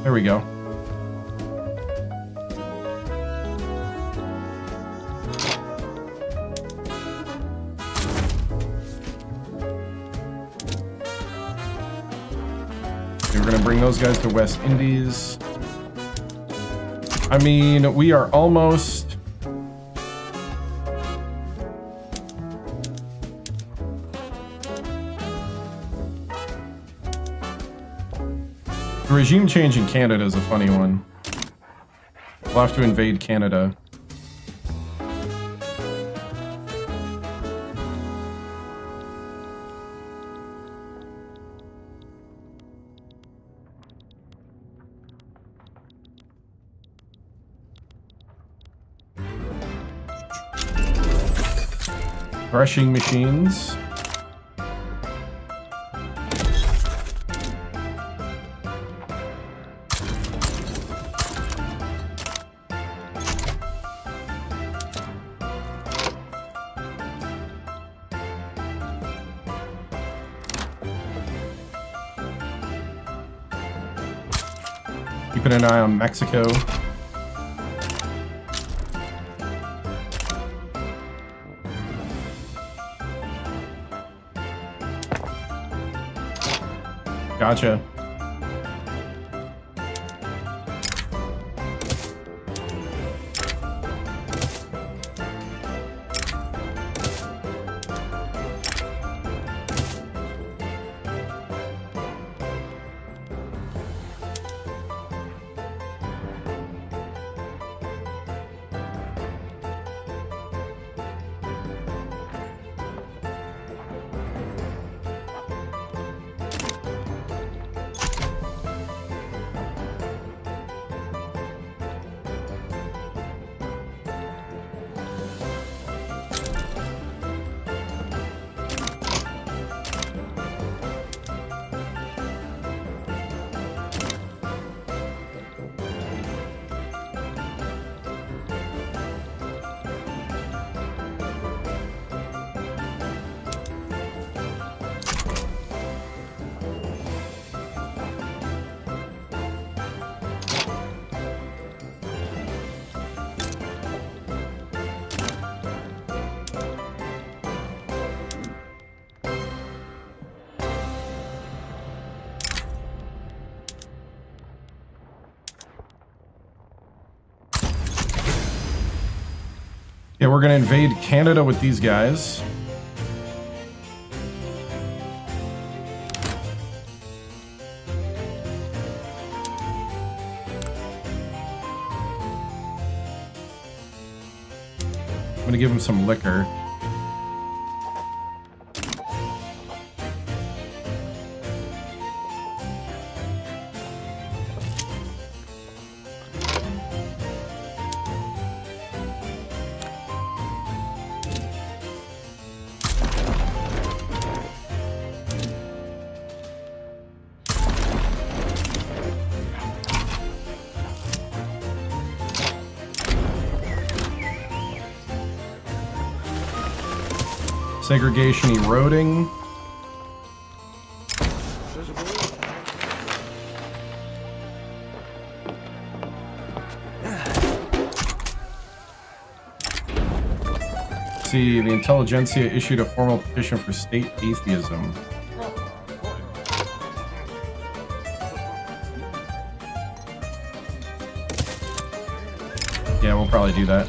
There we go. Okay, we're gonna bring those guys to West Indies. I mean, we are almost... The regime change in Canada is a funny one. We'll have to invade Canada. Threshing machines. Keeping an eye on Mexico. Gotcha. Yeah, we're gonna invade Canada with these guys. gonna give him some liquor. Segregation eroding. See, the intelligentsia issued a formal petition for state atheism. Yeah, we'll probably do that.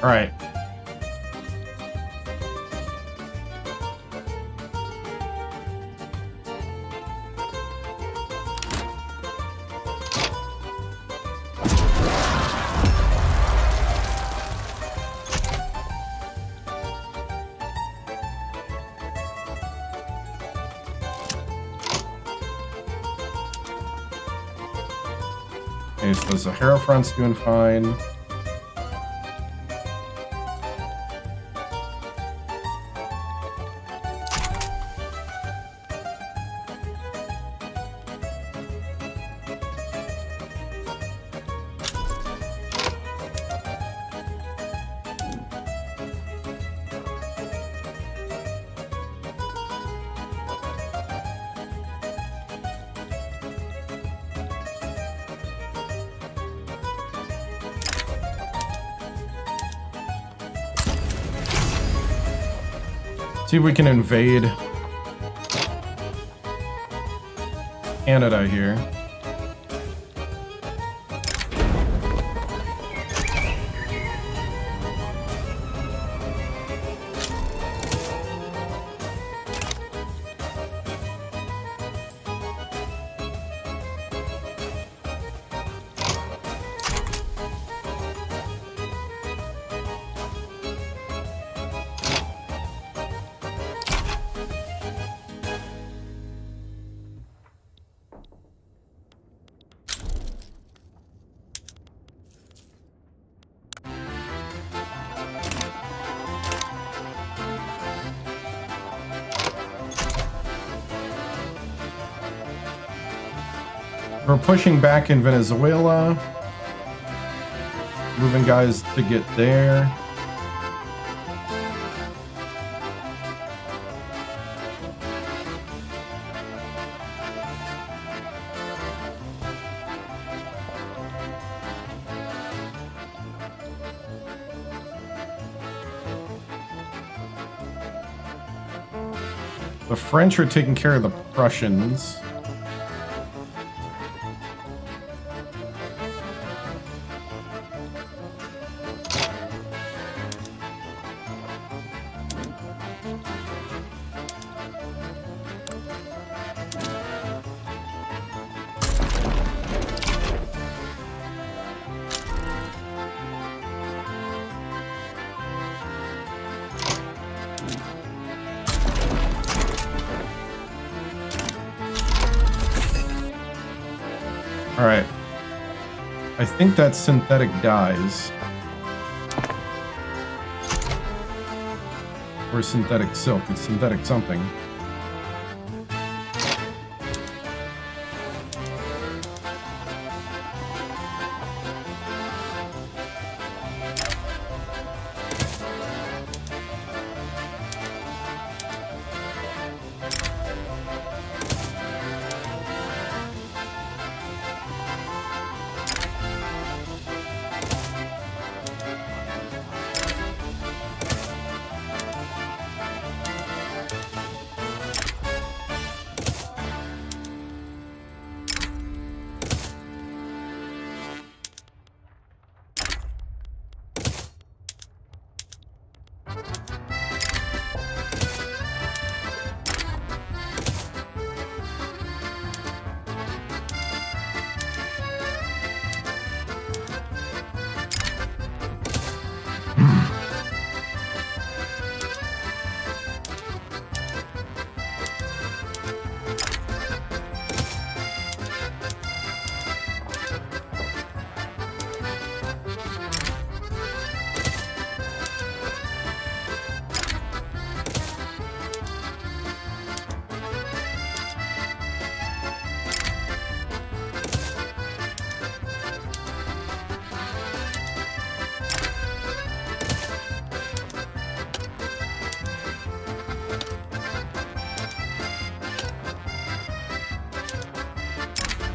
All right. Okay, so the Sahara front's doing fine. See if we can invade Canada here. We're pushing back in Venezuela. Moving guys to get there. The French are taking care of the Prussians. Alright. I think that's synthetic dyes. Or synthetic silk. It's synthetic something.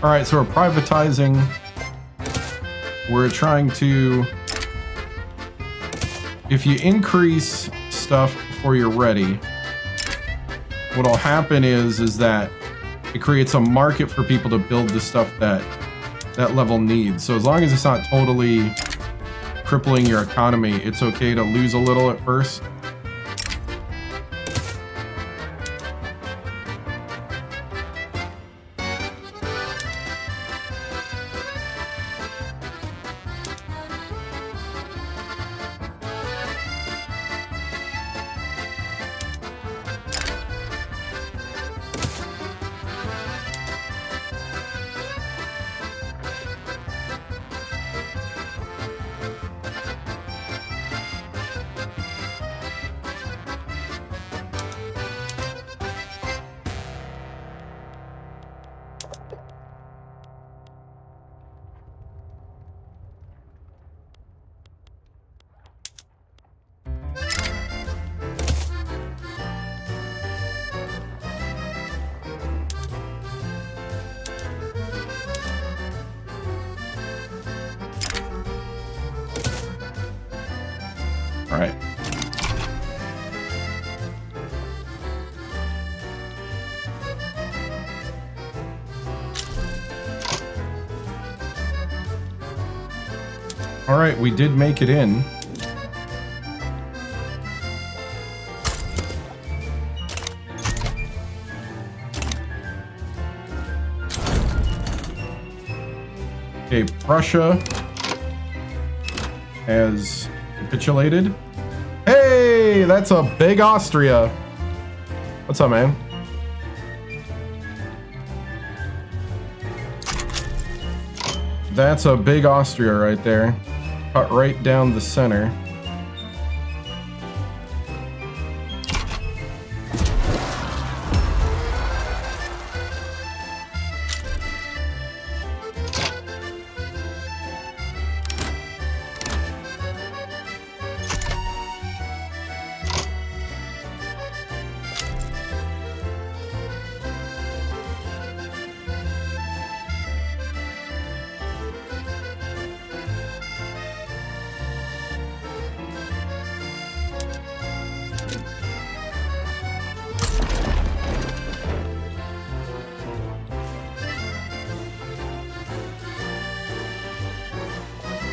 All right, so we're privatizing. We're trying to... If you increase stuff before you're ready, what'll happen is that it creates a market for people to build the stuff that that level needs. So as long as it's not totally crippling your economy, it's okay to lose a little at first. All right. All right, we did make it in. Okay, Prussia has capitulated. Hey, that's a big Austria. What's up, man? That's a big Austria right there. Cut right down the center.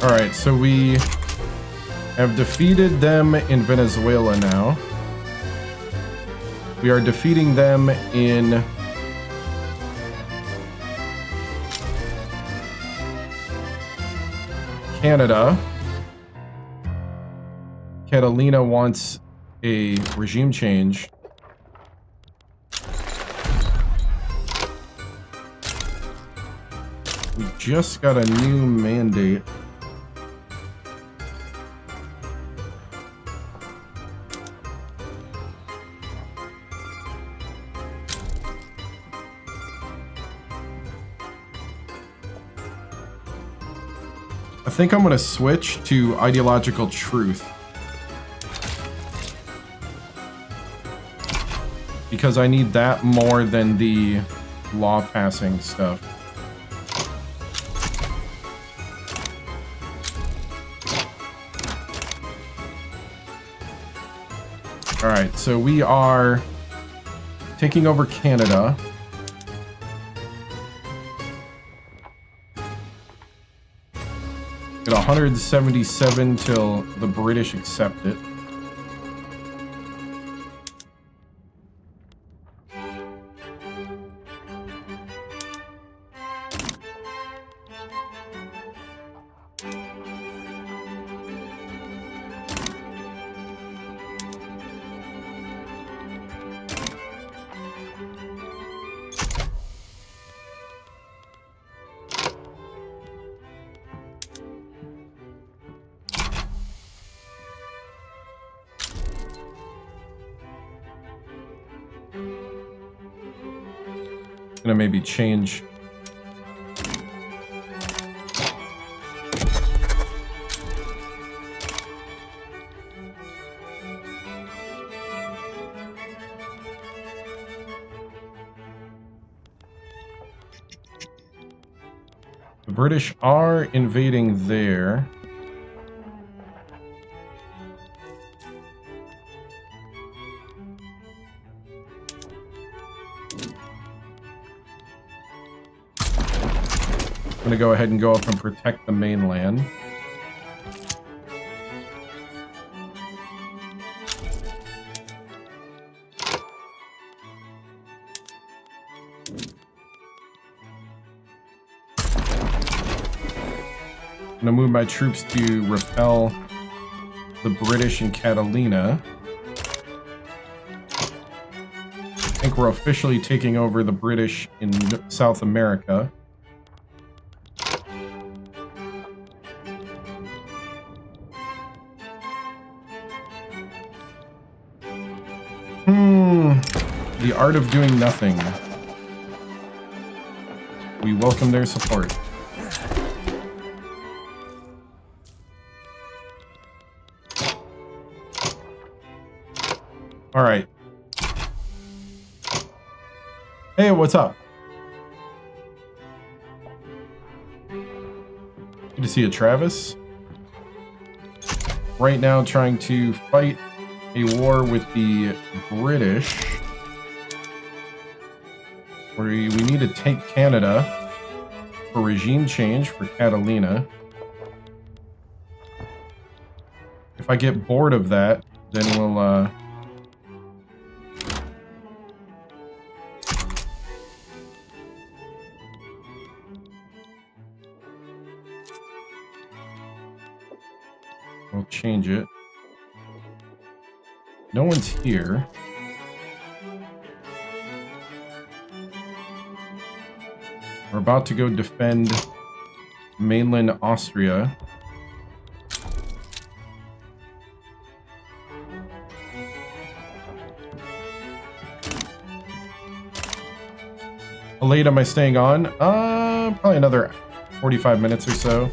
Alright, so we have defeated them in Venezuela now. We are defeating them in Canada. Catalina wants a regime change. We just got a new mandate. I think I'm going to switch to ideological truth. Because I need that more than the law passing stuff. Alright, so we are taking over Canada. At 177 till the British accept it. Gonna maybe change. The British are invading there. I'm going to go ahead and go up and protect the mainland. I'm going to move my troops to repel the British in Catalina. I think we're officially taking over the British in South America. The art of doing nothing. We welcome their support. All right. Hey, what's up? Good to see you, Travis. Right now, trying to fight a war with the British. We need to take Canada for regime change for Catalina. If I get bored of that, then we'll change it. No one's here. We're about to go defend mainland Austria. How late am I staying on? Probably another 45 minutes or so.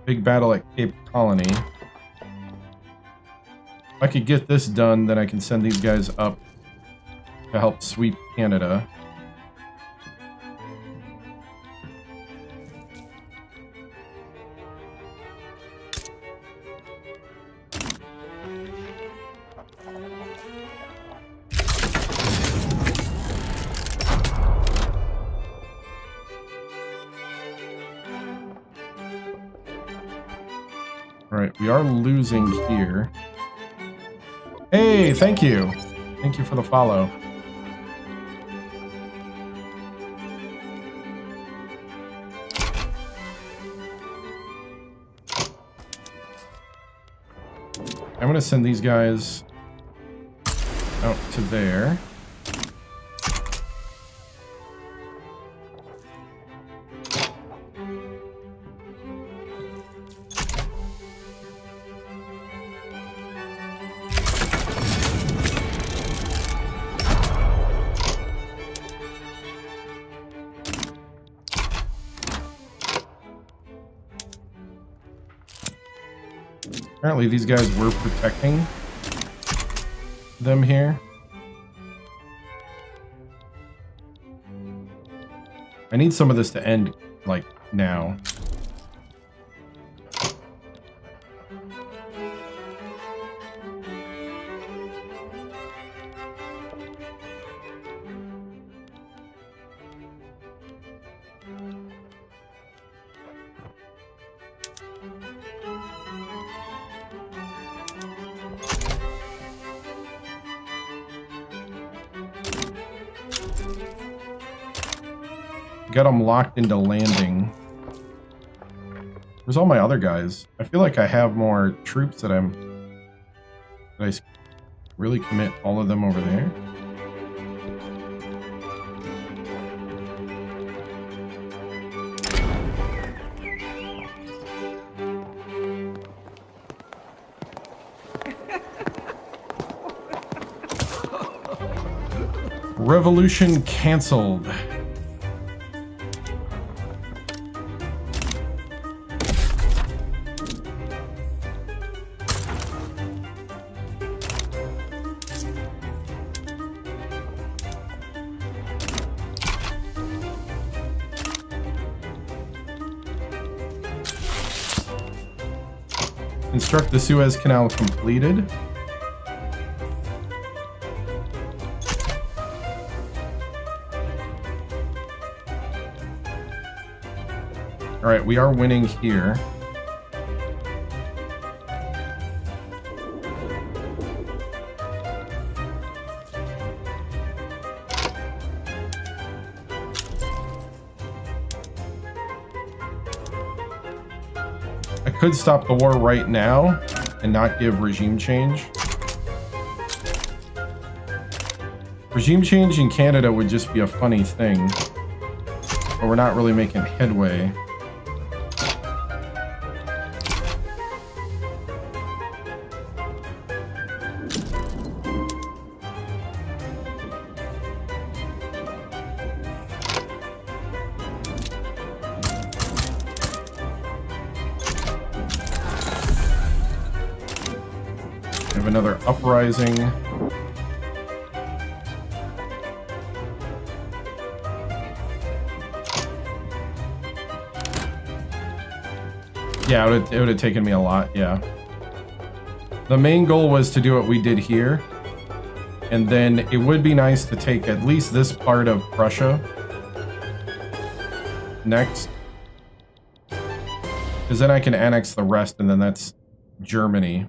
Big battle at Cape Colony. If I could get this done, then I can send these guys up to help sweep Canada. Alright, we are losing here. Hey, thank you. Thank you for the follow. I'm going to send these guys out to there. Apparently these guys were protecting them here. I need some of this to end, like, now. Got them locked into landing. Where's all my other guys? I feel like I have more troops that I really commit all of them over there. Revolution canceled. Construct the Suez Canal completed. Alright, we are winning here. I could stop the war right now and not give regime change. Regime change in Canada would just be a funny thing, but we're not really making headway. We have another uprising. Yeah, it would have taken me a lot, yeah. The main goal was to do what we did here. And then it would be nice to take at least this part of Prussia next. Because then I can annex the rest, and then that's Germany.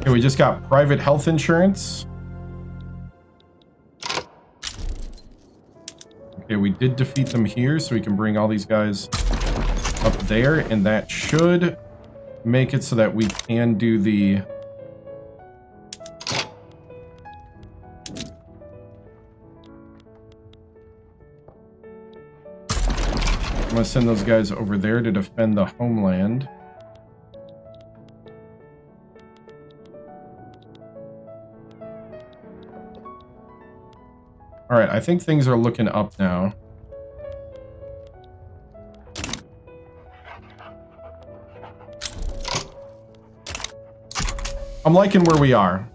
Okay, we just got private health insurance. Okay, we did defeat them here, so we can bring all these guys up there, and that should make it so that we can do the... I'm gonna send those guys over there to defend the homeland. All right, I think things are looking up now. I'm liking where we are.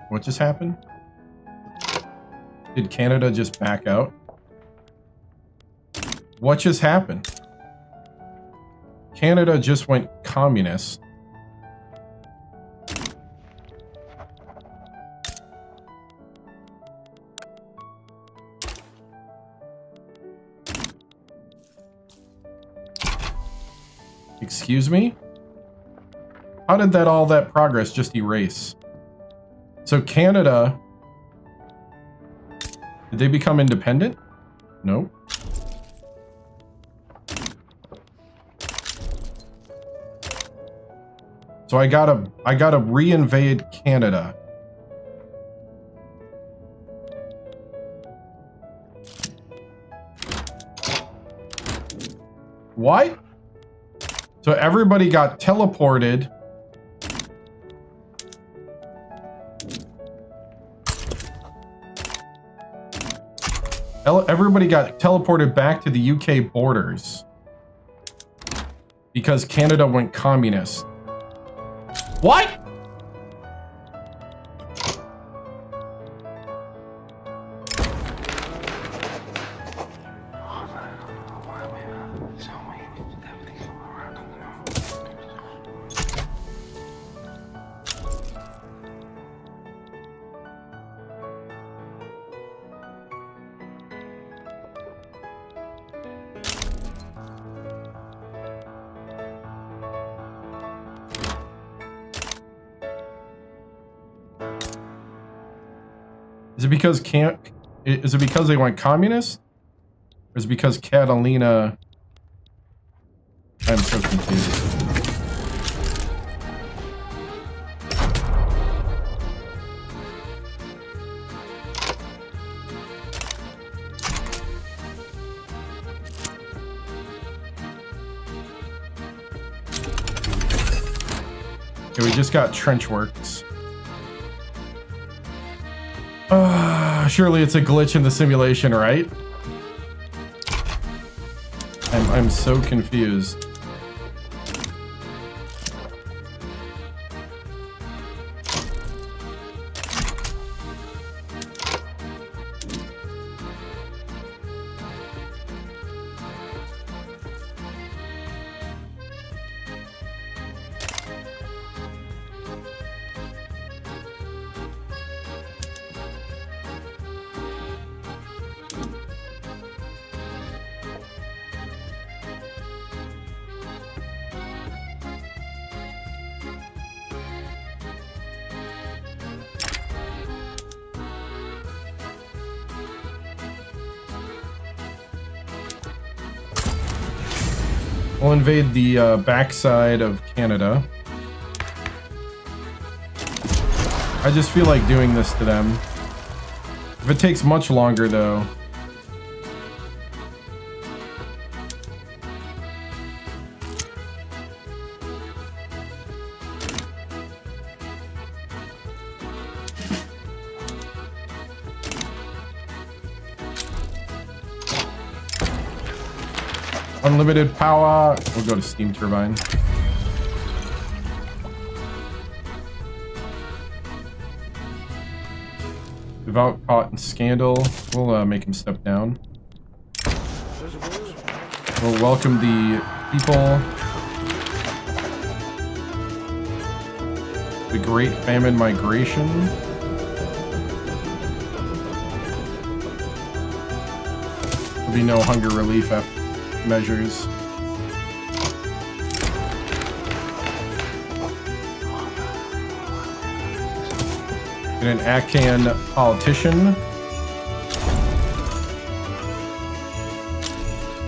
What just happened? Did Canada just back out? What just happened? Canada just went communist. Excuse me? How did all that progress just erase? So Canada, did they become independent? No. So I gotta re-invade Canada. What? So everybody got teleported. Everybody got teleported back to the UK borders because Canada went communist. What? Is it because they went communist? Or is it because Catalina... I'm so confused. Okay, we just got trench works. Surely it's a glitch in the simulation, right? I'm so confused. We'll invade the backside of Canada. I just feel like doing this to them. If it takes much longer, though... Unlimited power. We'll go to steam turbine. Devout caught in scandal. We'll make him step down. We'll welcome the people. The Great Famine Migration. There'll be no hunger relief measures. And an Akan politician.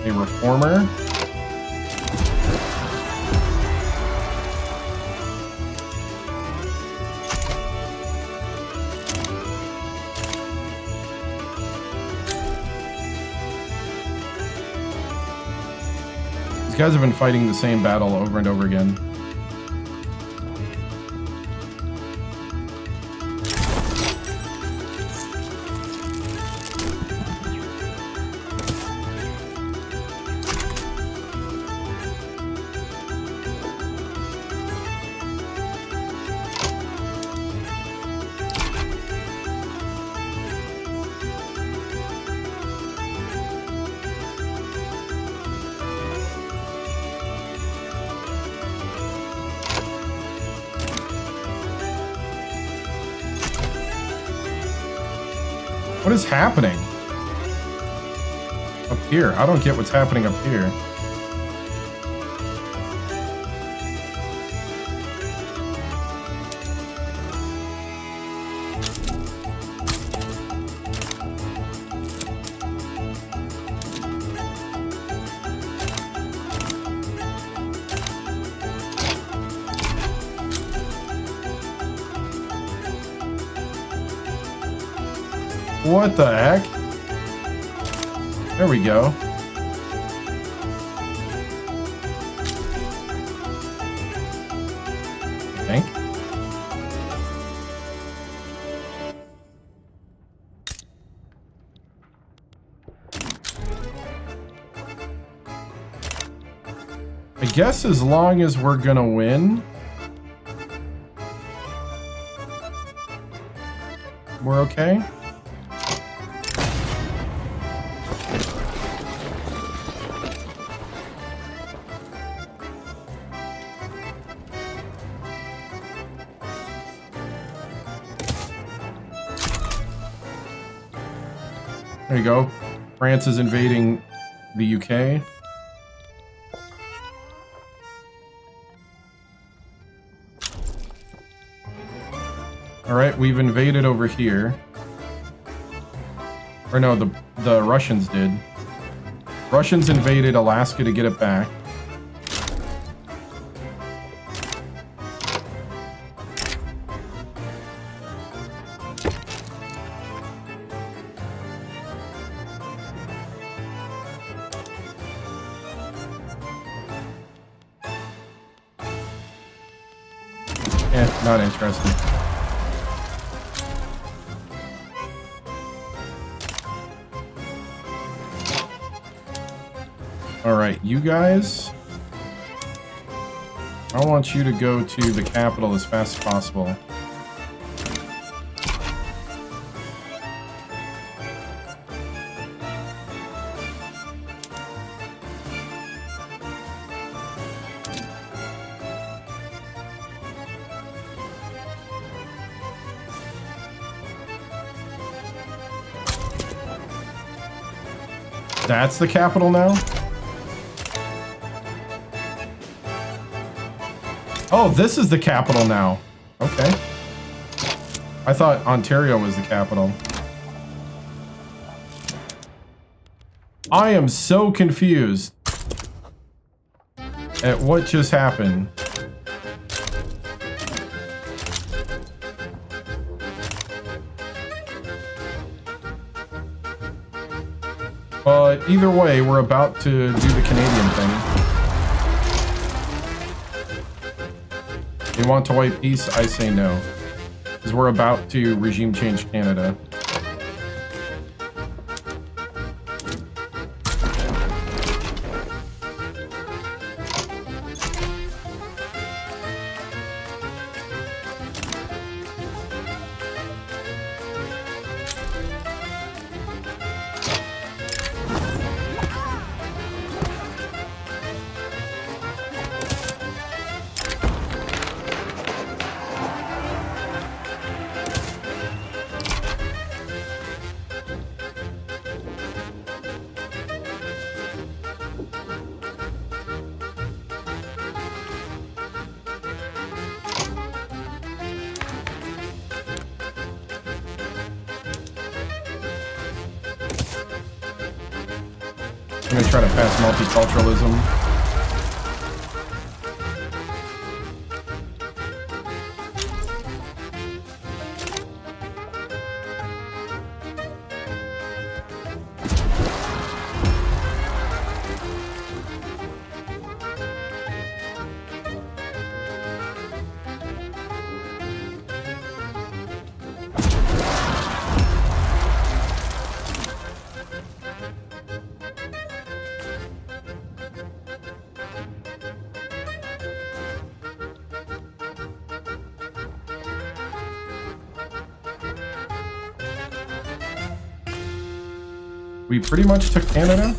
A reformer. These guys have been fighting the same battle over and over again. What is happening? Up here? I don't get what's happening up here. What the heck? There we go. I think. I guess as long as we're gonna win, we're okay. There you go. France is invading the UK. All right, we've invaded over here. Or no, the Russians did. Russians invaded Alaska to get it back. Not interested. Alright, you guys. I want you to go to the capital as fast as possible. That's the capital now? Oh, this is the capital now. Okay. I thought Ontario was the capital. I am so confused at what just happened. But either way, we're about to do the Canadian thing. They want to wipe peace, I say no. Because we're about to regime change Canada. I'm gonna try to pass multiculturalism. We pretty much took Canada.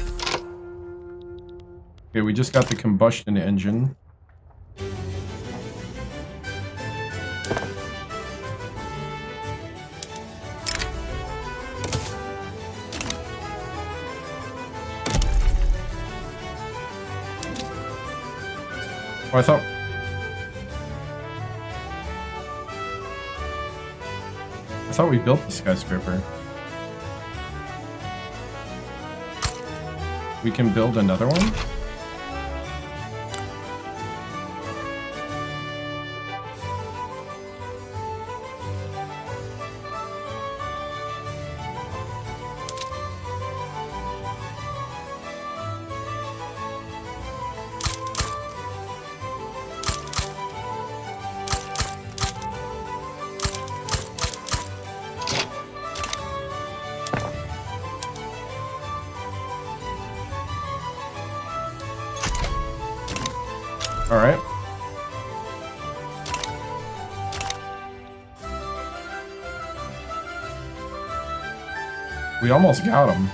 Okay, we just got the combustion engine. Oh, I thought we built the skyscraper. We can build another one? All right. We almost got him.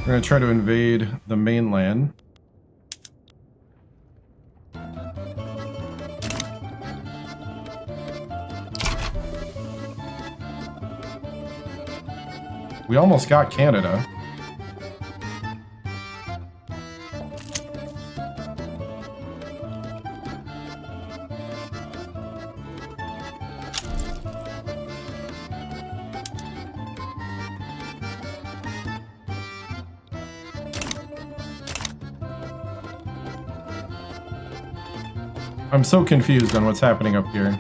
We're going to try to invade the mainland. We almost got Canada. I'm so confused on what's happening up here.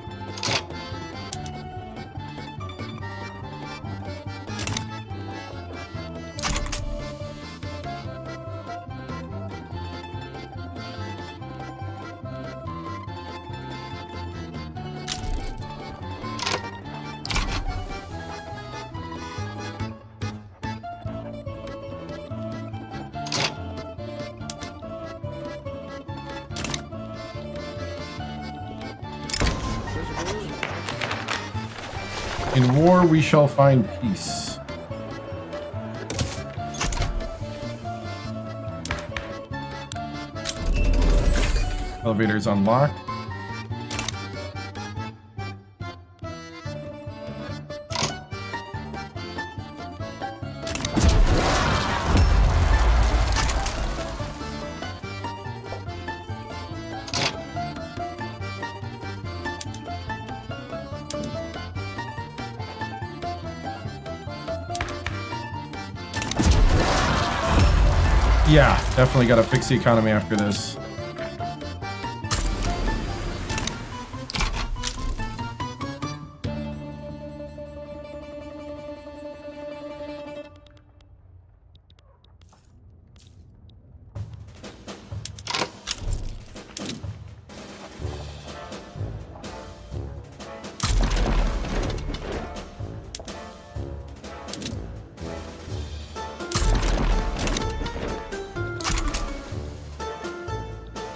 In war, we shall find peace. Elevators unlocked. Yeah, definitely got to fix the economy after this.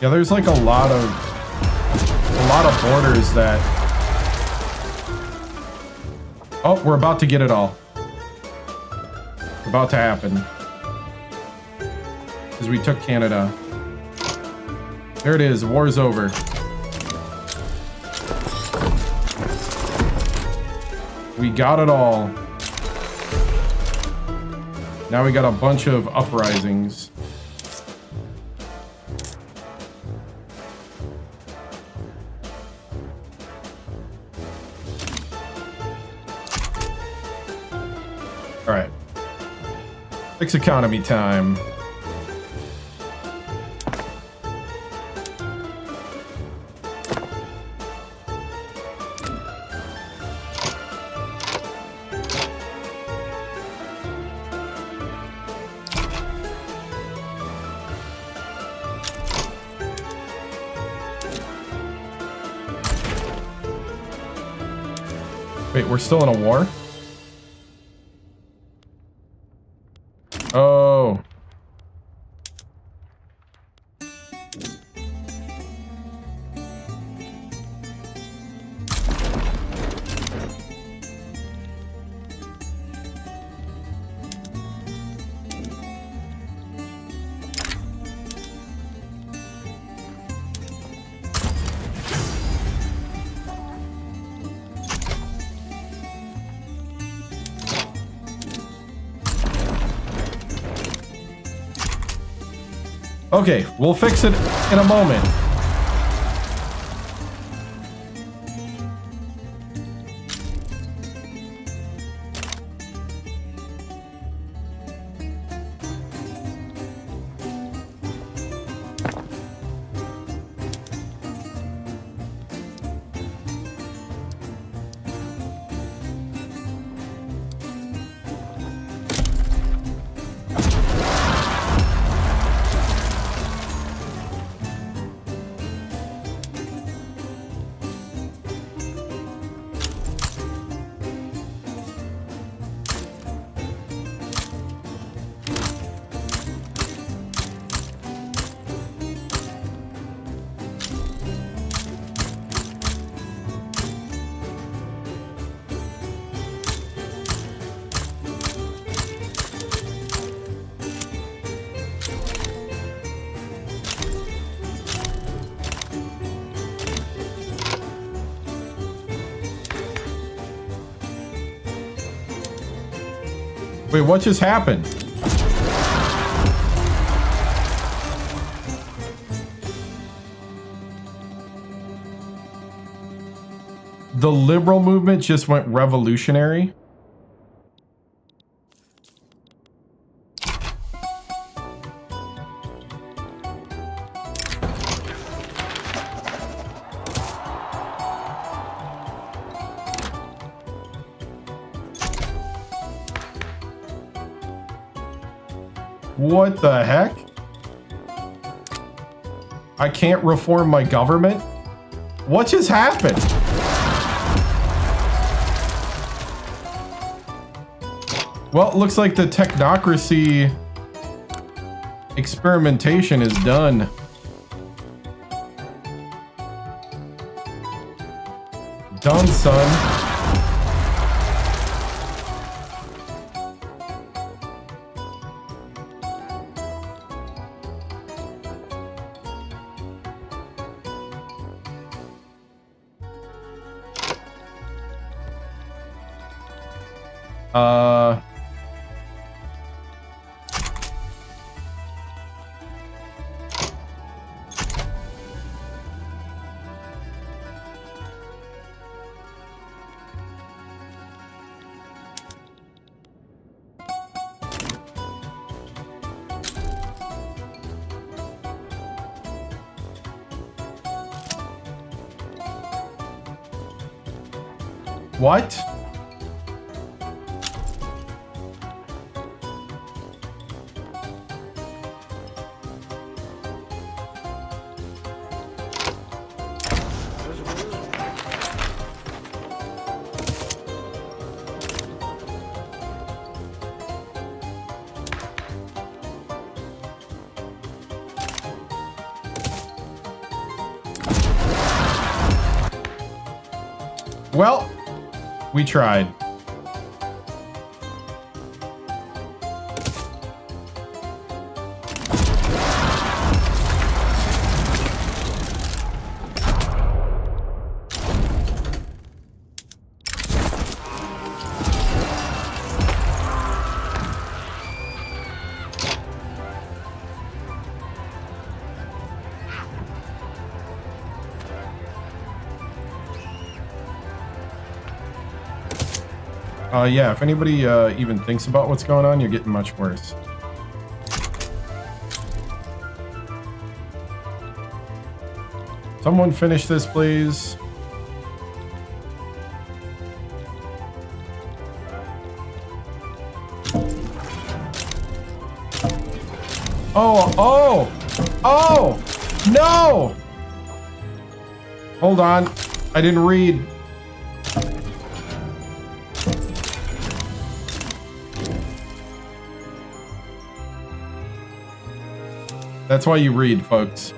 Yeah, there's like a lot of borders that... Oh, we're about to get it all. About to happen. Because we took Canada. There it is, war's over. We got it all. Now we got a bunch of uprisings. Alright. Fix economy time. Wait, we're still in a war? Oh. Okay, we'll fix it in a moment. Wait, what just happened? The liberal movement just went revolutionary. What the heck? I can't reform my government? What just happened? Well, it looks like the technocracy experimentation is done. Done, son. What? Well, we tried. Yeah, if anybody even thinks about what's going on, you're getting much worse. Someone finish this, please. Oh, no! Hold on. I didn't read. That's why you read, folks.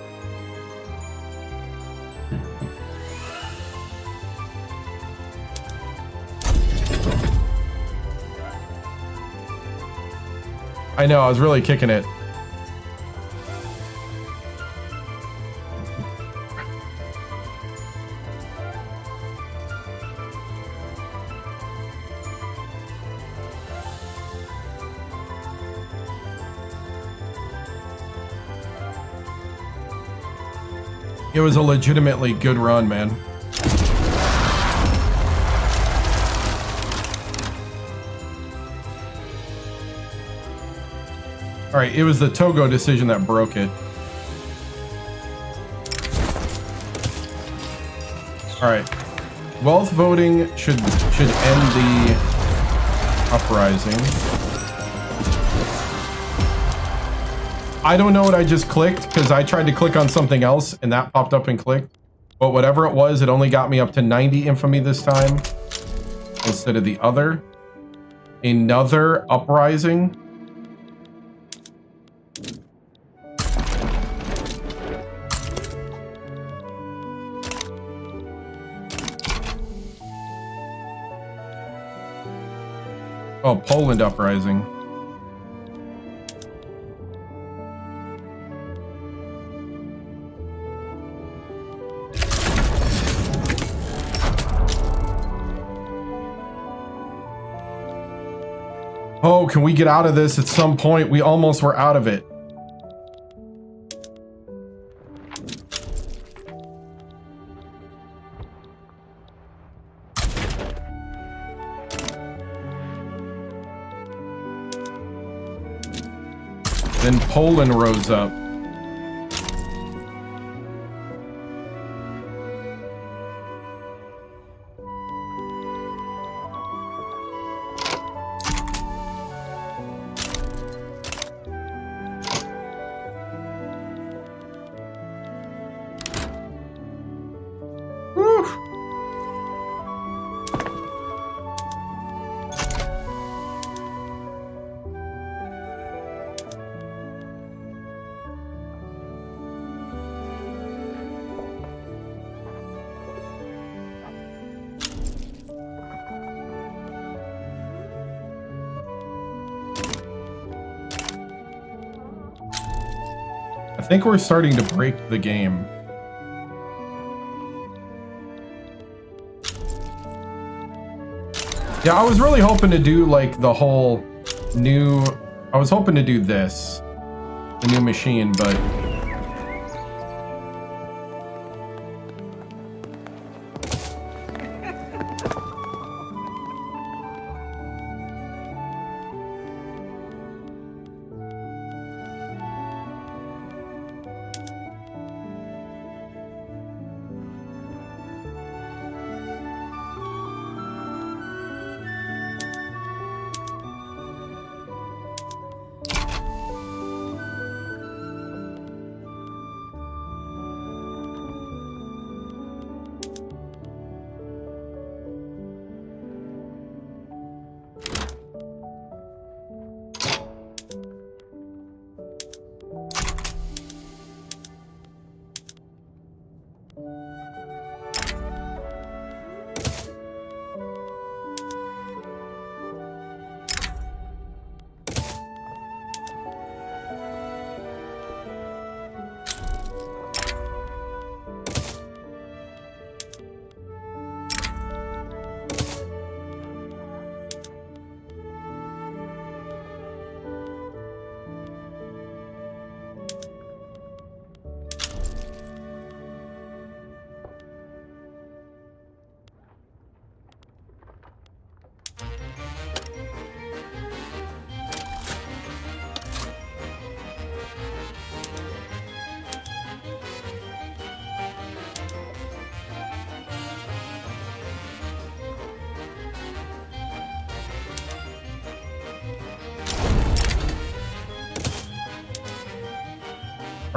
I know, I was really kicking it. It was a legitimately good run, man. All right, it was the Togo decision that broke it. All right, wealth voting should end the uprising. I don't know what I just clicked because I tried to click on something else and that popped up and clicked. But whatever it was, it only got me up to 90 infamy this time instead of the other. Another uprising. Oh, Poland uprising. Oh, can we get out of this at some point? We almost were out of it. Then Poland rose up. I think we're starting to break the game. Yeah, I was really hoping to do like the whole new... I was hoping to do this, the new machine, but...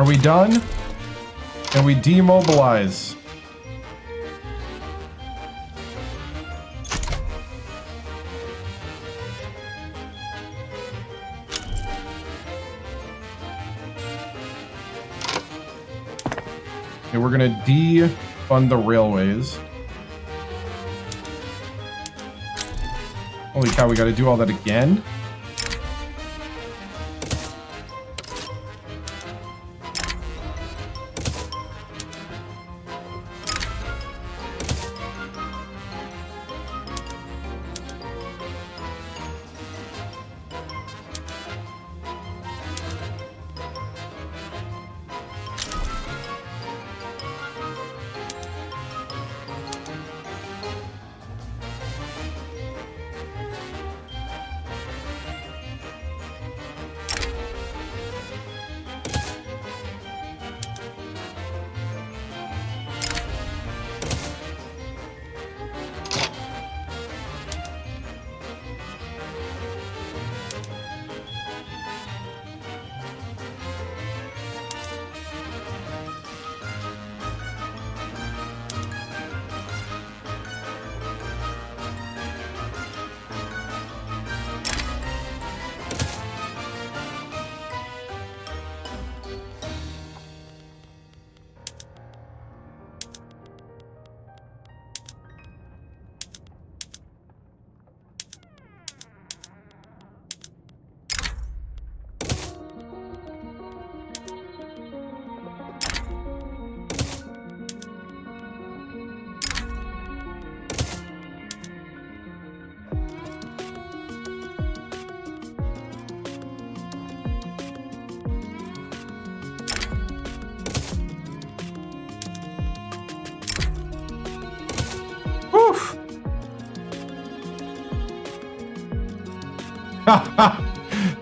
Are we done? Can we demobilize? Okay, we're gonna defund the railways. Holy cow, we gotta do all that again?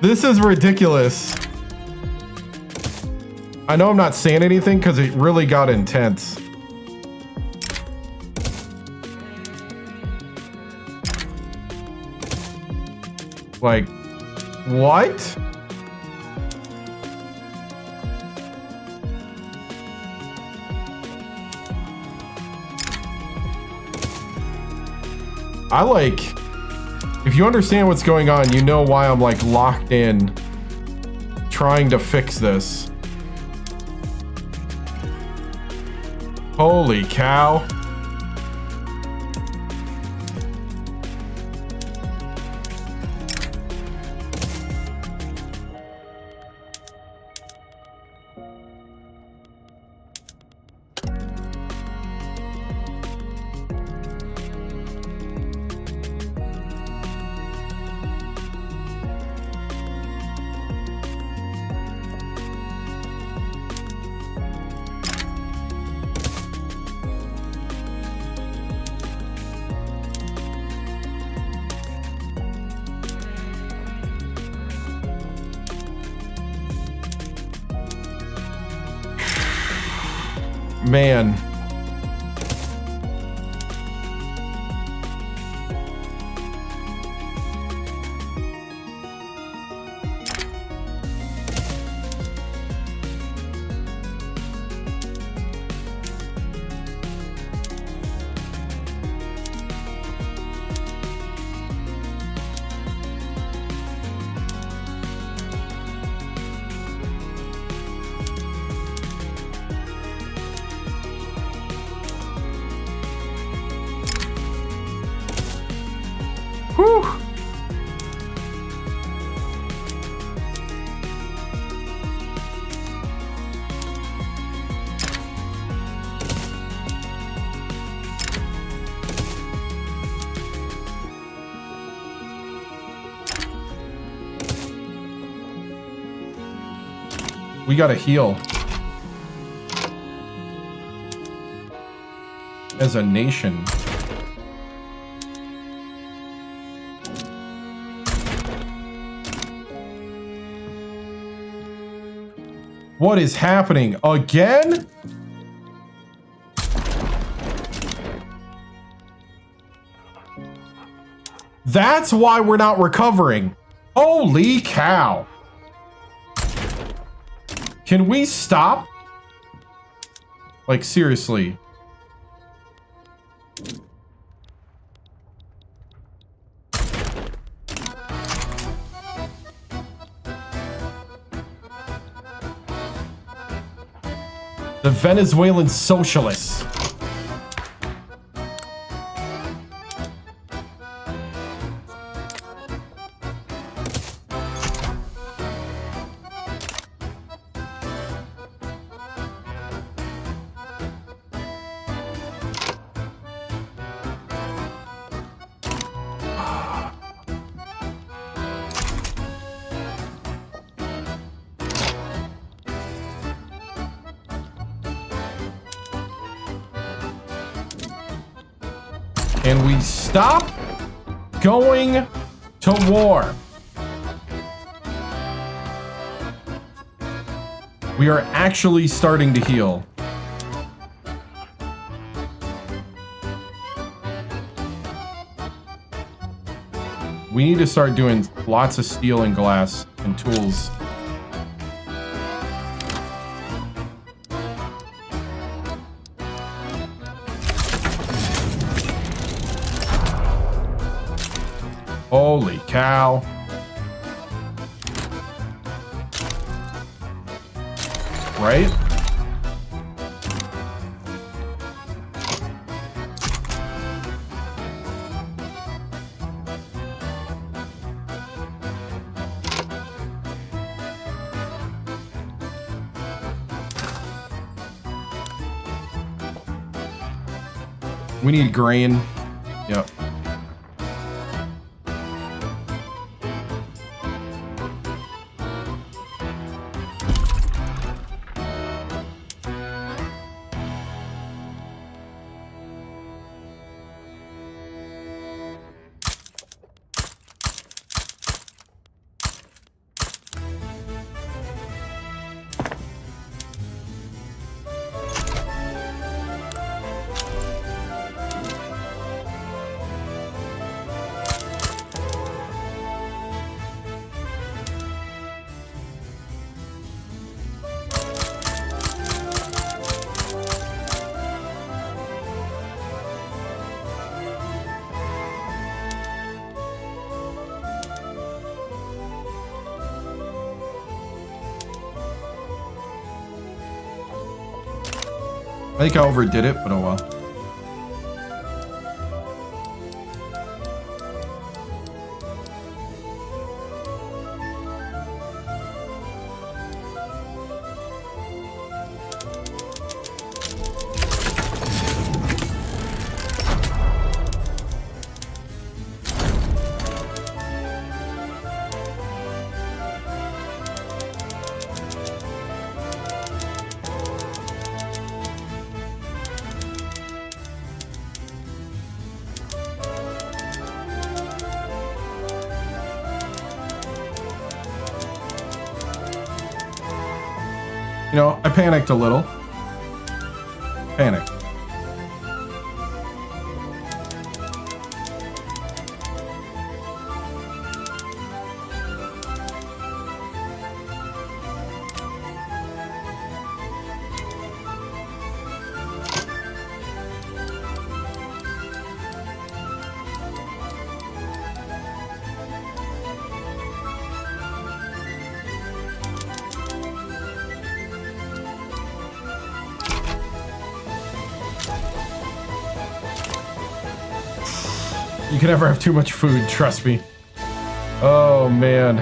This is ridiculous. I know I'm not saying anything because it really got intense. Like, what? I like, if you understand what's going on, you know why I'm like locked in trying to fix this. Holy cow. Man. Whew. We gotta heal. As a nation. What is happening again? That's why we're not recovering. Holy cow. Can we stop? Like, seriously. The Venezuelan socialists. Can we stop going to war? We are actually starting to heal. We need to start doing lots of steel and glass and tools. Holy cow. Right? We need grain. Yep. I think I overdid it, but oh well. You know, I panicked a little. Panicked. You can never have too much food, trust me. Oh, man.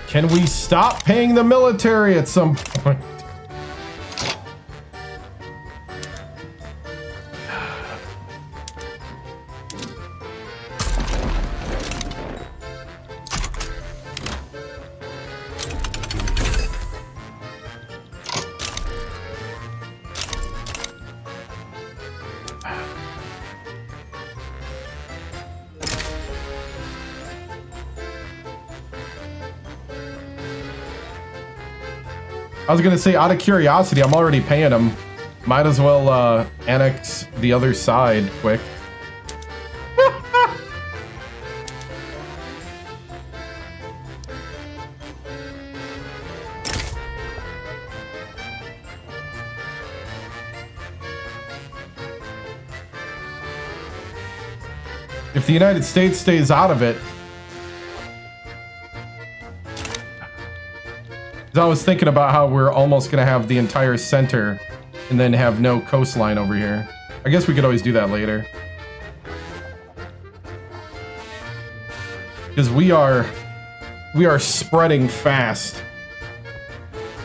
Can we stop paying the military at some point? I was gonna say, out of curiosity, I'm already paying them. Might as well annex the other side quick. If the United States stays out of it, I was thinking about how we're almost gonna have the entire center and then have no coastline over here. I guess we could always do that later. Because we are spreading fast.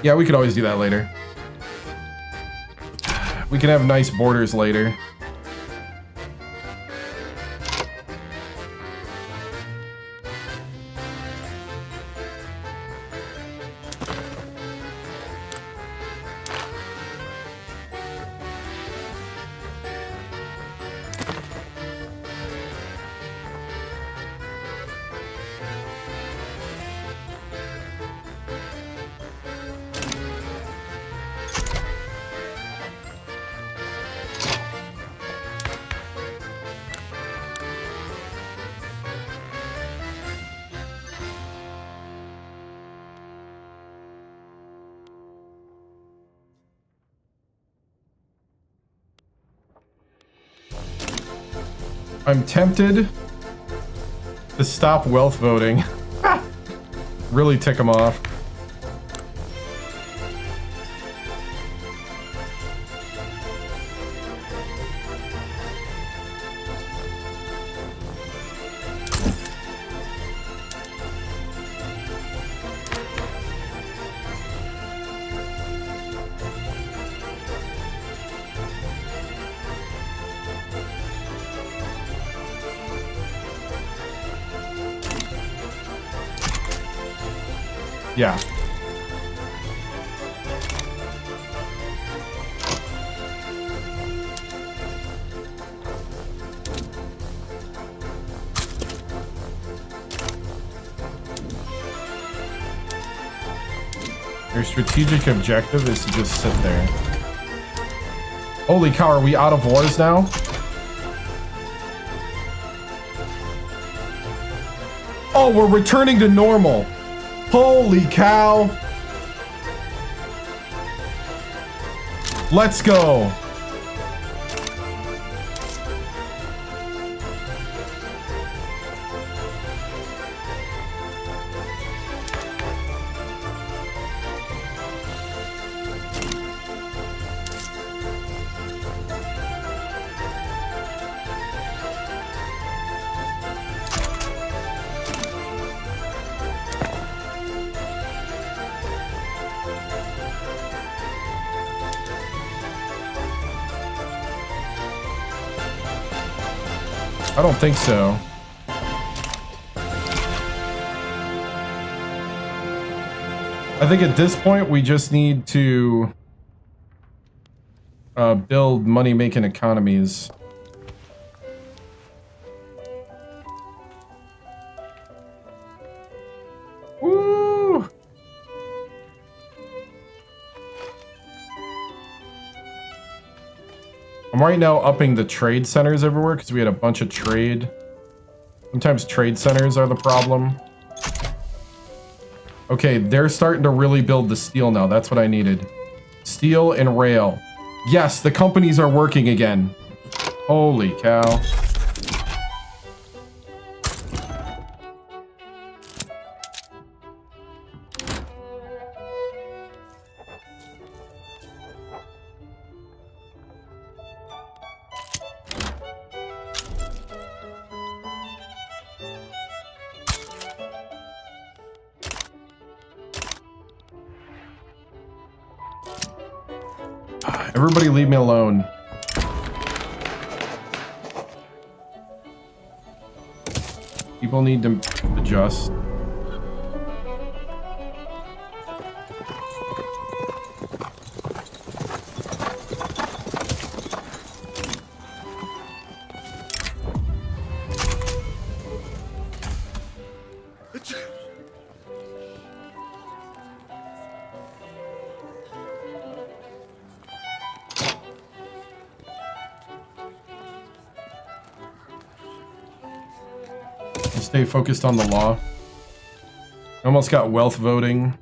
Yeah, we could always do that later. We can have nice borders later. I'm tempted to stop wealth voting. Really tick them off. Yeah. Your strategic objective is to just sit there. Holy cow, are we out of wars now? Oh, we're returning to normal. Holy cow. Let's go. I don't think so. I think at this point we just need to build money-making economies. Woo! I'm right now upping the trade centers everywhere because we had a bunch of trade. Sometimes trade centers are the problem. Okay, they're starting to really build the steel now. That's what I needed. Steel and rail. Yes, the companies are working again. Holy cow. Everybody leave me alone. People need to adjust. Stay focused on the law. Almost got wealth voting.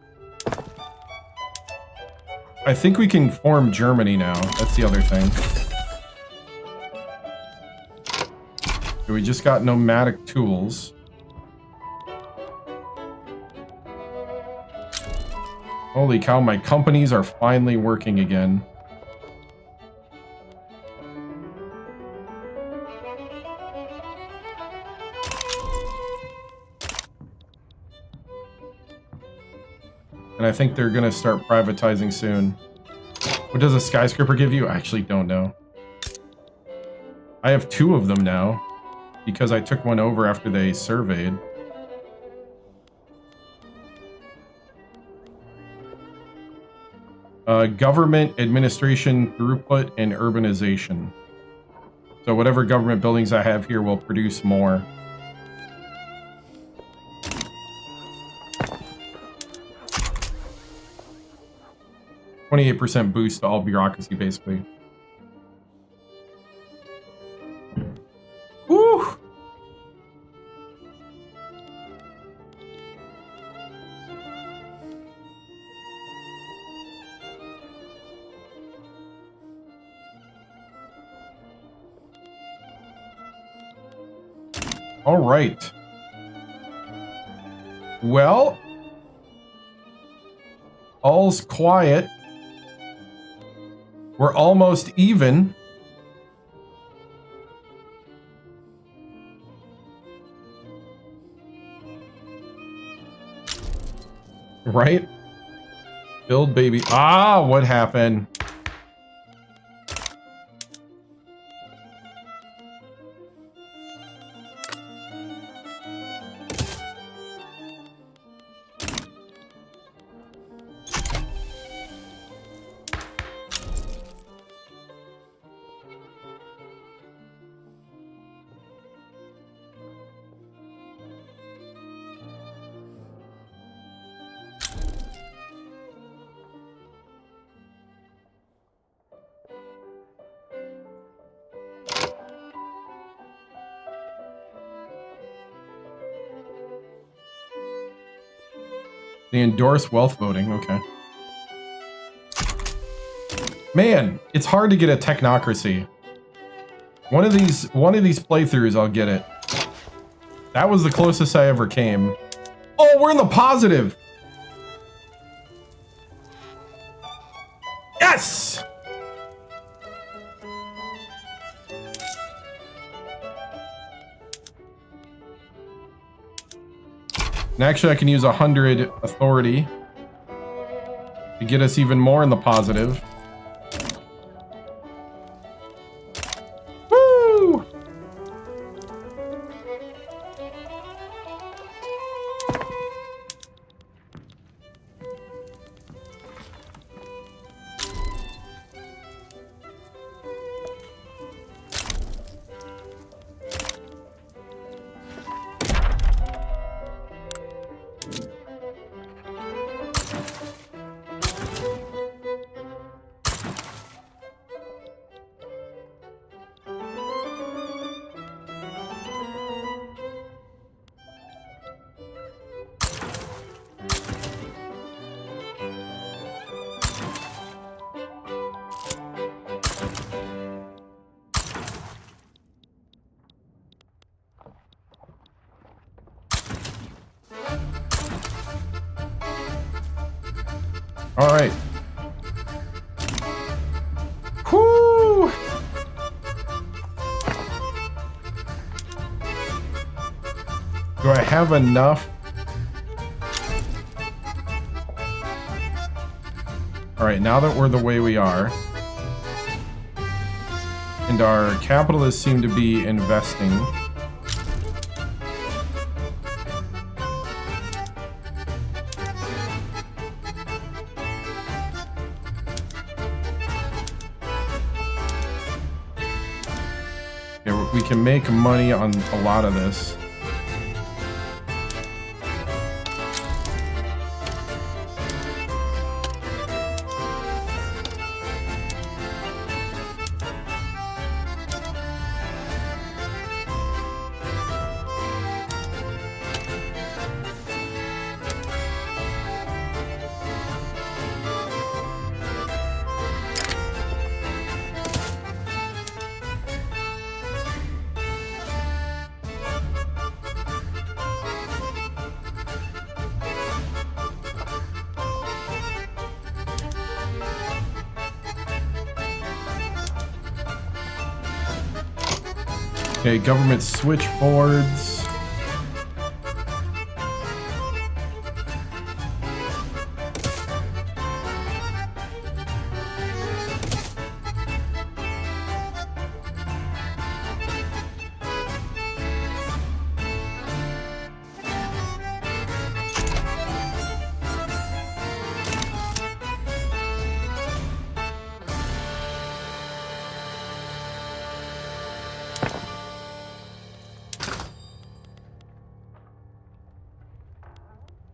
I think we can form Germany now. That's the other thing. So we just got nomadic tools. Holy cow, my companies are finally working again. And I think they're going to start privatizing soon. What does a skyscraper give you? I actually don't know. I have 2 of them now because I took one over after they surveyed. Government, administration, throughput, and urbanization. So whatever government buildings I have here will produce more. 28% boost to all bureaucracy, basically. Woo! All right. Well, all's quiet. We're almost even. Right? Build, baby. Ah, what happened? They endorse wealth voting, okay. Man, it's hard to get a technocracy. One of these playthroughs I'll get it. That was the closest I ever came. Oh, we're in the positive. Yes! And actually, I can use 100 authority to get us even more in the positive. Woo! All right. Whoo! Do I have enough? All right, now that we're the way we are, and our capitalists seem to be investing. Yeah, we can make money on a lot of this. Okay, government switchboards.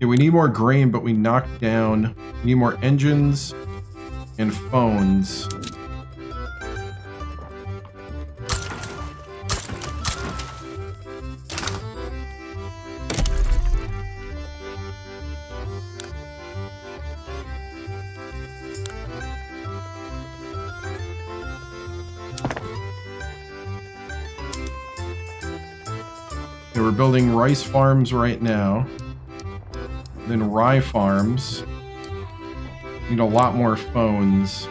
Okay, we need more grain, but we knocked down. We need more engines and phones. Okay, we're building rice farms right now. Then rye farms. Need a lot more phones.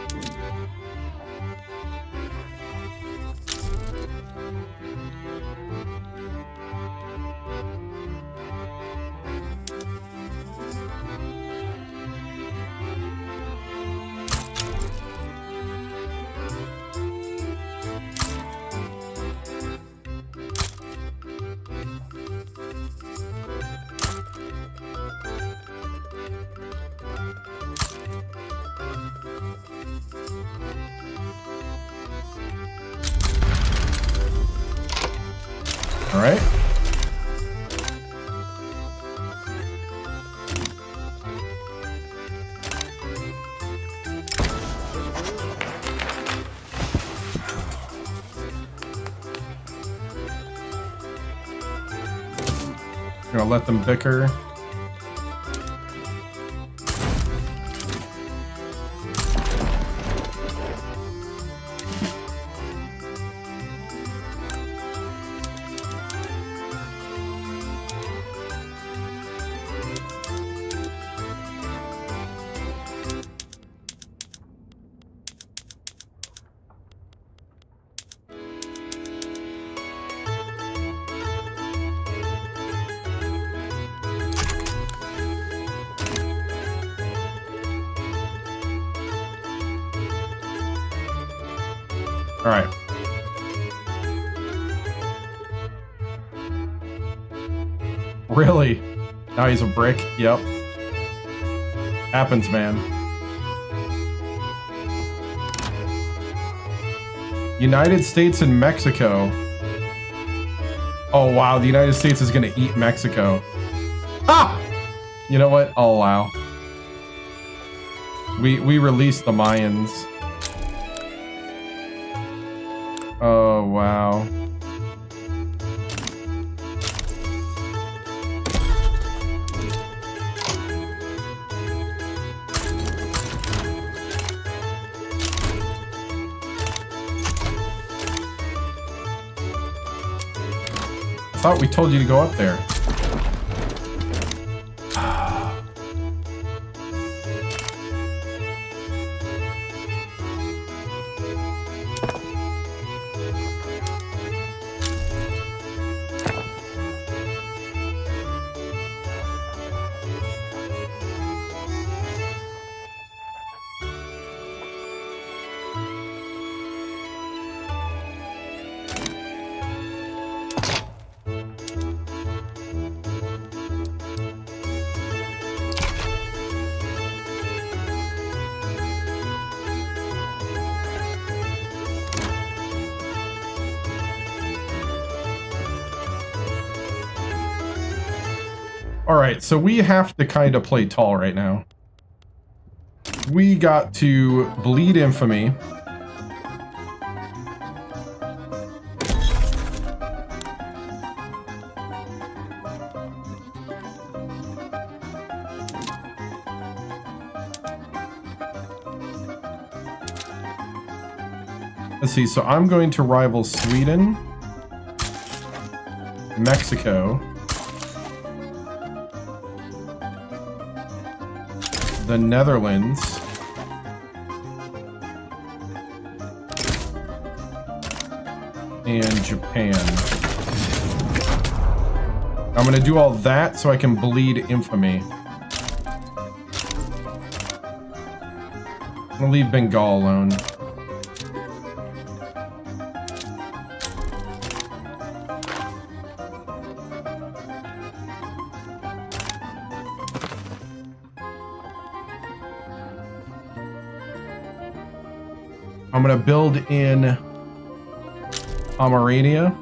All right. Gonna let them bicker. All right. Really? Now he's a brick? Yep. Happens, man. United States and Mexico. Oh, wow. The United States is going to eat Mexico. Ah! You know what? I'll allow. We released the Mayans. Oh, wow. I thought we told you to go up there. Alright, so we have to kind of play tall right now. We got to bleed infamy. Let's see, so I'm going to rival Sweden, Mexico, the Netherlands, and Japan. I'm going to do all that so I can bleed infamy. I'm going to leave Bengal alone. I'm going to build in Pomerania,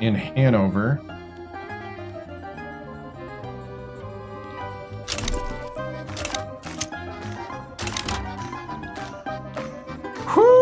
in Hanover, whew.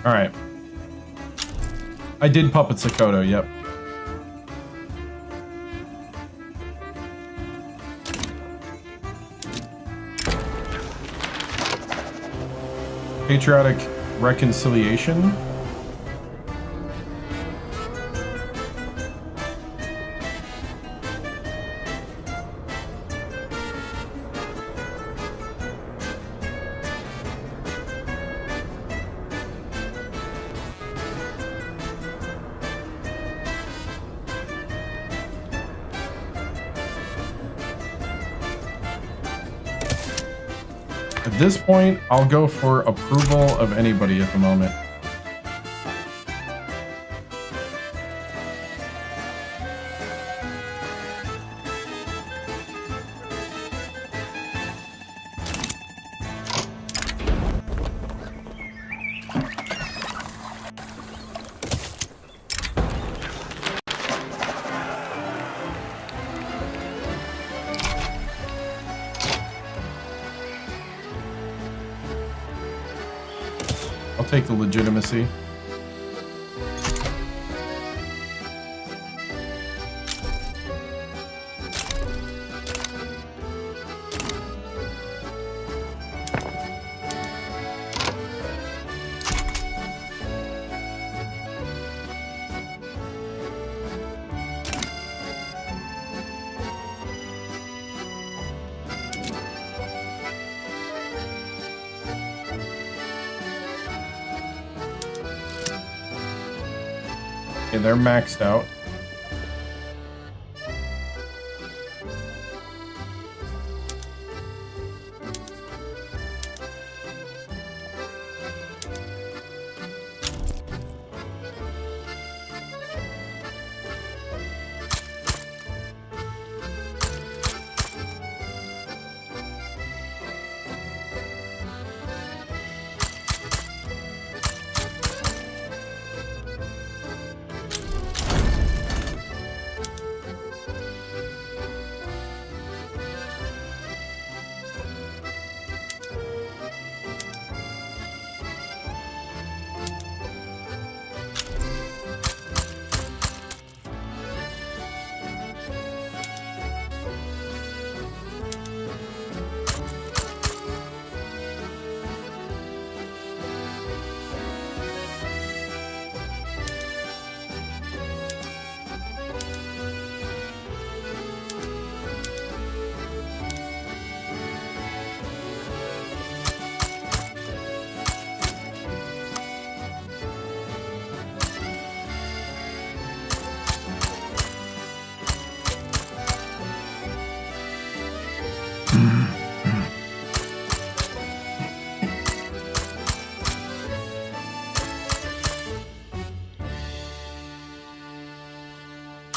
All right. I did Puppet Sokoto, yep. Patriotic reconciliation. At this point, I'll go for approval of anybody at the moment. I'll take the legitimacy. Okay, they're maxed out.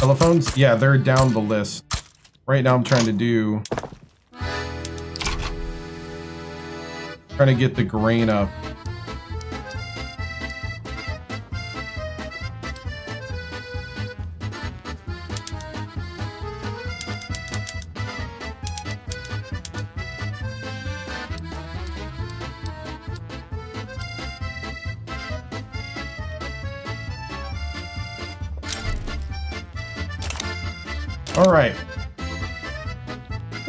Telephones? Yeah, they're down the list. Right now I'm trying to get the grain up. All right.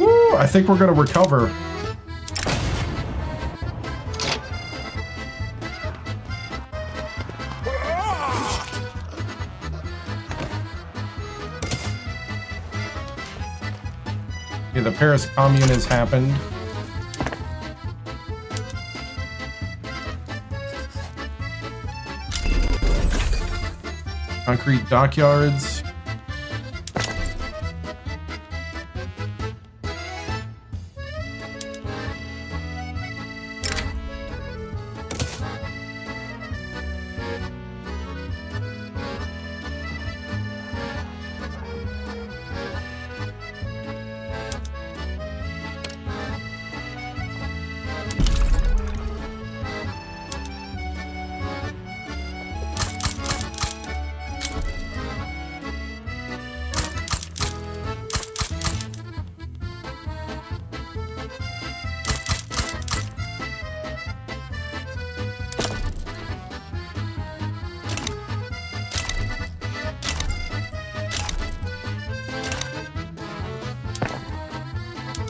Woo, I think we're going to recover. Okay, the Paris Commune has happened. Concrete dockyards.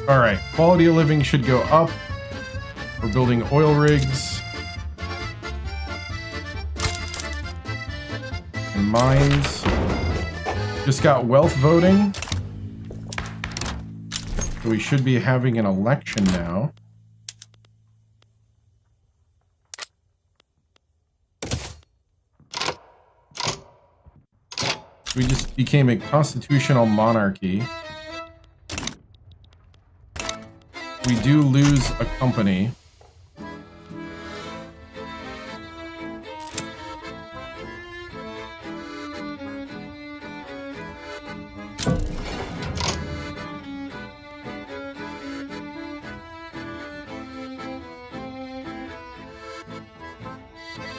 Alright, quality of living should go up. We're building oil rigs. And mines. Just got wealth voting. So we should be having an election now. We just became a constitutional monarchy. We do lose a company.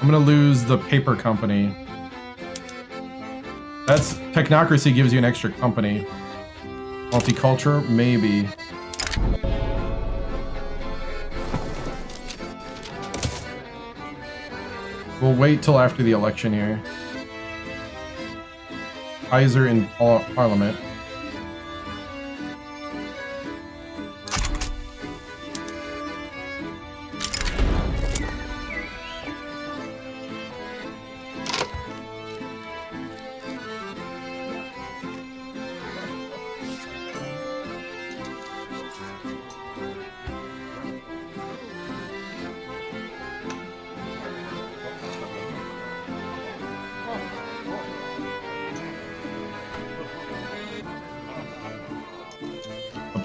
I'm gonna lose the paper company. That's technocracy gives you an extra company. Multicultural, maybe. We'll wait till after the election here. Kaiser in Parliament.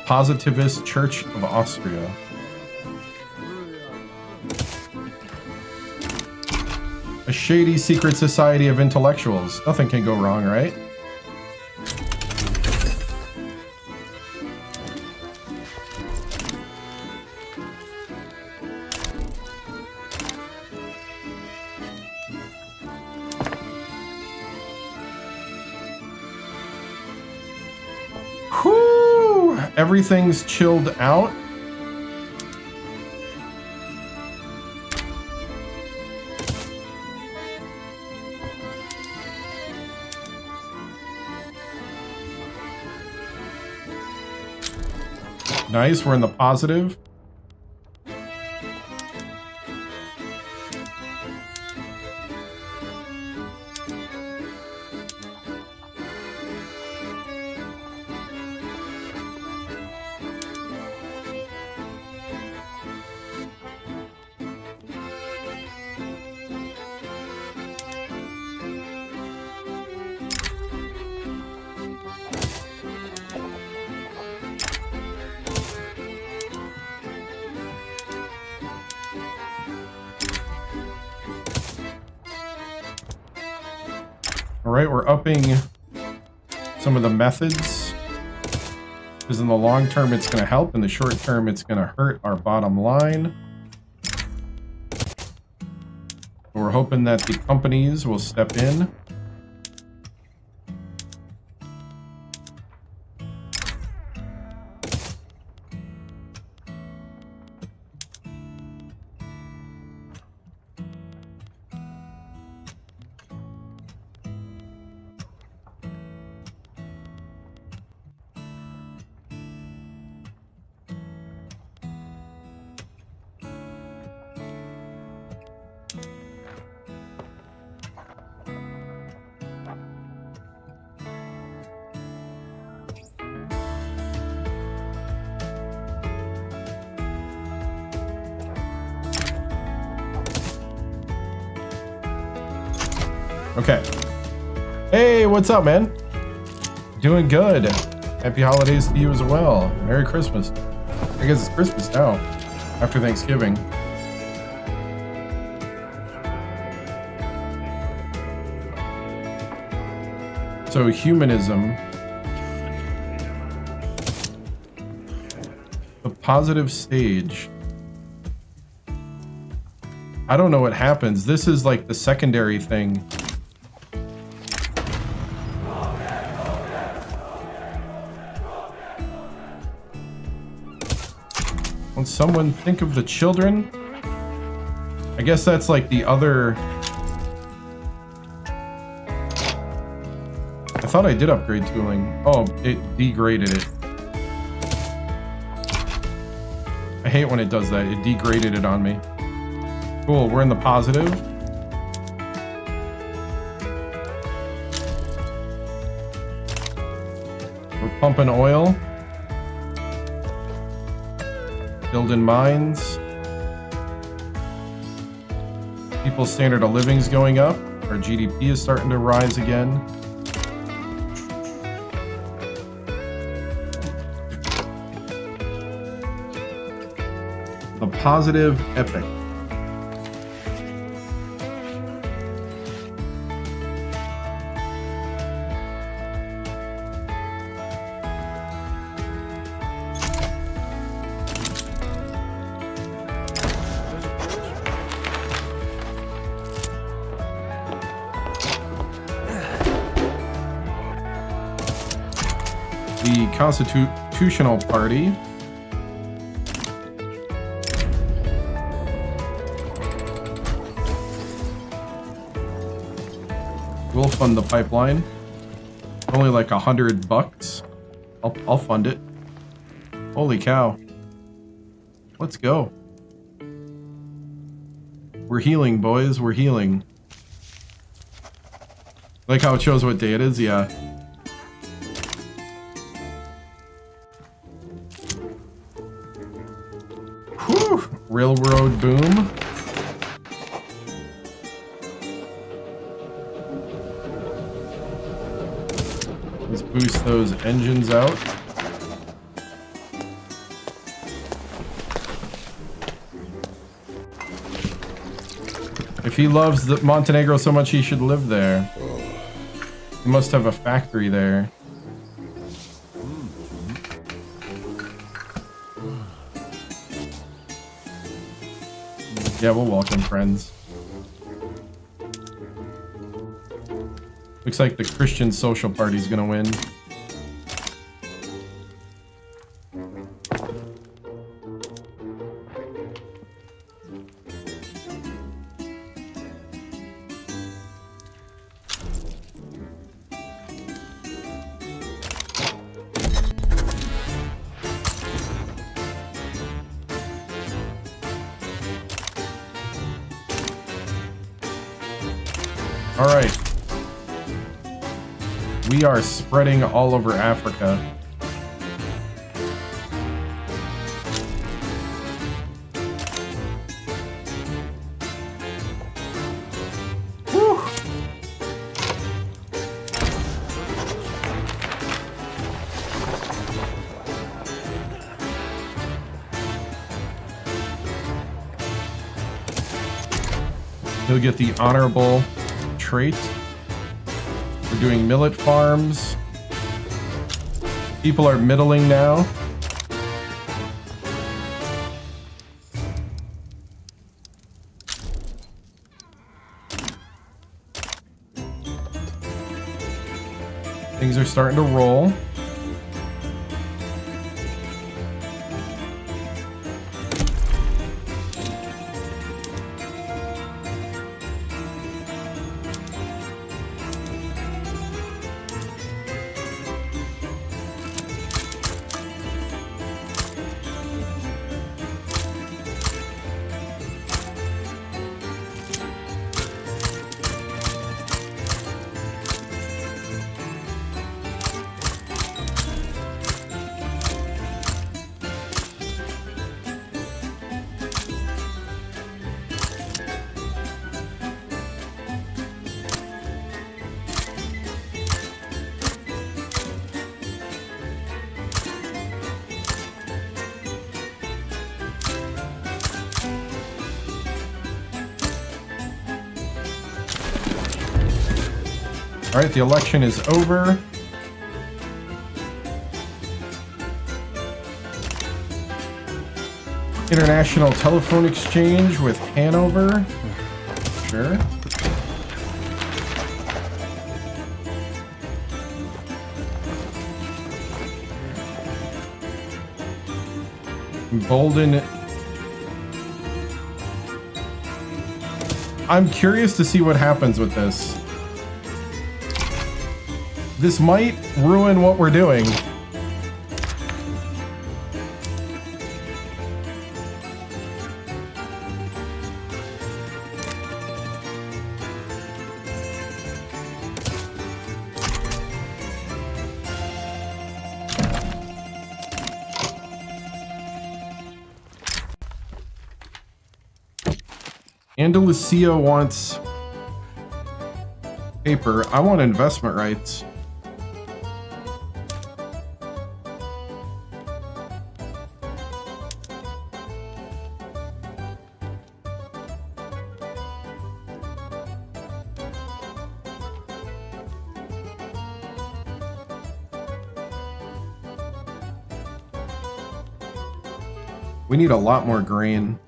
Positivist Church of Austria. A shady secret society of intellectuals. Nothing can go wrong, right? Everything's chilled out. Nice, we're in the positive. All right, we're upping some of the methods. Because in the long term, it's going to help. In the short term, it's going to hurt our bottom line. We're hoping that the companies will step in. Okay. Hey, what's up, man? Doing good. Happy holidays to you as well. Merry Christmas. I guess it's Christmas now, after Thanksgiving. So humanism, the positive stage. I don't know what happens. This is like the secondary thing. Won't someone think of the children? I guess that's like the other... I thought I did upgrade tooling. Oh, it degraded it. I hate when it does that. It degraded it on me. Cool, we're in the positive. We're pumping oil. Building mines. People's standard of living's going up. Our GDP is starting to rise again. The positive epic. The Constitutional Party. We'll fund the pipeline. Only like $100. I'll fund it. Holy cow. Let's go. We're healing, boys. We're healing. Like how it shows what day it is? Yeah. Whew. Railroad boom. Let's boost those engines out. If he loves the Montenegro so much, he should live there. He must have a factory there. Yeah, we'll welcome friends. Looks like the Christian Social Party's gonna win. All right. We are spreading all over Africa. Whew. He'll get the honorable trait. We're doing millet farms. People are middling now. Things are starting to roll. All right, the election is over. International telephone exchange with Hanover. Sure. Bolden. I'm curious to see what happens with this. This might ruin what we're doing. Andalusia wants paper. I want investment rights. We need a lot more grain.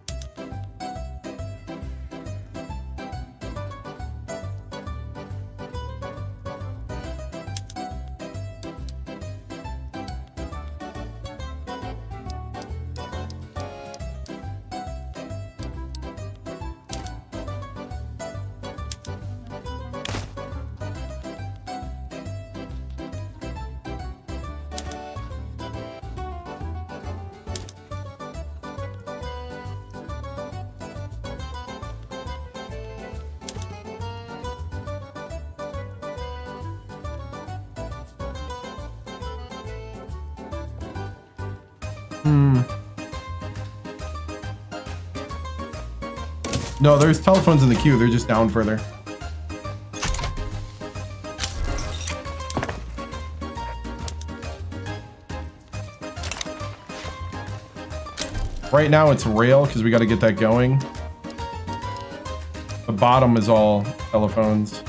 No, there's telephones in the queue. They're just down further. Right now it's rail because we got to get that going. The bottom is all telephones.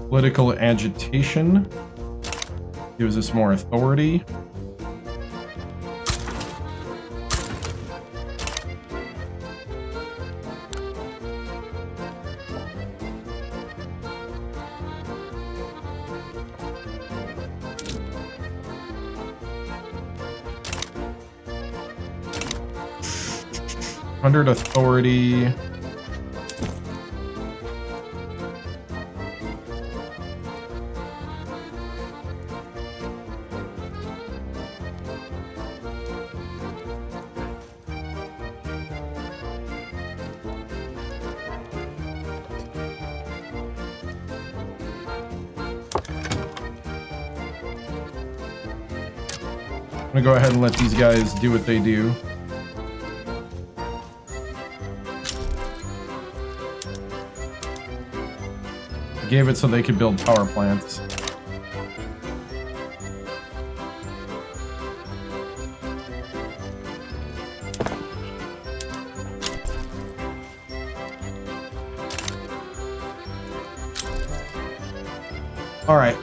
Political agitation gives us more authority. Hundred authority. I'm gonna go ahead and let these guys do what they do. Gave it so they could build power plants. All right.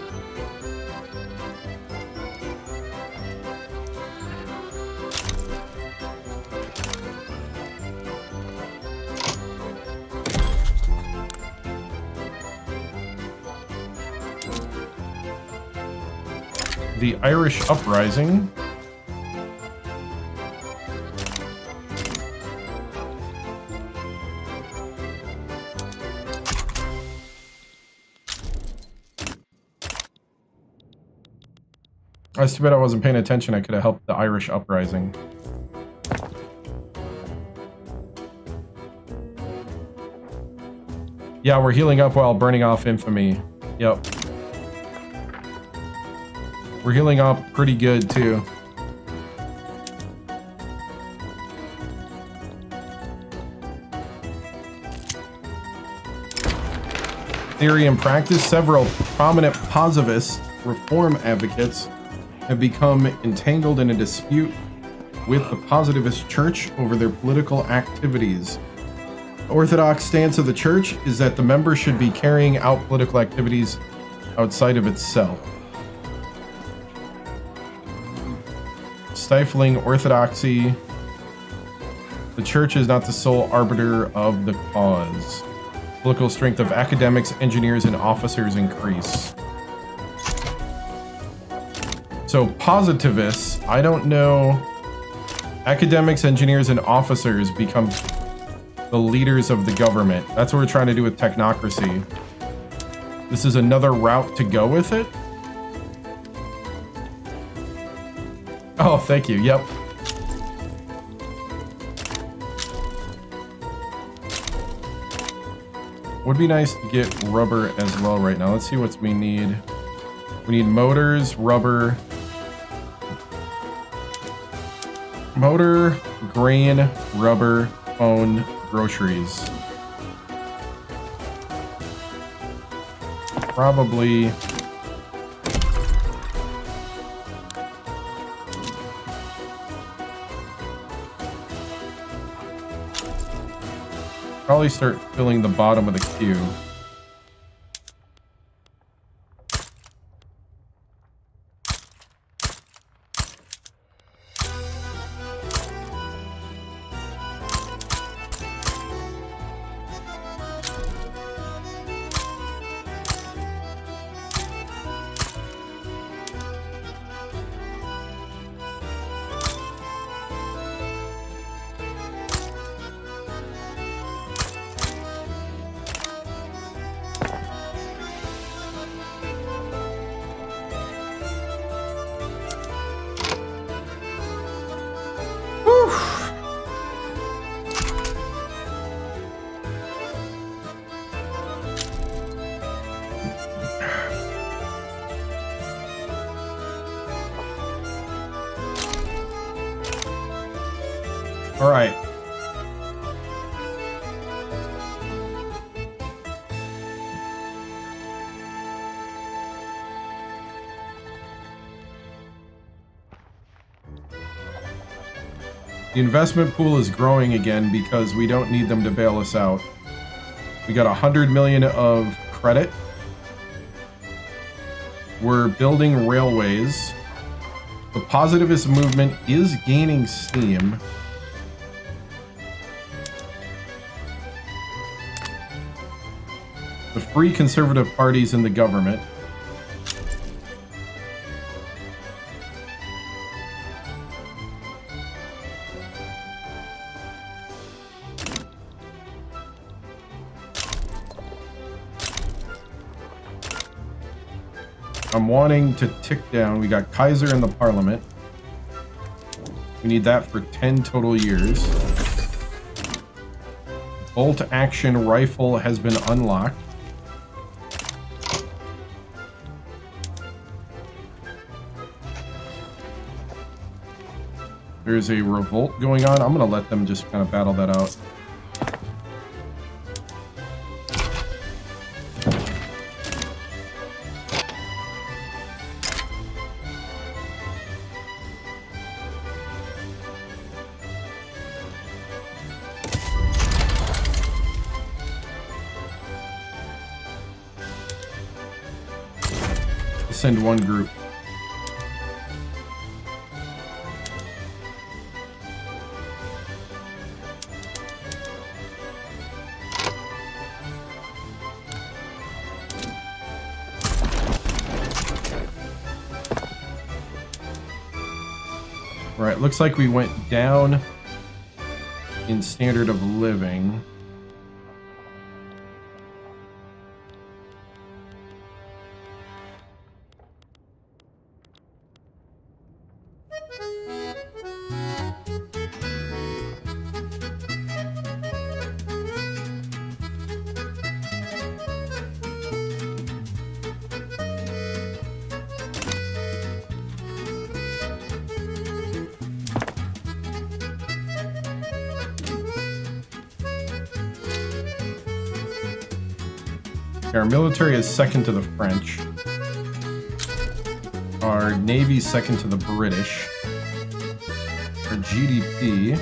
The Irish Uprising. That's too bad I wasn't paying attention. I could have helped the Irish Uprising. Yeah, we're healing up while burning off infamy. Yep. We're healing up pretty good, too. Theory and practice. Several prominent positivist reform advocates have become entangled in a dispute with the Positivist Church over their political activities. The orthodox stance of the Church is that the members should be carrying out political activities outside of itself. Stifling orthodoxy. The Church is not the sole arbiter of the cause. Political strength of academics, engineers, and officers increase. So positivists, I don't know. Academics, engineers, and officers become the leaders of the government. That's what we're trying to do with technocracy. This is another route to go with it. Oh, thank you. Yep. Would be nice to get rubber as well right now. Let's see what we need. We need motors, rubber, motor, grain, rubber, phone, groceries. Probably start filling the bottom of the queue. All right. The investment pool is growing again because we don't need them to bail us out. We got 100 million of credit. We're building railways. The positivist movement is gaining steam. The free conservative parties in the government. I'm wanting to tick down. We got Kaiser in the parliament. We need that for 10 total years. Bolt action rifle has been unlocked. There's a revolt going on. I'm going to let them just kind of battle that out. Send one group. Right, looks like we went down in standard of living. Our military is second to the French. Our navy is second to the British. Our GDP.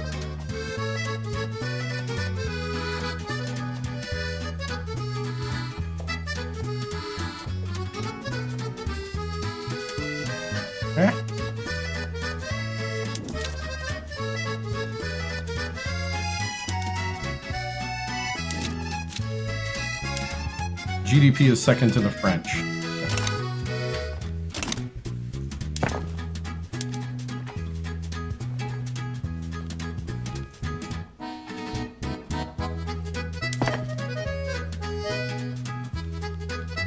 GDP is second to the French.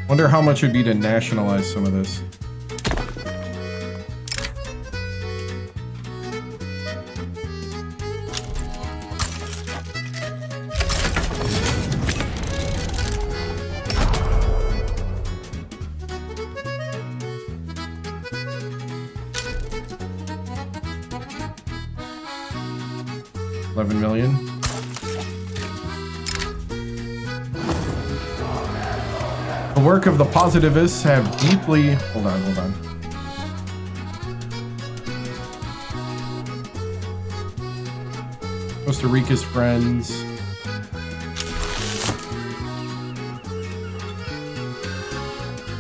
Wonder how much it would be to nationalize some of this. $11 million. The work of the positivists have deeply... Hold on. Costa Rica's friends.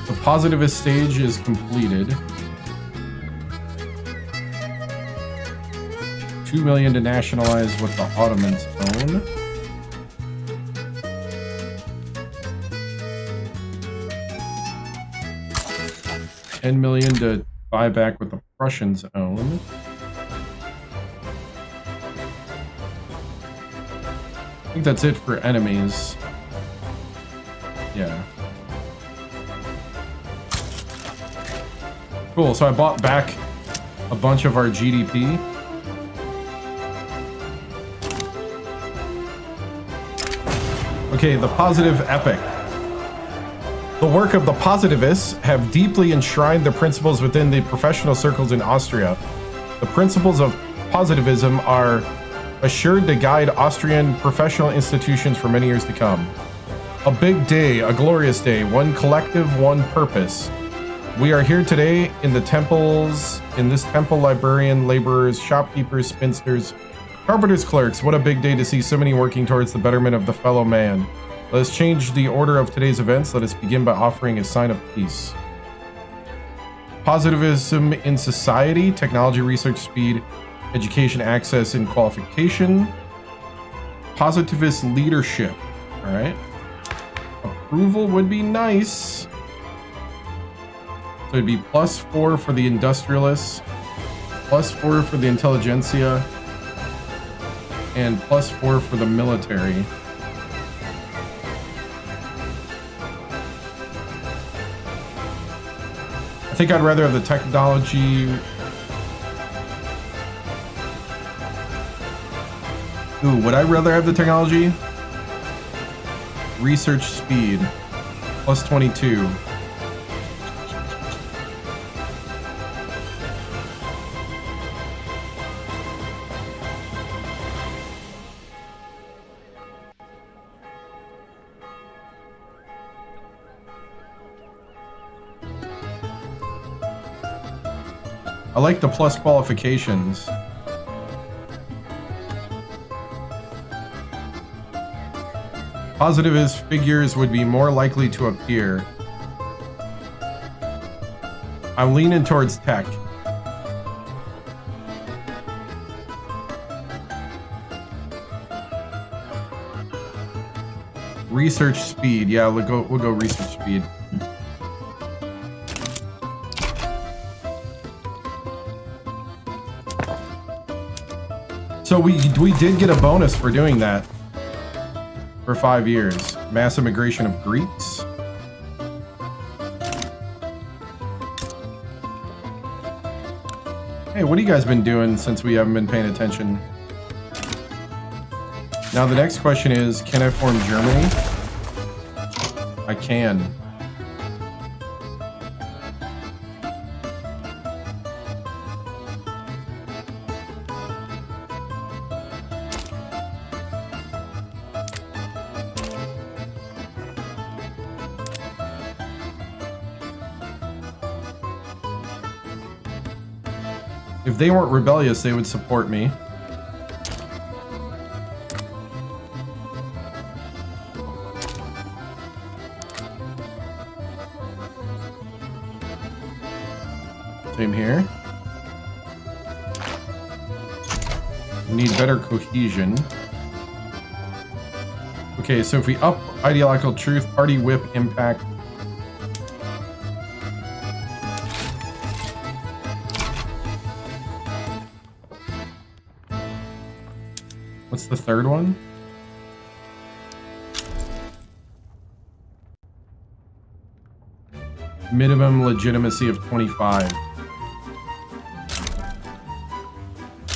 The positivist stage is completed. $2 million to nationalize what the Ottomans own. $10 million to buy back what the Prussians own. I think that's it for enemies. Yeah. Cool, so I bought back a bunch of our GDP. Okay, the positive epic. The work of the positivists have deeply enshrined the principles within the professional circles in Austria. The principles of positivism are assured to guide Austrian professional institutions for many years to come. A big day, a glorious day, one collective, one purpose. We are here today in the temples, in this temple, librarian, laborers, shopkeepers, spinsters, carpenters, clerks. What a big day to see so many working towards the betterment of the fellow man. Let us change the order of today's events. Let us begin by offering a sign of peace. Positivism in society, technology, research, speed, education, access, and qualification. Positivist leadership. All right. Approval would be nice. So it'd be +4 for the industrialists, +4 for the intelligentsia, and +4 for the military. I think I'd rather have the technology. Ooh, would I rather have the technology? Research speed, +22. I like the plus qualifications. Positivist figures would be more likely to appear. I'm leaning towards tech. Research speed. Yeah, we'll go research speed. So we did get a bonus for doing that for 5 years. Mass immigration of Greeks. Hey, what have you guys been doing since we haven't been paying attention? Now the next question is, can I form Germany? I can. If they weren't rebellious, they would support me. Same here. We need better cohesion. Okay, so if we up ideological truth, party whip impact. What's the third one? Minimum legitimacy of 25.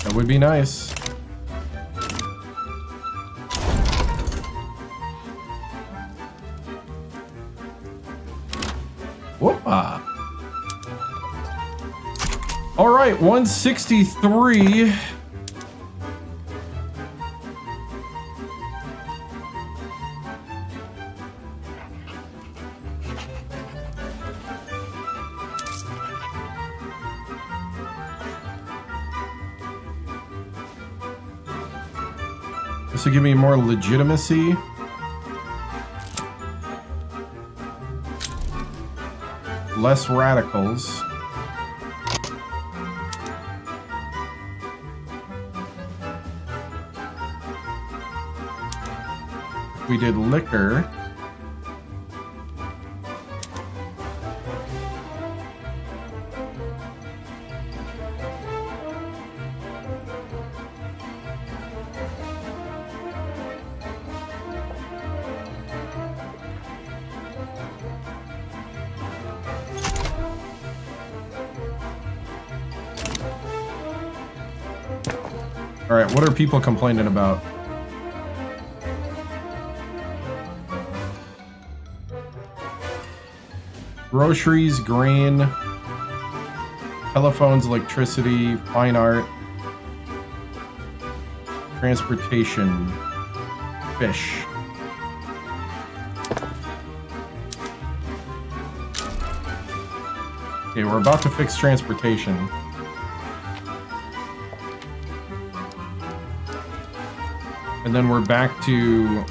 That would be nice. Whoop-ah. All right, 163. This will give me more legitimacy. Less radicals. We did liquor. All right, what are people complaining about? Groceries, grain, telephones, electricity, fine art, transportation, fish. Okay, we're about to fix transportation. And then we're back to...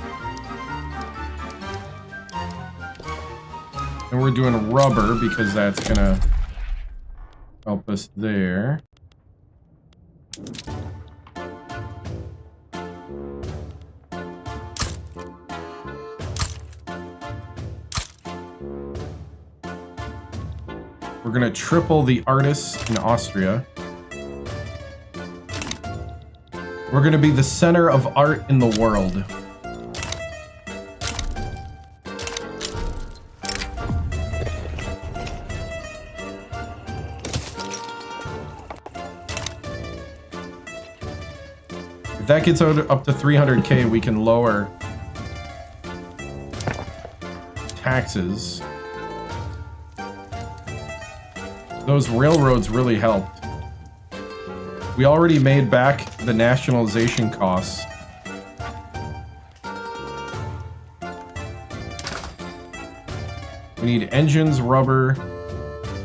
And we're doing rubber because that's gonna help us there. We're gonna triple the artists in Austria. We're gonna be the center of art in the world. If that gets up to 300k, we can lower taxes. Those railroads really helped. We already made back the nationalization costs. We need engines, rubber,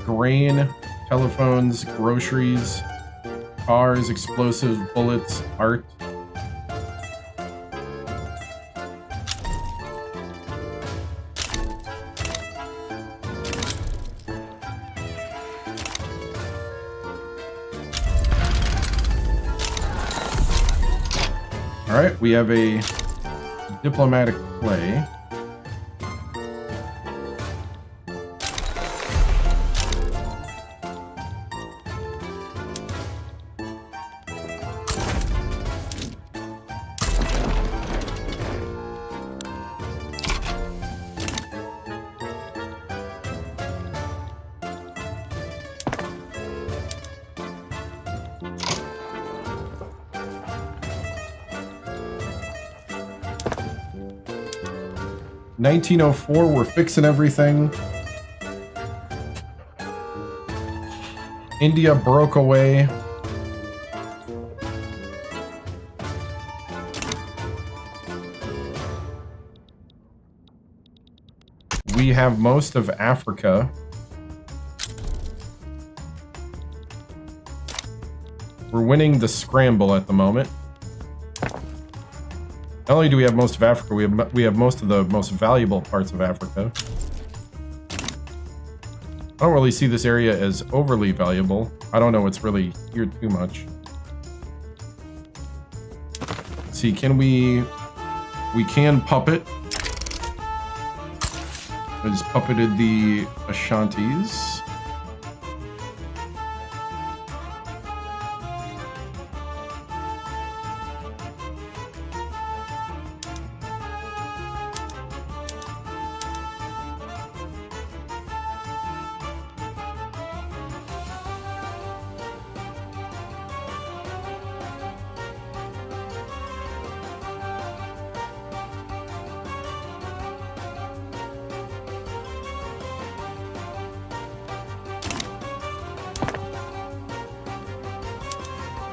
grain, telephones, groceries, cars, explosives, bullets, art. All right, we have a diplomatic play. $1904, we're fixing everything. India broke away. We have most of Africa. We're winning the scramble at the moment. Not only do we have most of Africa, we have most of the most valuable parts of Africa. I don't really see this area as overly valuable. I don't know what's really here too much. Let's see, can we can puppet. I just puppeted the Ashantis.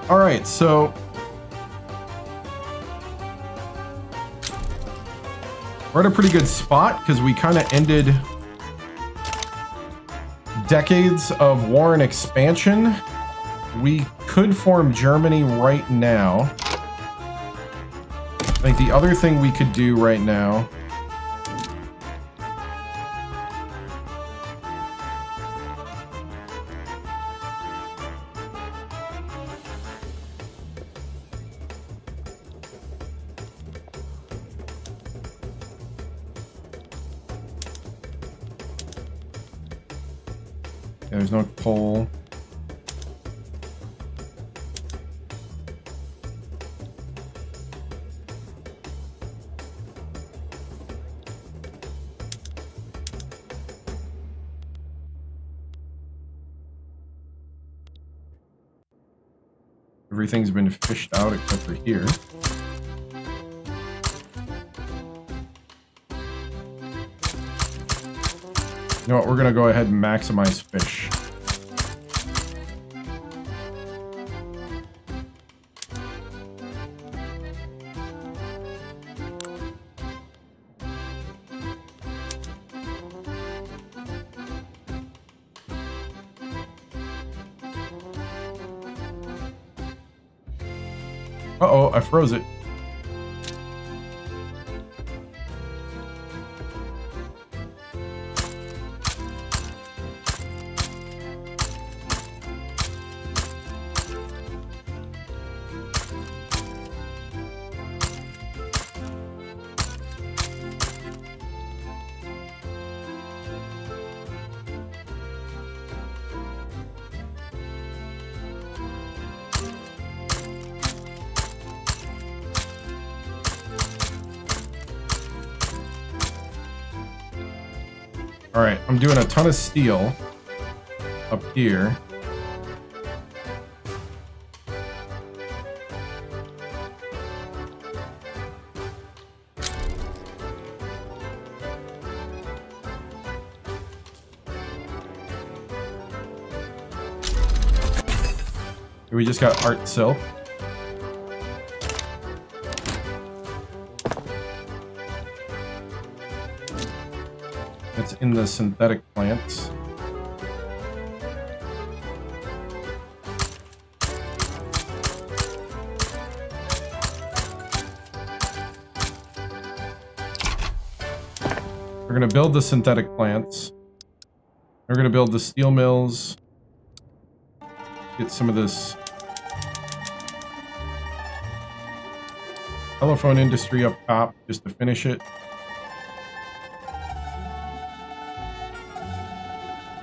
All right, so we're at a pretty good spot because we kind of ended decades of war and expansion. We could form Germany right now. I think the other thing we could do right now there's no coal. Everything's been fished out except for here. You know what, we're gonna go ahead and maximize fish. Uh-oh, I froze it. All right, I'm doing a ton of steel up here. We just got art silk. It's in the synthetic plants. We're going to build the synthetic plants. We're going to build the steel mills. Get some of this telephone industry up top just to finish it.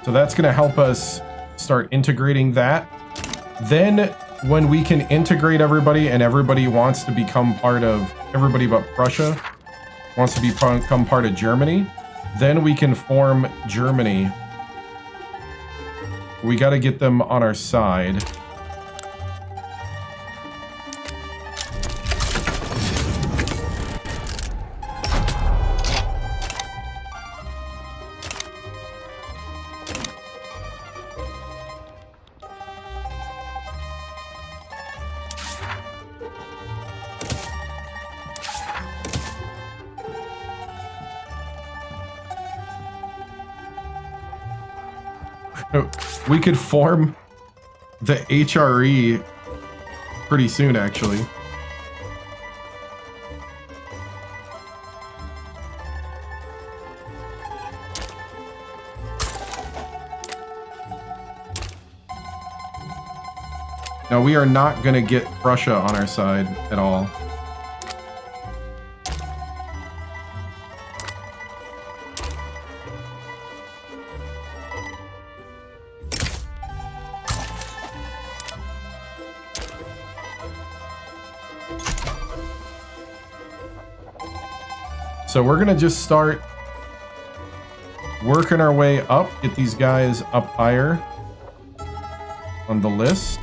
So that's going to help us start integrating that. Then when we can integrate everybody and everybody wants to become part of, everybody but Prussia wants to become part of Germany, then we can form Germany. We got to get them on our side. We could form the HRE pretty soon, actually. Now, we are not going to get Prussia on our side at all. So we're going to just start working our way up, get these guys up higher on the list.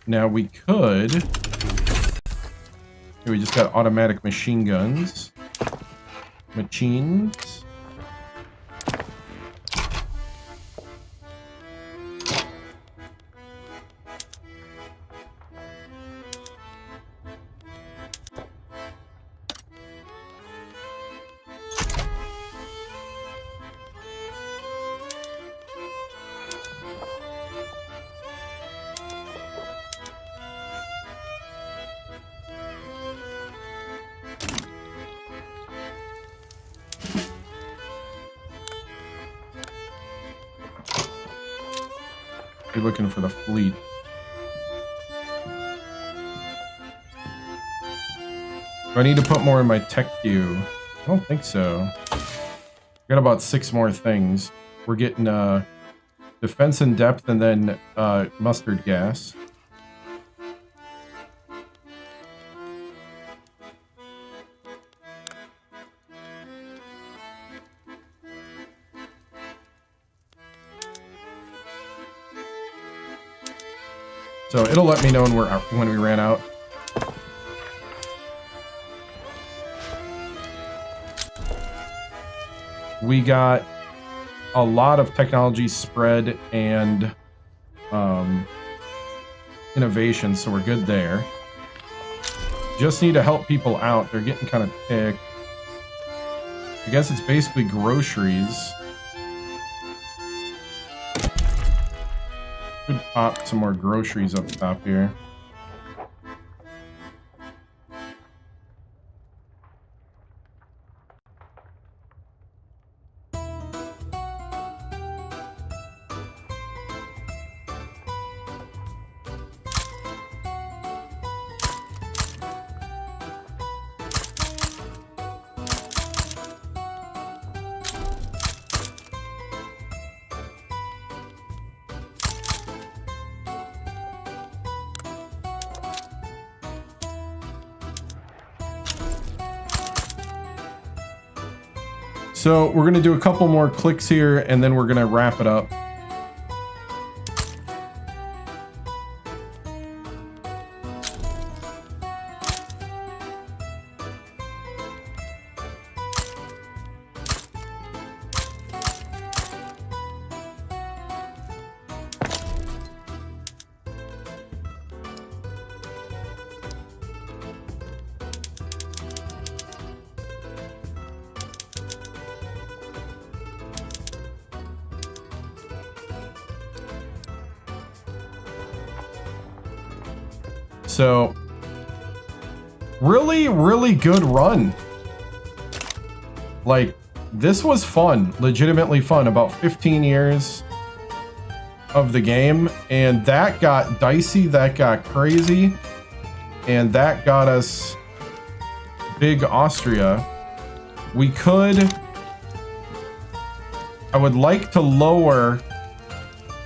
Now we could... Here we just got automatic machine guns. Machines. You're looking for the fleet. Do I need to put more in my tech queue? I don't think so. Got about 6 more things. We're getting defense in depth and then mustard gas. So it'll let me know when we ran out. We got a lot of technology spread and innovation, so we're good there. Just need to help people out. They're getting kind of ticked. I guess it's basically groceries. Could pop some more groceries up top here. So we're going to do a couple more clicks here, and then we're going to wrap it up. So really, really good run. Like, this was fun, legitimately fun. About 15 years of the game, and that got dicey, that got crazy, and that got us big Austria. We could... I would like to lower...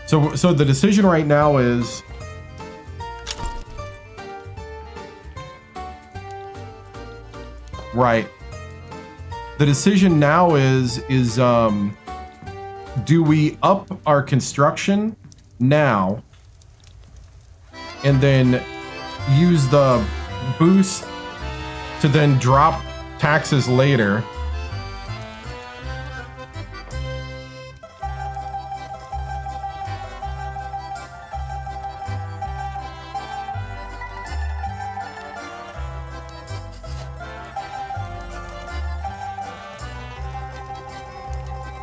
So the decision right now is... Right. The decision now is do we up our construction now and then use the boost to then drop taxes later?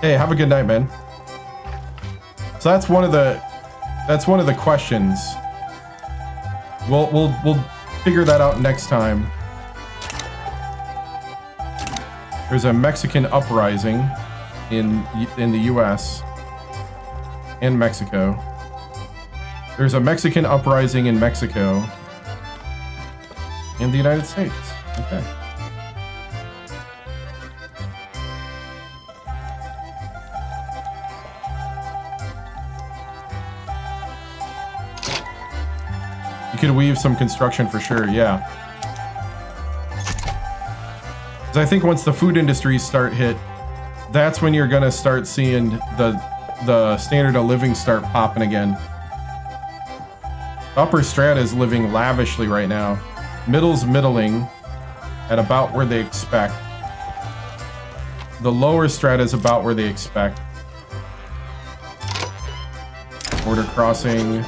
Hey, have a good night, man. So that's one of the questions. We'll figure that out next time. There's a Mexican uprising in the US and Mexico. There's a Mexican uprising in Mexico and the United States. Okay. You could weave some construction for sure, yeah. Because I think once the food industries start hit, that's when you're gonna start seeing the standard of living start popping again. Upper strata is living lavishly right now. Middle's middling at about where they expect. The lower strata is about where they expect. Border crossing.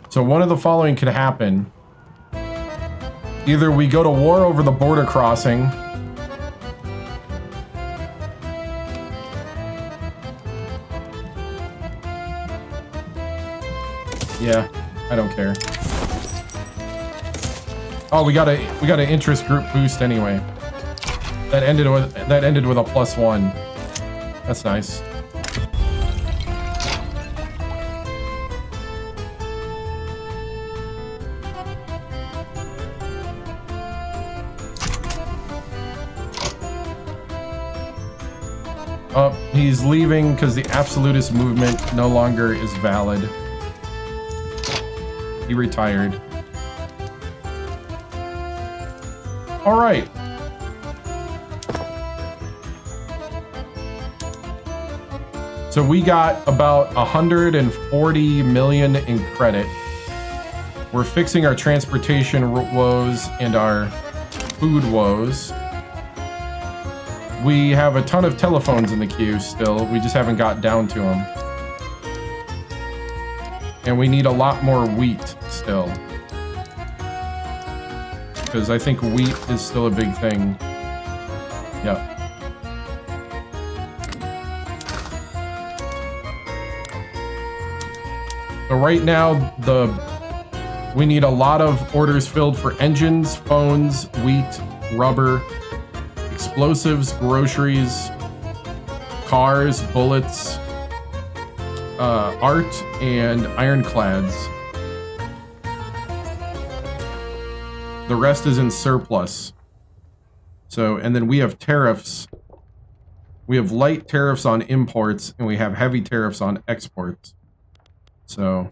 So one of the following could happen. Either we go to war over the border crossing. Yeah, I don't care. Oh, we got an interest group boost anyway. That ended with a +1. That's nice. Oh, he's leaving because the absolutist movement no longer is valid. He retired. All right. So we got about 140 million in credit. We're fixing our transportation woes and our food woes. We have a ton of telephones in the queue still. We just haven't got down to them. And we need a lot more wheat still. Because I think wheat is still a big thing. Yep. So right now, we need a lot of orders filled for engines, phones, wheat, rubber, explosives, groceries, cars, bullets, art, and ironclads. The rest is in surplus. So, and then we have tariffs. We have light tariffs on imports, and we have heavy tariffs on exports. So,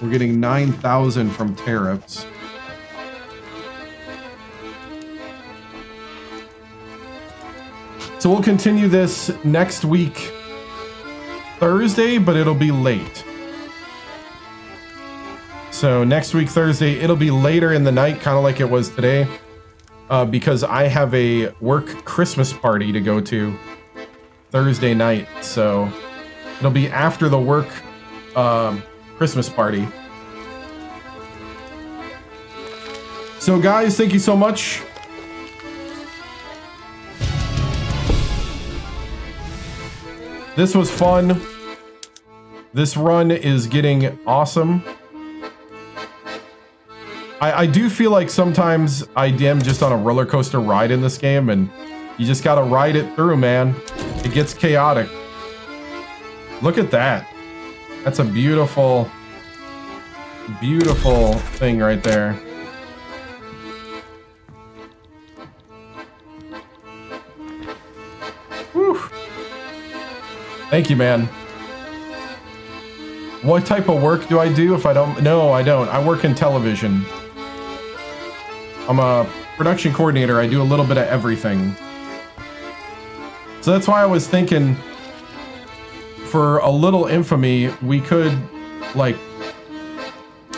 we're getting 9,000 from tariffs. So we'll continue this next week. Thursday, but it'll be late. So next week, Thursday, it'll be later in the night, kind of like it was today, because I have a work Christmas party to go to Thursday night. So it'll be after the work Christmas party. So guys, thank you so much. This was fun. This run is getting awesome. I do feel like sometimes I am just on a roller coaster ride in this game, and you just gotta ride it through, man. It gets chaotic. Look at that. That's a beautiful, beautiful thing right there. Whew. Thank you, man. What type of work do I do if I don't? No, I don't. I work in television. I'm a production coordinator. I do a little bit of everything. So that's why I was thinking for a little infamy, we could like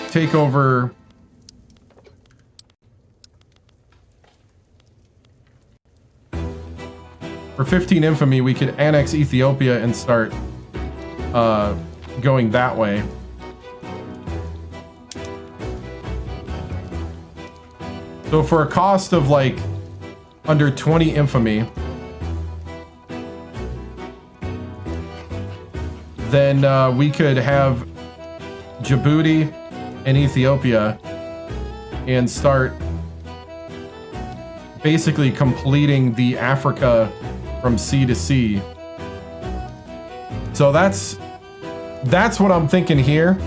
take over for 15 infamy, we could annex Ethiopia and start going that way. So for a cost of like under 20 infamy, then we could have Djibouti and Ethiopia and start basically completing the Africa from sea to sea. So that's what I'm thinking here.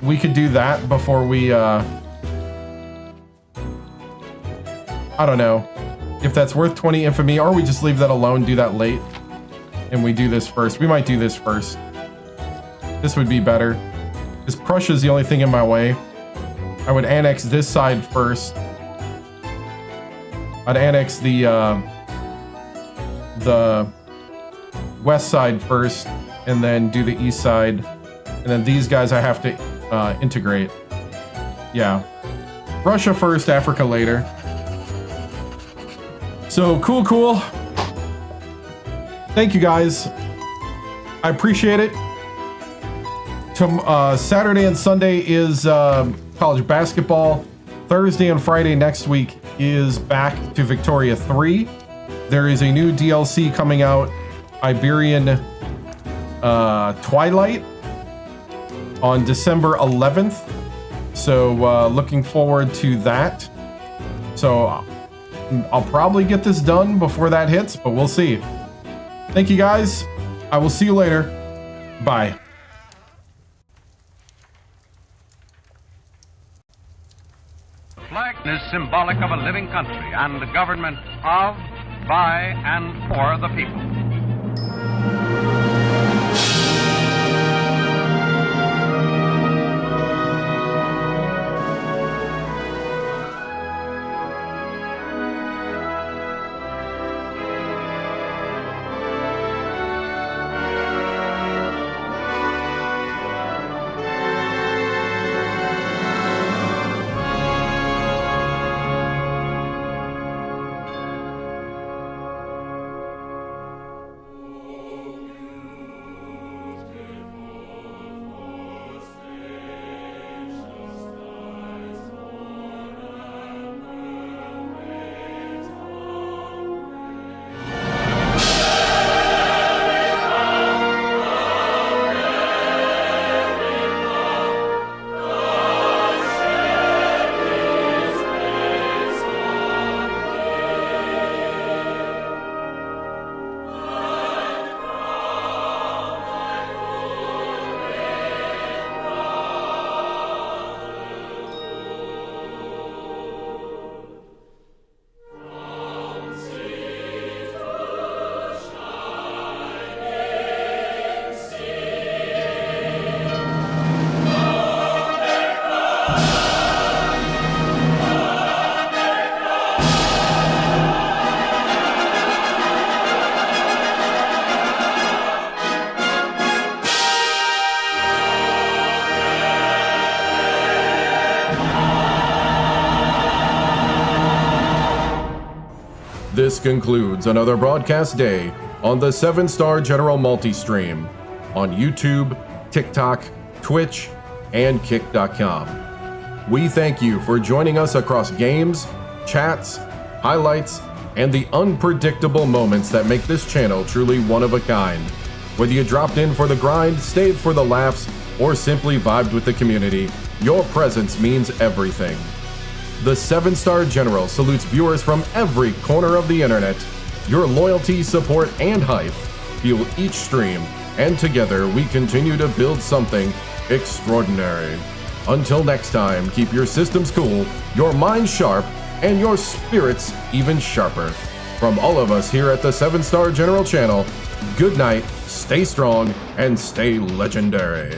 We could do that before we I don't know if that's worth 20 infamy, or we just leave that alone, do that late, and we do this first. We might do this first. This would be better, because Prussia's the only thing in my way. I would annex this side first. I'd annex the west side first, and then do the east side, and then these guys I have to integrate. Yeah, Russia first, Africa later. So cool. Thank you guys. I appreciate it. Saturday and Sunday is college basketball. Thursday and Friday next week is Back to Victoria 3. There is a new DLC coming out, Iberian Twilight, on December 11th. So looking forward to that. So I'll probably get this done before that hits, but we'll see. Thank you guys. I will see you later. Bye. The flag is symbolic of a living country and the government of, by, and for the people. This concludes another broadcast day on the 7-Star General Multi-Stream on YouTube, TikTok, Twitch, and Kick.com. We thank you for joining us across games, chats, highlights, and the unpredictable moments that make this channel truly one of a kind. Whether you dropped in for the grind, stayed for the laughs, or simply vibed with the community, your presence means everything. The 7-Star General salutes viewers from every corner of the internet. Your loyalty, support, and hype fuel each stream, and together we continue to build something extraordinary. Until next time, keep your systems cool, your minds sharp, and your spirits even sharper. From all of us here at the 7-Star General channel, good night, stay strong, and stay legendary.